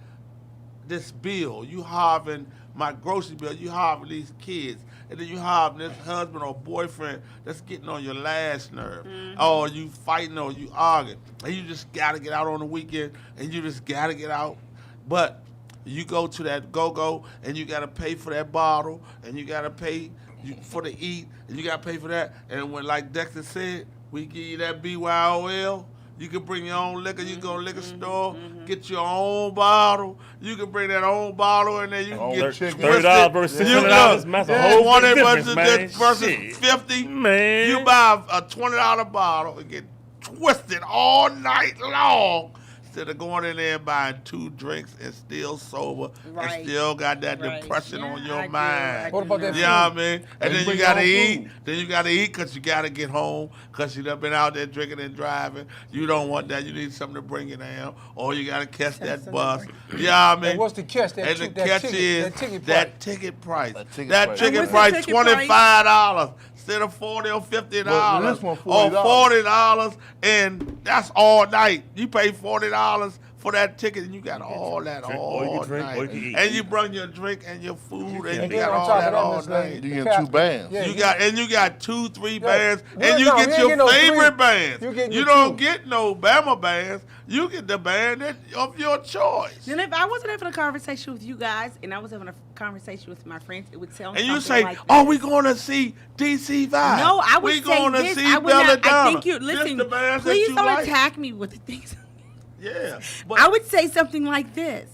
this bill, you harboring my grocery bill, you harboring these kids, and then you harboring this husband or boyfriend that's getting on your last nerve, or you fighting or you arguing, and you just gotta get out on the weekend, and you just gotta get out, but you go to that go-go, and you gotta pay for that bottle, and you gotta pay for the eat, and you gotta pay for that, and when, like Dexter said, we give you that BYOL, you can bring your own liquor. You can go to the liquor store, get your own bottle. You can bring that own bottle, and then you can get chicken. $30 versus $600. That's a whole $20 difference, man. versus Shit. $50. Man. You buy a $20 bottle and get twisted all night long. Instead of going in there and buying 2 drinks and still sober Right. and still got that Right. depression Yeah, on I your do, mind. What about that You know what I food? mean? And And then you bring gotta your own eat. food. Then you gotta eat because you gotta get home because you done been out there drinking and driving. You don't want that. You need something to bring you down, or you gotta catch that bus. You know what I mean? And what's the catch? That And the ti- that catch ticket- is that ticket that ticket price. That ticket That price. ticket And what's price, the ticket price? $25 instead of $40 or $50, Well, this one or $40. $40, and that's all night. You pay $40 for that ticket, and you got all that drink, all or you can drink, night. or you can eat. And you bring your drink and your food, and And you then got on all top of that that, all Miss Lady, night. You the get 2 cap- bands. Yeah, You got 2, 3 bands, Yeah, and you no, get we ain't your get no favorite 3. bands. You getting You your don't 2. get no Bama bands. You get the band of your choice. Then if I wasn't having a conversation with you guys and I was having a conversation with my friends, it would sound And you something say, like "Oh, this. we going to see DC Vibe. No, I would we say gonna this. see I would not. I Belladonna." think you This listen. the bands that Please you don't like. attack me with the things. Yeah, I would say something like this.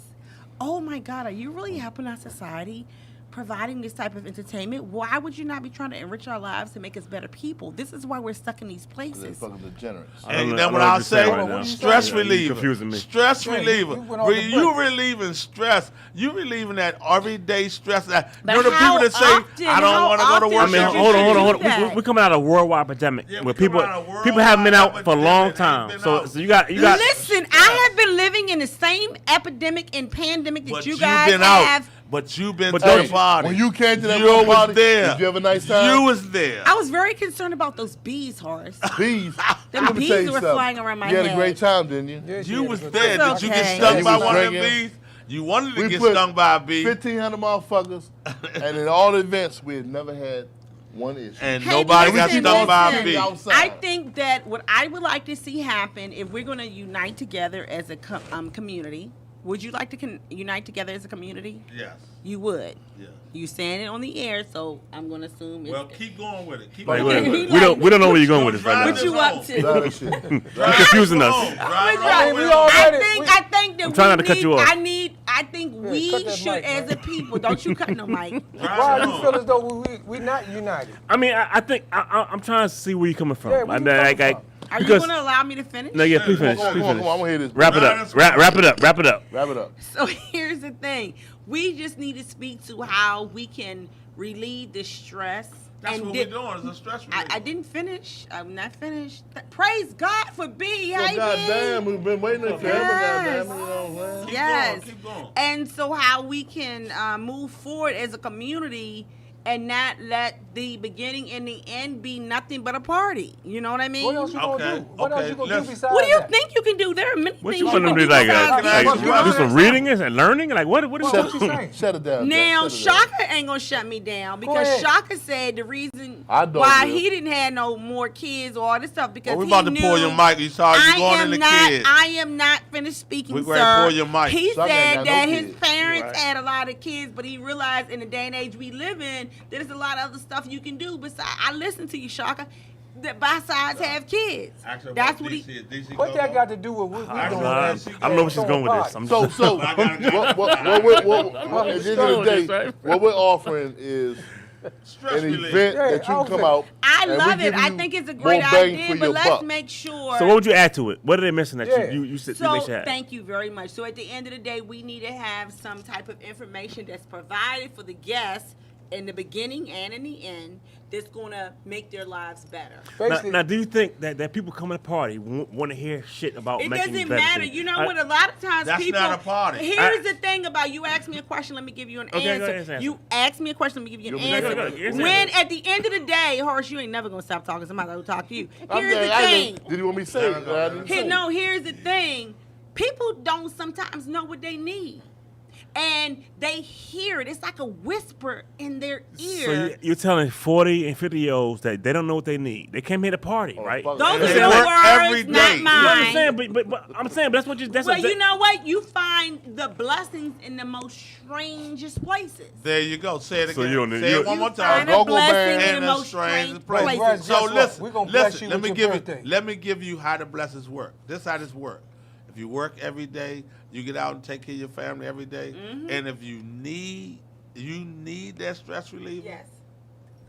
oh my God, are you really helping our society? Providing this type of entertainment, why would you not be trying to enrich our lives to make us better people? This is why we're stuck in these They're places. fucking degenerates. And then what I'll say, stress reliever. Confusing me. Stress Yeah, reliever. you went off the You break. relieving stress. You relieving that everyday stress. That, you But know the how people that say, often- I don't how want to go to often work. I mean, should you hold on. do that? We're coming out of a worldwide epidemic Yeah, where we coming people out of a people haven't been out worldwide for a long epidemic. time. Ain't been So out. you got. Listen, I have been living in the same epidemic and pandemic that But you you've guys been out. have. But you've been But to don't the you- party. When you came to that you one was party, there. did you have a nice time? You was there. I was very concerned about those bees, Horace. Bees. Them Let me bees tell you were something. flying around my You had head. a great time, didn't you? Yeah, she You had a was good there. time. It's Did you get okay. stung You by was one of them drinking. bees? You wanted to We get put stung by a bee. 1,500 motherfuckers, and in all events, we had never had one issue. And Hey, nobody got listen, stung by a listen. bee. Outside. I think that what I would like to see happen, if we're going to unite together as a community, would you like to unite together as a community? Yes. You would. Yeah. You saying it on the air, so I'm going to assume Well, it's... keep going with it. Keep Like, going wait, with wait. it. We don't know where you're going with this right Drive now. What you up to? Lot of shit. You're confusing us. I mean, we I already- think that I'm trying not to cut need, you off. I think we cut that should, mic, as man. a people, don't you cut no mic. Why do you feel as though we not united? I mean, I think I'm trying to see where you're coming from. Yeah, where I you mean, coming from? Are you because going to allow me to finish? no, yeah, please Come on, finish. come on, Please come on, finish. come on. I want to hear this. Wrap it up. Wrap it up. Wrap it up. Wrap it up. So here's the thing. We just need to speak to how we can relieve the stress. That's and what we're doing. It's a stress relief. I didn't finish. I'm not finished. Praise God for B. Well, Hey, goddamn, B. we've been waiting there forever, Yes. goddamn. You know what I'm saying? Yes. Keep going. And so how we can move forward as a community and not let the beginning and the end be nothing but a party. You know what I mean? What else you gonna Okay, do? What else okay, you gonna let's- do besides What do you that? think you can do? There are many What things you you want them can to do do? Like, besides Can I being ask you drunk. do some reading and learning? Like, what What is you saying? Shut it down. Now, Shut it down. Shaka ain't gonna shut me down because ahead. Shaka said the reason I don't why will. he didn't have no more kids or all this stuff because Well, we he about to knew pull your mic. You saw you going in the kids. I am not finished speaking, We sir. gonna pull your mic. He Shaka ain't said got that no his kids. parents Right. had a lot of kids, but he realized in the day and age we live in, there's a lot of other stuff you can do. Besides, I listen to you, Shaka. That besides have kids. Ask her about That's what he. DC. DC What that got to do with what we I doing? don't I at don't know where she's going with this. I'm So, just, so I gotta go. what, at the end of the day, what we're offering is Stress an relief. event Yeah, that you can come outfit. out. I and we love give it. I you think it's a more great bang idea, for but your let's buck. make sure. so what would you add to it? What are they missing that Yeah. you said So they should have? thank you very much. So at the end of the day, we need to have some type of information that's provided for the guests in the beginning and in the end that's going to make their lives better. Basically, Now, do you think that people coming to the party want to hear shit about It making doesn't better matter. things? You know what? A lot of times That's people. not a party. Here's the thing about you ask me a question, let me give you an Okay, go answer. ahead, answer. You ask me a question, let me give you an Go ahead, answer. go ahead, answer. When at the end of the day, Horace, you ain't never gonna stop talking. Somebody will talk to you. Here's the I thing. did you want me to say it? I didn't say it. No, here's the thing. People don't sometimes know what they need. And they hear it. It's like a whisper in their ear. So you're telling 40 and 50-year-olds that they don't know what they need. They came here to party, right? fuck Those it. are They your work words, every not day. You know what I'm mine. saying? But I'm saying that's what you. That's Well, what you know what? You find the blessings in the most strangest places. There you go. Say it So again. you don't- Say you- it one more You time. find a Go-go blessing band in in the a most strange strange place. Well, places. guess So what? listen, We gonna bless listen. you Let with me your give birthday. you. Let me give you how the blessings work. This is how this work. If you work every day, you get out and take care of your family every day. Mm-hmm. And if you need that stress reliever. Yes.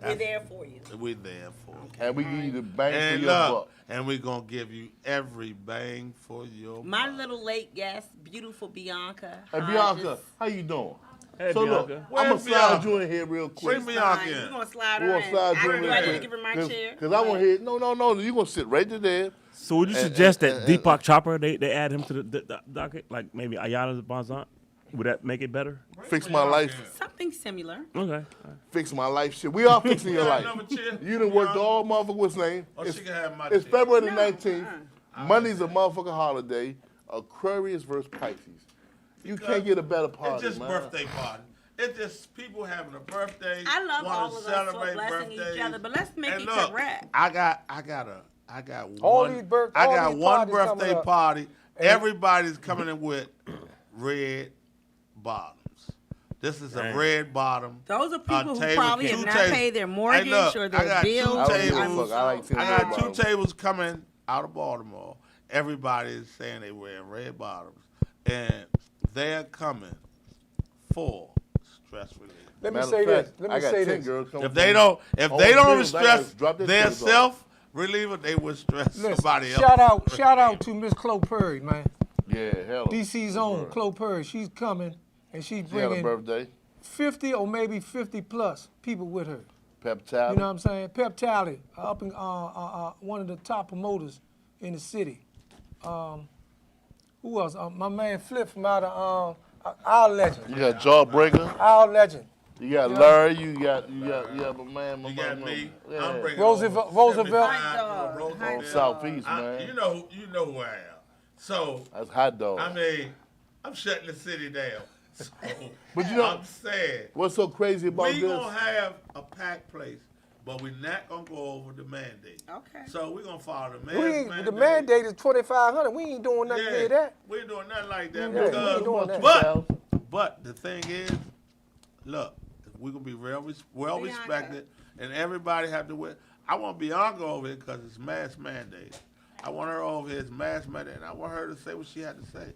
We're there for you. We're there for you. And we give you the bang for And your buck. and we're gonna give you every bang for your My buck. little late guest, beautiful Bianca. Hey, Bianca, how you doing? Hey, So look, Bianca. I'm going to Where's slide Bianca? you in here real quick. Bring Bianca in. We're going to slide We're her going to in. slide you I in would real like quick. to give her my chair. Because I want to hear, no, you're going to sit right there. So would you And- suggest and- that Deepak Chopra they add him to the docket, like maybe Ayana Bonzant? Would that make it better? Fix my life. Something similar. Okay. Fix my life shit. We are fixing your life. Another chair? You done worked all motherfucker, what's name? Oh, she can have my It's chair. February the 19th. Monday's a motherfucking holiday. Aquarius versus Pisces. You can't get a better It's party, just man. birthday party. It's just people having a birthday. I love wanna all of us for celebrate blessing each birthdays. other, but let's make And it look, correct. I got All one. these I all got these one parties coming birthday up. party. And- Everybody's coming in with red bottoms. This is a Dang. red bottom. Those are people who table, probably two have not tables. paid their Hey, mortgage look, or I their got two bills. I don't give a tables. fuck. I like I got two bottoms. tables coming out of Baltimore. Everybody is saying they wearing red bottoms, and they're coming full stress relief. Let me Matter say of this. fact, Let I me got say 10 this. girls coming If they from- don't Oh, stress I gotta drop their their kids off. self reliever, they would stress Listen, somebody else. shout out to Miss Chloe Perry, man. Yeah, hell. DC's own Chloe Perry. She's coming and she's She had a bringing birthday. 50 or maybe 50 plus people with her. Pep Tally. You know what I'm saying? Pep Tally, up in one of the top promoters in the city. Who else? My man Flip from out of our legend. You got Jawbreaker. Our legend. You got Larry. You got my man. You got me. Yeah. I'm bringing Roosevelt. On Southeast, man. You know who I am. So That's hot dog. I mean, I'm shutting the city down. So, But you know- I'm saying What's so crazy about we this? gonna have a packed place, but we're not gonna go over the mandate. Okay. So we're gonna follow the The mandate is 2,500. We ain't doing nothing near that. We ain't doing nothing like that Yeah, we because ain't doing that. but the thing is, look, we're gonna be well respected, and everybody have to wear. I want Bianca over here because it's mask mandate. I want her over here, it's mask mandate, and I want her to say what she had to say.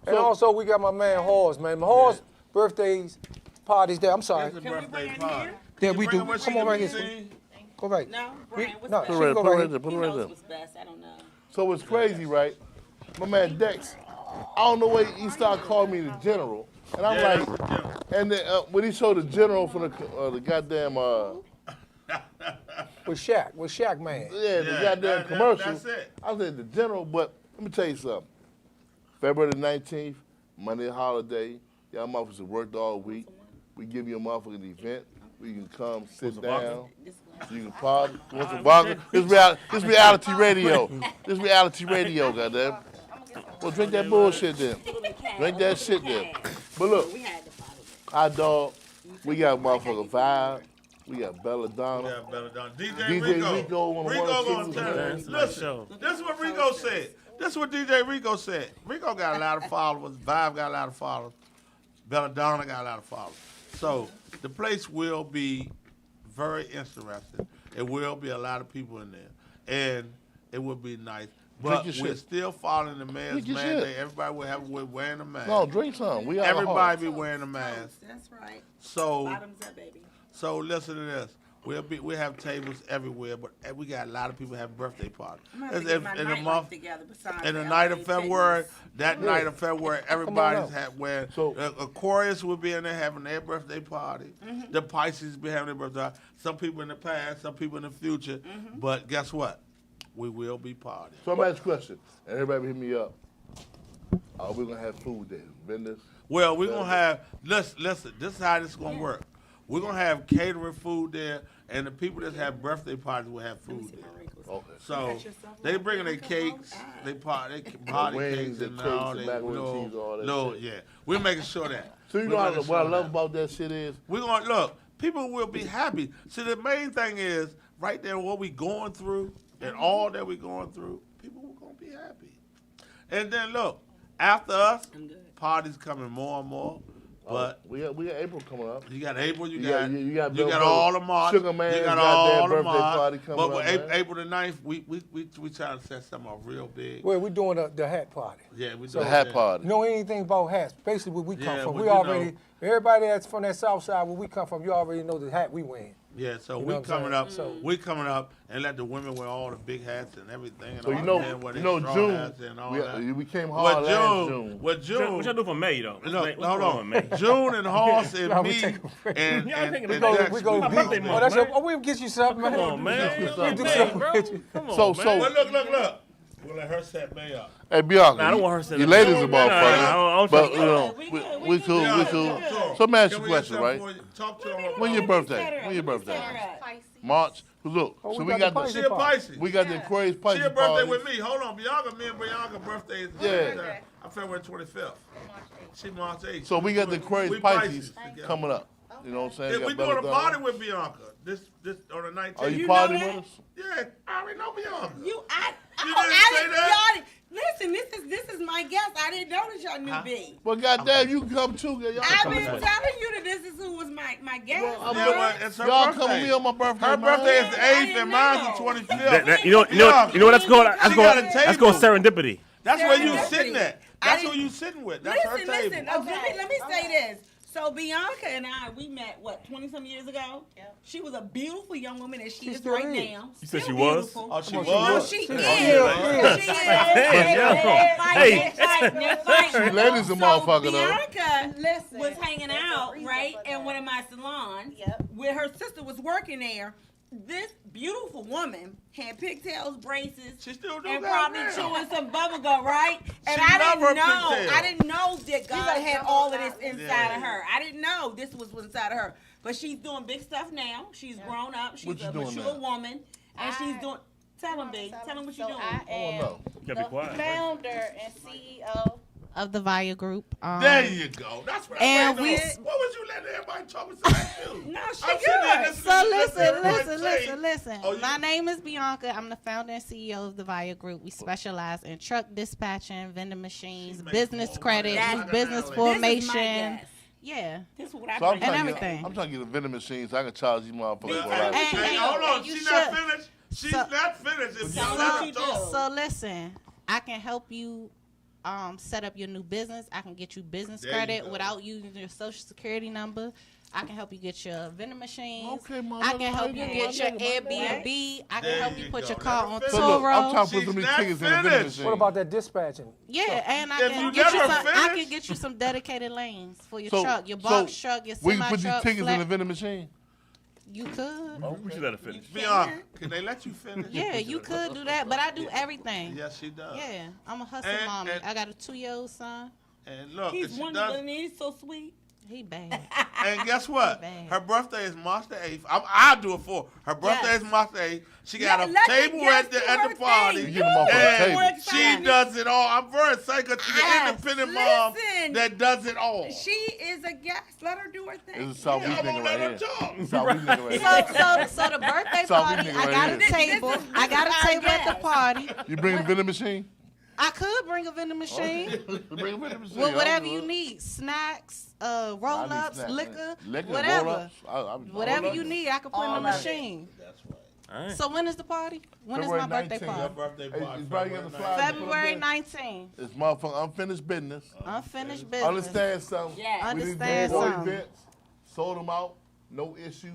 And also, we got my man Hawes, man. My Hawes birthdays, parties there. I'm sorry. It's a birthday party. Yeah, You we bring do. her where she Come on can right be here. seen? Go right. No, We- Brian, what's no, best? she Put it go right right there. Put it He right knows there. what's best. I don't know. So it's crazy, right? My man Dex, I don't know why he started calling me the general, and I'm Yeah, like, that's the general. and then, when he showed the general from the goddamn With Shaq, man. the Yeah, goddamn commercial, that's it. I said the general. But let me tell you something. February the 19th, Monday holiday, y'all motherfuckers worked all week. We give you a motherfucking event. We can come sit down. You can party. Want some vodka? This reality radio. This reality radio, goddamn. Well, drink that bullshit then. Drink that shit then. But look, We had to follow it. our dog, we got motherfucking Vibe. We got Belladonna. Yeah, Belladonna. DJ DJ Rico. Rico on the Rico one gonna too, tell man. us. Listen, this is what Rico said. This is what DJ Rico said. Rico got a lot of followers. Vibe got a lot of followers. Belladonna got a lot of followers. So the place will be very interesting. It will be a lot of people in there. And it will be nice. But Drink your we're shit. still following the mask Drink your mandate. shit. Everybody will have wearing a mask. No, drink some. We out of Everybody heart. be wearing a mask. That's right. So Bottoms up, baby. so listen to this. We have tables everywhere, but we got a lot of people have birthday parties. I'm gonna have to In- get my in the nightlife month, together besides in the the night of LA February, fitness. that night of February, everybody's out. had where So- Aquarius will be in there having their birthday party. Mm-hmm. The Pisces be having their birthday party. Some people in the past, some people in the future. Mm-hmm. But guess what? We will be partying. So I'm asking a question. And everybody hit me up. Are we gonna have food there? Vendors? Well, we're gonna have listen. This is how this is gonna work. We're gonna have catering food there, and the people that have birthday parties will have food there. Okay. So they bringing their cakes, they party wings cakes and and all cakes and that. macaroni and cheese, all that No, shit. yeah, we're making sure that. So you We're know making what I sure love that. about that shit is We're gonna look. People will be happy. See, the main thing is right there what we going through and all that we going through. People are gonna be happy. And then look, after us, parties coming more and more. But we got April coming up. you got April, you got- got you got Bill all Bubba. the March, Sugar Man's you got goddamn all the birthday March. party coming But up, with man. April the 9th, we trying to set something up real big. Well, we're doing the hat party. Yeah, we The doing hat that. party. You know anything about hats? Basically, where we come Yeah, from. well, We you already, know. everybody that's from that south side where we come from, you already know the hat we wearing. Yeah, so You know we what I'm coming saying? up. So- We coming up and let the women wear all the big hats and everything. And So all you know, the men wear you their know straw June. hats and all that. We came hard What last June? June. What What June? y'all do for May though? No, What's hold going on. May? June and Hoss and No, we me take a break. and Y'all taking a and break. Dex, We go we My beat. birthday beat. month, Oh, that's man. your, we'll get you something, man. Come on, man. We do May, something bro. with you. Come on, So- man. so- But look. We'll let her set May up. Hey Bianca, Nah, I don't want her to say you that. ladies are Nah, I motherfuckers. don't But think you know, We we good, we we cool, Yeah, we talk cool. to her. So let me ask you Can a we get question, something right? for you? Talk to her. When your birthday? When your birthday? March. Look, Oh, so we we got got the the Pisces She a Pisces. we got the Aquarius She Pisces a birthday party. with me. Hold on, Bianca. Me and Bianca birthday is Yeah. I'm February 25th. She March 8th. So we got the Aquarius We Pisces together. coming up. You know what I'm saying? Yeah, Got we doing a Belladonna. party with Bianca. This on the 19th. Are you You know partying that? with us? Yeah, I already know Bianca. You, I You didn't say say that? Y'all, listen, this is my guest. I didn't know that y'all knew B. Well, goddamn, you can come too. Y'all I've come been with telling us. you that this is who was my guest. Well, I'm Yeah, gonna- well, it's her Y'all birthday. come with me on my birthday. Her man. birthday is the I 8th didn't and mine's the know. 25th. You know what that's called? That's She called, got a that's called table. serendipity. That's where you Serendipity. sitting at. I That's didn't- who you sitting with. That's her Listen, table. listen. Let me say this. So Bianca and I, we met, 20-some years ago? Yep. She was a beautiful young woman, and she is still right is. now. You said Still she was? beautiful. Oh, she Come on, was? No, she is. Yeah. She is. Hey, She ladies a motherfucker, though. Bianca was hanging out, right, in one of my salons where her sister was working there. This beautiful woman had pigtails, braces, She still do and that probably now. chewing some bubble gum, right? And She I love her didn't know. pigtails. I didn't know that God had all of this inside of Yeah. her. I didn't know this was inside of her. But she's doing big stuff now. She's grown up. She's What you a doing mature now? woman, and she's doing. Tell him, B. Tell him what you're doing. I don't know. You gotta be quiet. Founder and CEO of the Via Group. There you go. That's what and I we- What was you letting everybody talk about you? No, she I'm sitting there good. listening So to listen. everybody say, oh, you- My name is Bianca. I'm the founder and CEO of the Via Group. We specialize in truck dispatching, vending machines, business credit, That's youth business This is my formation. guess. Yeah. This is what I So I'm bring. trying, And to get, everything. I'm trying to get a vending machine so I can charge these motherfuckers for Hey, life. hey, hold on. you She's not should. finished. She's So- not finished. If Tell you her let what her you talk. do. So listen, I can help you set up your new business. I can get you business There you credit go. without using your social security number. I can help you get your vending machines. Okay, my I nigga, can help you my get your nigga, my Airbnb. I There can help you you put go. your car Let on her So look, I'm Turo. trying to put She's some of these not tickets in the vending finished. machine. What about that dispatching? Yeah, and I If can you get you never some. I finish- can get you some dedicated lanes for your So- truck, your so box truck, your we semi can put these truck. tickets in the flat. vending machine. You could. We should let her finish. Bianca, can they let you finish? Yeah, you could do that, but I do everything. Yes, she does. Yeah, I'm a hustle And- mommy. and- I got a 2-year-old son. And look, He's if she wonderful does, and he's so sweet. He bad. and guess what? Bad. Her birthday is March the 8th. I'll do it for her. Her birthday Yes. is March the 8th. She got Let a the table guests at the do her party. thing. You get them off on the And table. she does it all. I'm very excited because she's Yes. an independent mom Listen. that does it all. She is a guest. Let her do her thing. This is South East I'm nigga gonna let right her here. talk. South East nigga right here. So the birthday South party, East I nigga got a right here. table. This is I got a our table at the guest. party. You bring a vending machine? I could bring a vending machine Bring a vending machine. with whatever I'll do you it. need, snacks, I need roll-ups, snacks. liquor, Liquor, whatever. roll-ups. Whatever you need, I can put in the machine. That's right. All right. So when is the party? When is February my birthday 19th. Her party? birthday Hey, party. it's probably got the February flyer. 19th. February 19th. It's motherfucking unfinished business. Unfinished business. Understand something? Yeah. We Understand did all something. events, sold them out, no issues,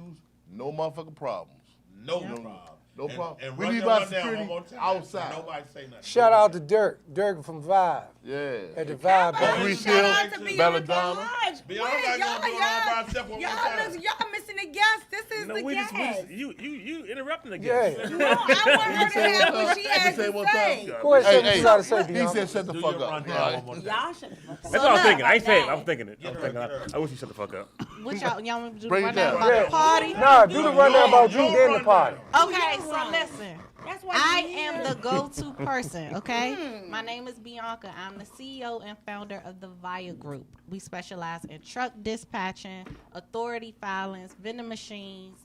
no motherfucking problems. No problem. No problem. And We run need that our one down security one more time. outside. Nobody say nothing. Shout out to Dirk from Vibe. Yeah. At the Vibe. How Bar. about Three shout out Hills, to Bianca Belladonna. Lodge? Bianca Wait, gonna do it all by herself one more time. y'all missing the guest. This is No, the we just, guest. you interrupting the Yeah. guest. No, I want her to have what she has say to one time. say. Go ahead, say what Hey, you gotta say, he Bianca. said shut the Do fuck your up. rundown All right. one more time. Y'all shut the fuck up. That's what I'm look, thinking. I ain't saying it. now. I'm thinking it. I'm thinking. I wish you shut the fuck up. What y'all want me to do? Break The it down. rundown about the party? Nah, do the rundown about you, then the party. Okay, so listen. That's why I you am here. the go-to person, okay? My name is Bianca. I'm the CEO and founder of the Via Group. We specialize in truck dispatching, authority filings, vending machines,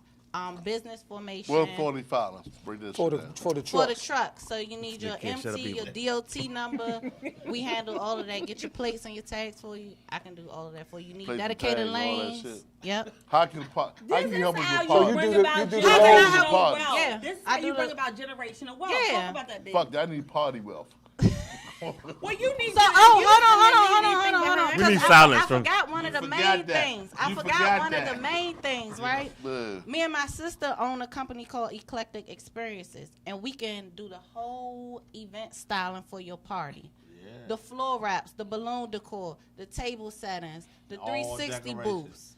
business formation. Well, 40 filings. Bring this For shit the down. for the For the trucks. truck. So you need your can't shut up MC, your people. DOT number. We handle all of that. Get your plates and your tags for you. I can do all of that for you. You need Plates and dedicated tags, all that lanes. shit. Yep. How can how can you help us how with you So party? you bring do the- about you do the generational roles of wealth. party. Yeah, This is I how you do bring the- about generational wealth. Yeah. Talk about that, baby. Fuck that. I need party wealth. Well, you need So, to. hold on. We need 'Cause silence I from- forgot one of the You main forgot that. things. I You forgot forgot one of that. the main things, right? Yeah. Me and my sister own a company called Eclectic Experiences, and we can do the whole event styling for your party. The floor wraps, the balloon decor, the table settings, the All 360 decorations. booths.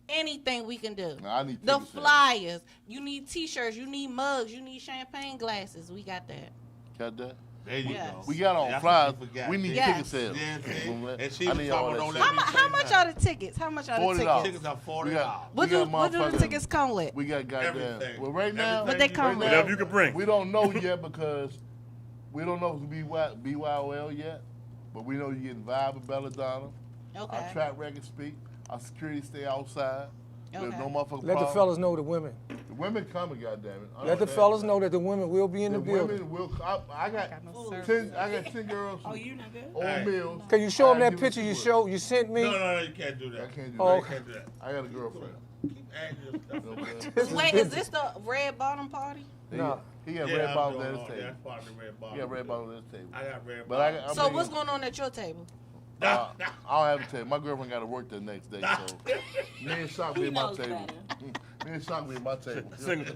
Anything we can do. Nah, I need The tickets, man. flyers. You need T-shirts. You need mugs. You need champagne glasses. We got that. Got that? There you Yes. go. We got on That's flies. what you forgot. We need Yes. ticket sales. Yeah, see? And she I was need all talking, that don't shit. let me How much are the tickets? How much are the $40. tickets? Tickets are We $40. got, What we do got the motherfucking- tickets come with? We got goddamn. Everything. Well, right now, What they come right with? now, Whatever you can bring. We don't know yet because we don't know if it's BYOL yet, but we know you're getting Vibe and Belladonna. Our Okay. track record speak. Our security stay outside. There's Okay. no motherfucking Let the problem. fellas know the women. The women coming, goddammit. Let the fellas know that the women will be in the The building. women will. I got Got no service. 10. I got 10 girls. Oh, you not good? Old Hey. meals. Can you show them I that give it picture to you sent me? No, you can't do that. I can't do Oh, that. You can't do that. I got a girlfriend. Keep adding your stuff. You know what I'm saying? This is Wait, is business. this the red bottom party? No. He got Yeah, red I'm bottles doing at his all- table. That's part of the red bottle. He got red bottles at his table. I got red But I bottles. got, So what's going on at your table? I don't have to tell you. My girlfriend got to work the next day, so me and Shock be at my table. Me and Shock be at my table.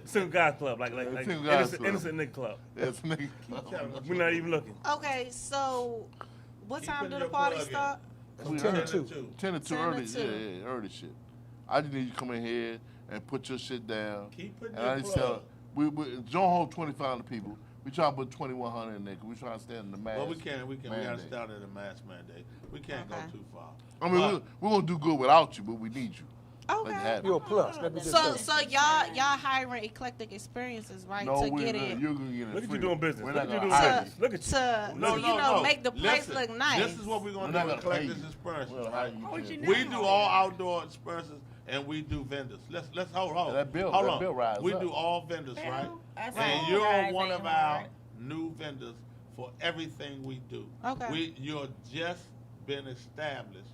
Single guy club, like Single guys club. innocent nigga club. It's nigga. We're not even looking. Okay, so what Keep time putting do the your party plug in. start? 10 to 2. 10 to 2 10 to early. 2. Yeah, early shit. I just need you to come in here and put your shit down. Keep putting And your I just plug. tell we John hold 2,500 people. We try to put 2,100 in there because we trying to stand in the mass. Well, we can't. We got to mandate. start at a mass mandate. We can't Okay. go too far. I mean, we're going to do good without you, but we need you. Okay. Like have You're a it. plus. Let me just So say. y'all hiring eclectic experiences, right? No, to get it. you're going to get it Look at free. you doing business. We're Look not at you going to doing hire business. you. Look at you. To make the place Listen, look nice. This is what we're going We're to not do gonna to collect pay this you. experience. We'll hire you. We do all outdoor experiences and we do vendors. Let's hold on. Yeah, that bill rise We up. do all vendors, right? That's And all you're rise, one ain't of no our rise. new vendors for everything we do. Okay. You're just been established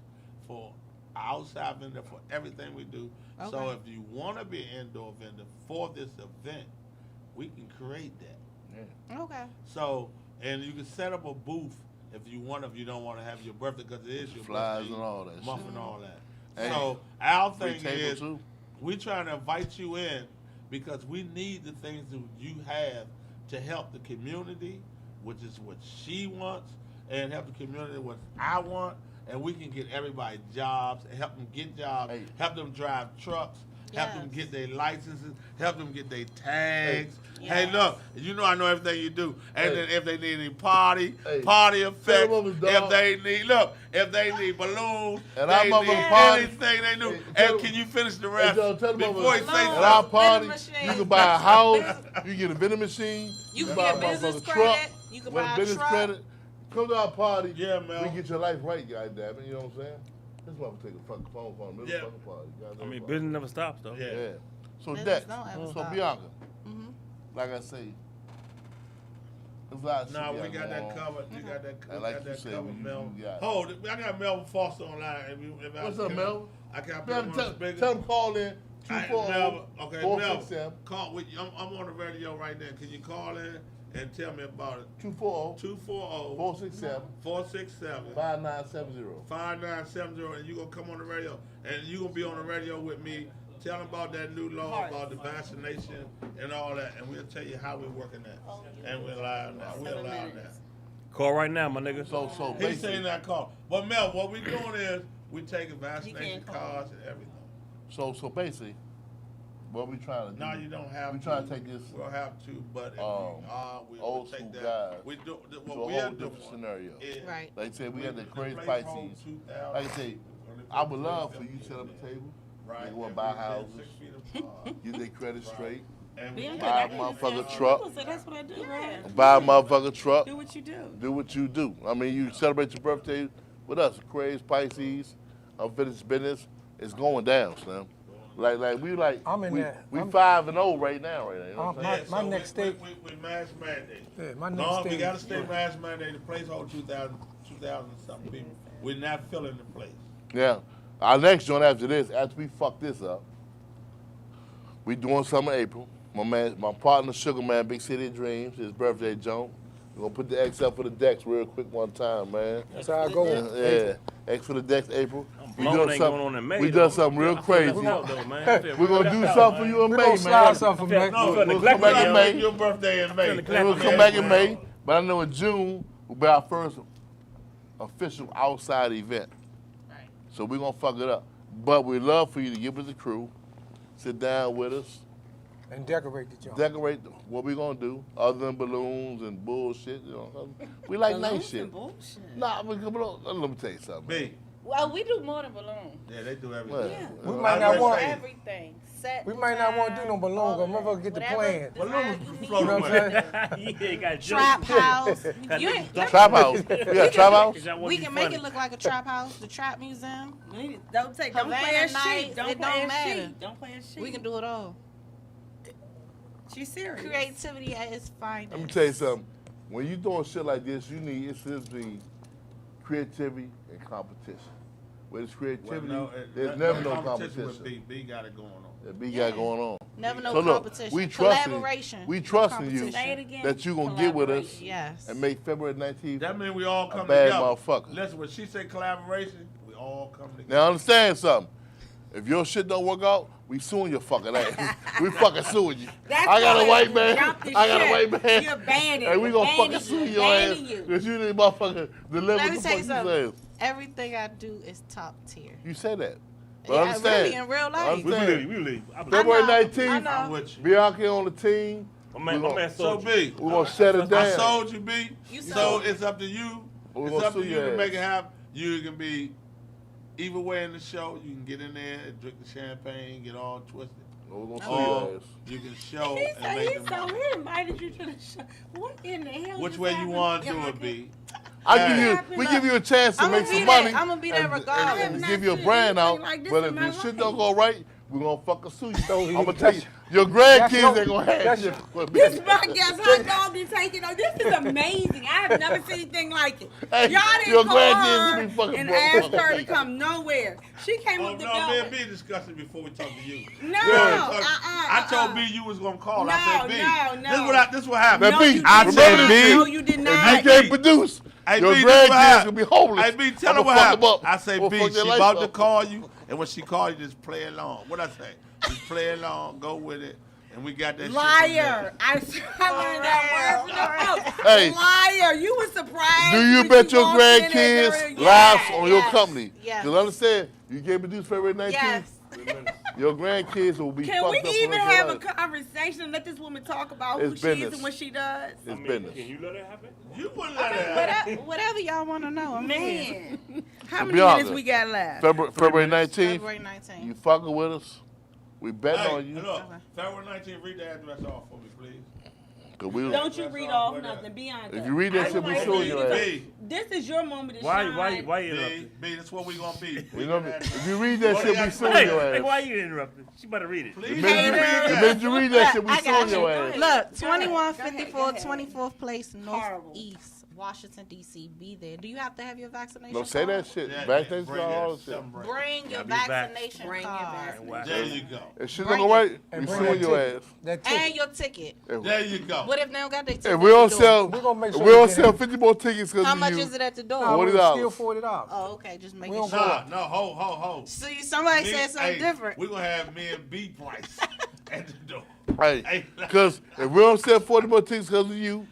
for outside vendor for everything we do. So Okay. if you want to be an indoor vendor for this event, we can create that. Okay. So, and you can set up a booth if you want, if you don't want to have your birthday, because it is your Flyers birthday. and all that Muff shit. and all that. Hey, So, our free thing table is, too? we trying to invite you in because we need the things that you have to help the community, which is what she wants, and help the community what I want, and we can get everybody jobs, and help them get jobs, Hey. help them drive trucks, help them Yes. get their licenses, help them get their tags. Hey. Hey, Yes. look, you know I know everything you do. And Hey. then if they need any party Hey. effects, Tell them, dog. if they need balloons, And they our need motherfucking party- anything they do. Hey, tell And them- can you finish the Hey, rest Joe, tell them before he about- say at Balloons. our something? party, Vending you machine. can buy a house, you can get a vending machine, You can buy get a business motherfucking credit, you can with buy a business truck. credit. Come to our party. Yeah, man. We get your life right, goddammit. You know what I'm saying? This motherfucker take a fucking phone call. Middle Yeah. fucking party. Goddamn I mean, party. business never stops, though. Yeah. Yeah. So Business Dex, don't ever so stop. Bianca, Mhm. like I say, there's a lot of shit Nah, we going got that on. covered. You got that, And like you that said, covered, you Mel. got- Hold it. I got Melvin Foster online. If What's up, Mel? I can't Tell him call in Melvin, okay, 240 Melvin, call. I'm on the radio right now. Can you call in and tell me about it? 240 240 467 467 5970. 5970, and you gonna come on the radio, and you gonna be on the radio with me. Tell them about that new law about the vaccination and all that, and we'll tell you how we're working that. And we're live now. We're live now. Call right now, my nigga. So He's basically, saying that call. But Mel, what we doing is we taking vaccination cards and everything. so basically, what we trying to do? No, you don't have We to. trying to take this We'll have to, but if we'll old take school that. guys We do to what a we whole are different doing scenario. is Right. Like I said, we got the crazy place home Pisces. 2000. Like I say, I would love for you to set up a table. Right. They go and and buy we houses, 6 feet apart. get their credit straight, And Bianca, buy a that is- motherfucking truck, So that's what I do, right? buy a motherfucking truck, Do what you do. do what you do. I mean, you celebrate your birthday with us, crazy Pisces, unfinished business. It's going down, Slim. Like we like. I'm in we, that. We I'm- 5-0 right now, right now. You know what I'm My- saying? my next state- We mass mandate. Yeah, my next No, we state- got to stay mass mandate. The place hold 2,000 something people. We're not filling the place. Yeah. Our next joint after this, after we fuck this up, we doing something in April. My partner, Sugar Man, Big City of Dreams, his birthday joint. We're gonna put the X up for the Dex real quick one time, man. That's how I go. Yeah. X for the Dex, April. We Blown doing ain't something. going on in May, We though. done something real I feel left crazy. out, though, man. I feel We're gonna left do out, something for man. you in We're May, gonna slide man. something No, back. no, We'll neglect come back me, in yo. May. Your birthday in May. Neglect We'll me, come man. back in May, but I know in June will be our first official outside event. Right. So we're gonna fuck it up. But we'd love for you to get with the crew, sit down with us, And decorate the joint. decorate what we gonna do, other than balloons and bullshit. You know, we like nice shit. Nah, let me tell you something. B. Well, we do more than balloons. Yeah, they do everything. Well, Yeah. We well, might I not was want. saying, Everything. Set. We might not want to do no balloon, all but of that. motherfucker get the Whatever plan. design Balloons you need. float You know what I'm saying? Yeah, you got Trap house. You ain't. Trap house. We got trap house. We can make it look like a trap house, the trap museum. Don't play Havana a nights, sheet. Don't it play don't a matter. sheet. Don't play a sheet. We can do it all. She's serious. Creativity at its finest. Let me tell you something. When you doing shit like this, you need it's supposed to be creativity and competition. Where there's creativity, there's never no competition. With B got it going on. That B got going on. Never no So look, competition. we trusting, Collaboration. we no trusting you competition. Say it again. that you gonna get with us Collaboration. Yes. and make February 19th That means we all a come bad together. motherfucker. Listen, when she said collaboration, we all come together. Now understand something. If your shit don't work out, we suing your fucking ass. We fucking suing you. That's I got a why white you man. jumped the I got a ship. white man. You're abandoned. And we gonna fucking Abandoned sue you. your ass. Abandoned you. Because you didn't motherfucker deliver Let the me fuck tell you you something. said. Everything I do is top tier. You say that. But Yeah, understand. really, in real life. We Understand. believe you. We believe you. I believe February I know, 19th, I know. I'm with you. Bianca on the team. My man We So sold you. B, We're gonna shut it I down. sold you, B. You So sold. it's up to you. We're It's gonna up to sue you your to ass. make it happen. You can be either way in the show. You can get in there and drink the champagne, get all twisted. We're gonna sue your Or ass. you can show He and said make he them so money. he invited you to the show. What in the hell? Which just way you happened? want to do Yeah, it, B? We give you a chance to I'ma make be some there. money. I'ma be there and- regardless. And I'm give not you a doing brand anything out. like this But in if my your shit life. don't go right, we're gonna fucking sue you. So I'm gonna that's- tell you, your that's grandkids your- ain't gonna have that's shit. This my guess hot dog you taking. Oh, this is amazing. I have never seen anything like it. Hey, Y'all your didn't call grandkids her be fucking and broke. ask her to come nowhere. She came Oh, up the no, me and belt. B discussed it before we talked to you. No, I told B you was gonna call. I said, B, no. this what happened. Now, No, B, you I did said, not. B, No, you did not. If Hey, you can't B. produce, Hey, your B, this what grandkids happened. gonna be homeless. Hey, B, tell her I'ma what fuck happened. them up. I say, I'ma B, fuck she their life about to up. call you, and when she call you, just play along. What I say? Just play along, go with it, and we got that shit. Liar. I learned that word from the house. Hey. Liar. You were surprised. Do you when bet she your walked in there grandkids during- lives Yeah, on your yes, company? yes. Because understand, you can't produce February 19th. Yes. Your grandkids will be Can fucked we up for even the rest of have their a life. conversation and let this woman talk about who It's she is business. and what she does? It's business. Can you let it happen? You wouldn't let it happen. Whatever y'all want to know. I'm here. Man, how So many Bianca, minutes we got left? February 19th, February 19th. you fucking with us. We betting Hey, on you. look, February 19th, read the address off for me, please. 'Cause we, Don't you read off nothing, Bianca. if you read that I shit, we want suing you your to- ass. B, This is your moment to Why shine. you B, interrupted? B, that's what we gonna be. You know, if you read that What shit, they we got- suing Hey, your hey, ass. why you interrupted? She better read it. The Please minute read you, it. the minute you read that shit, we I got suing you. your ass. Look, Go ahead, 2154, go ahead. 24th Place, Horrible. Northeast, Washington, D.C. Be there. Do you have to have your vaccination No, say card? that shit. Yeah, Vaccination bring card, it. all that shit. Something right. Bring your Gotta be vax. vaccination Bring your card. vaccination. There you go. If shit Bring don't go right, And we bring suing that your ticket. ass. That And ticket. your ticket. There you go. What if they don't got their ticket? If we don't at the door? sell, We're gonna make if sure we you don't get sell it. 50 more tickets because How of much you, is it at the door? Nah, $40. we're still $40. Oh, okay, just make We it don't sure. go Nah, no, ho. See, somebody Me- said something hey, different. We're gonna have me and B price at the door. hey, Hey, because if we don't sell 40 more tickets because of you,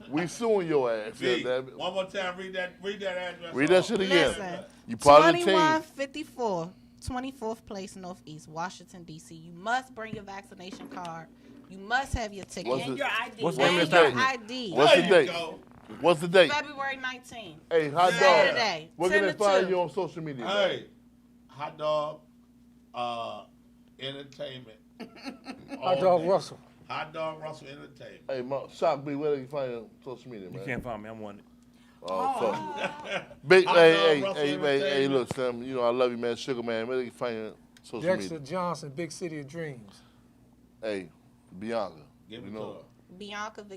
we suing your ass. B, Damn it. one more time, read that address. Read that off. shit again. Listen, You part of the team. 2154, 24th Place, Northeast, Washington, D.C. You must bring your vaccination card. You must have your ticket. What's And the- your ID. what's the name and of your the document? ID. What's the There date? you go. What's the date? February 19th. Hey, hot dog. Saturday, Where 10 can they to find 2. you on social media? man? Hey, hot dog, entertainment. Hot dog Russell. Hot dog Russell Entertainment. Hey, Shock B, where they find you on social media, You man? can't find me. I'm wanted. Oh, fuck. Big, Hot hey, dog hey, Russell hey, Entertainment. look, Sam, you know I love you, man. Sugar Man, where they find you on social Dexter media? Johnson, Big City of Dreams. Hey, Bianca. Give you it know, to her. Bianca Vic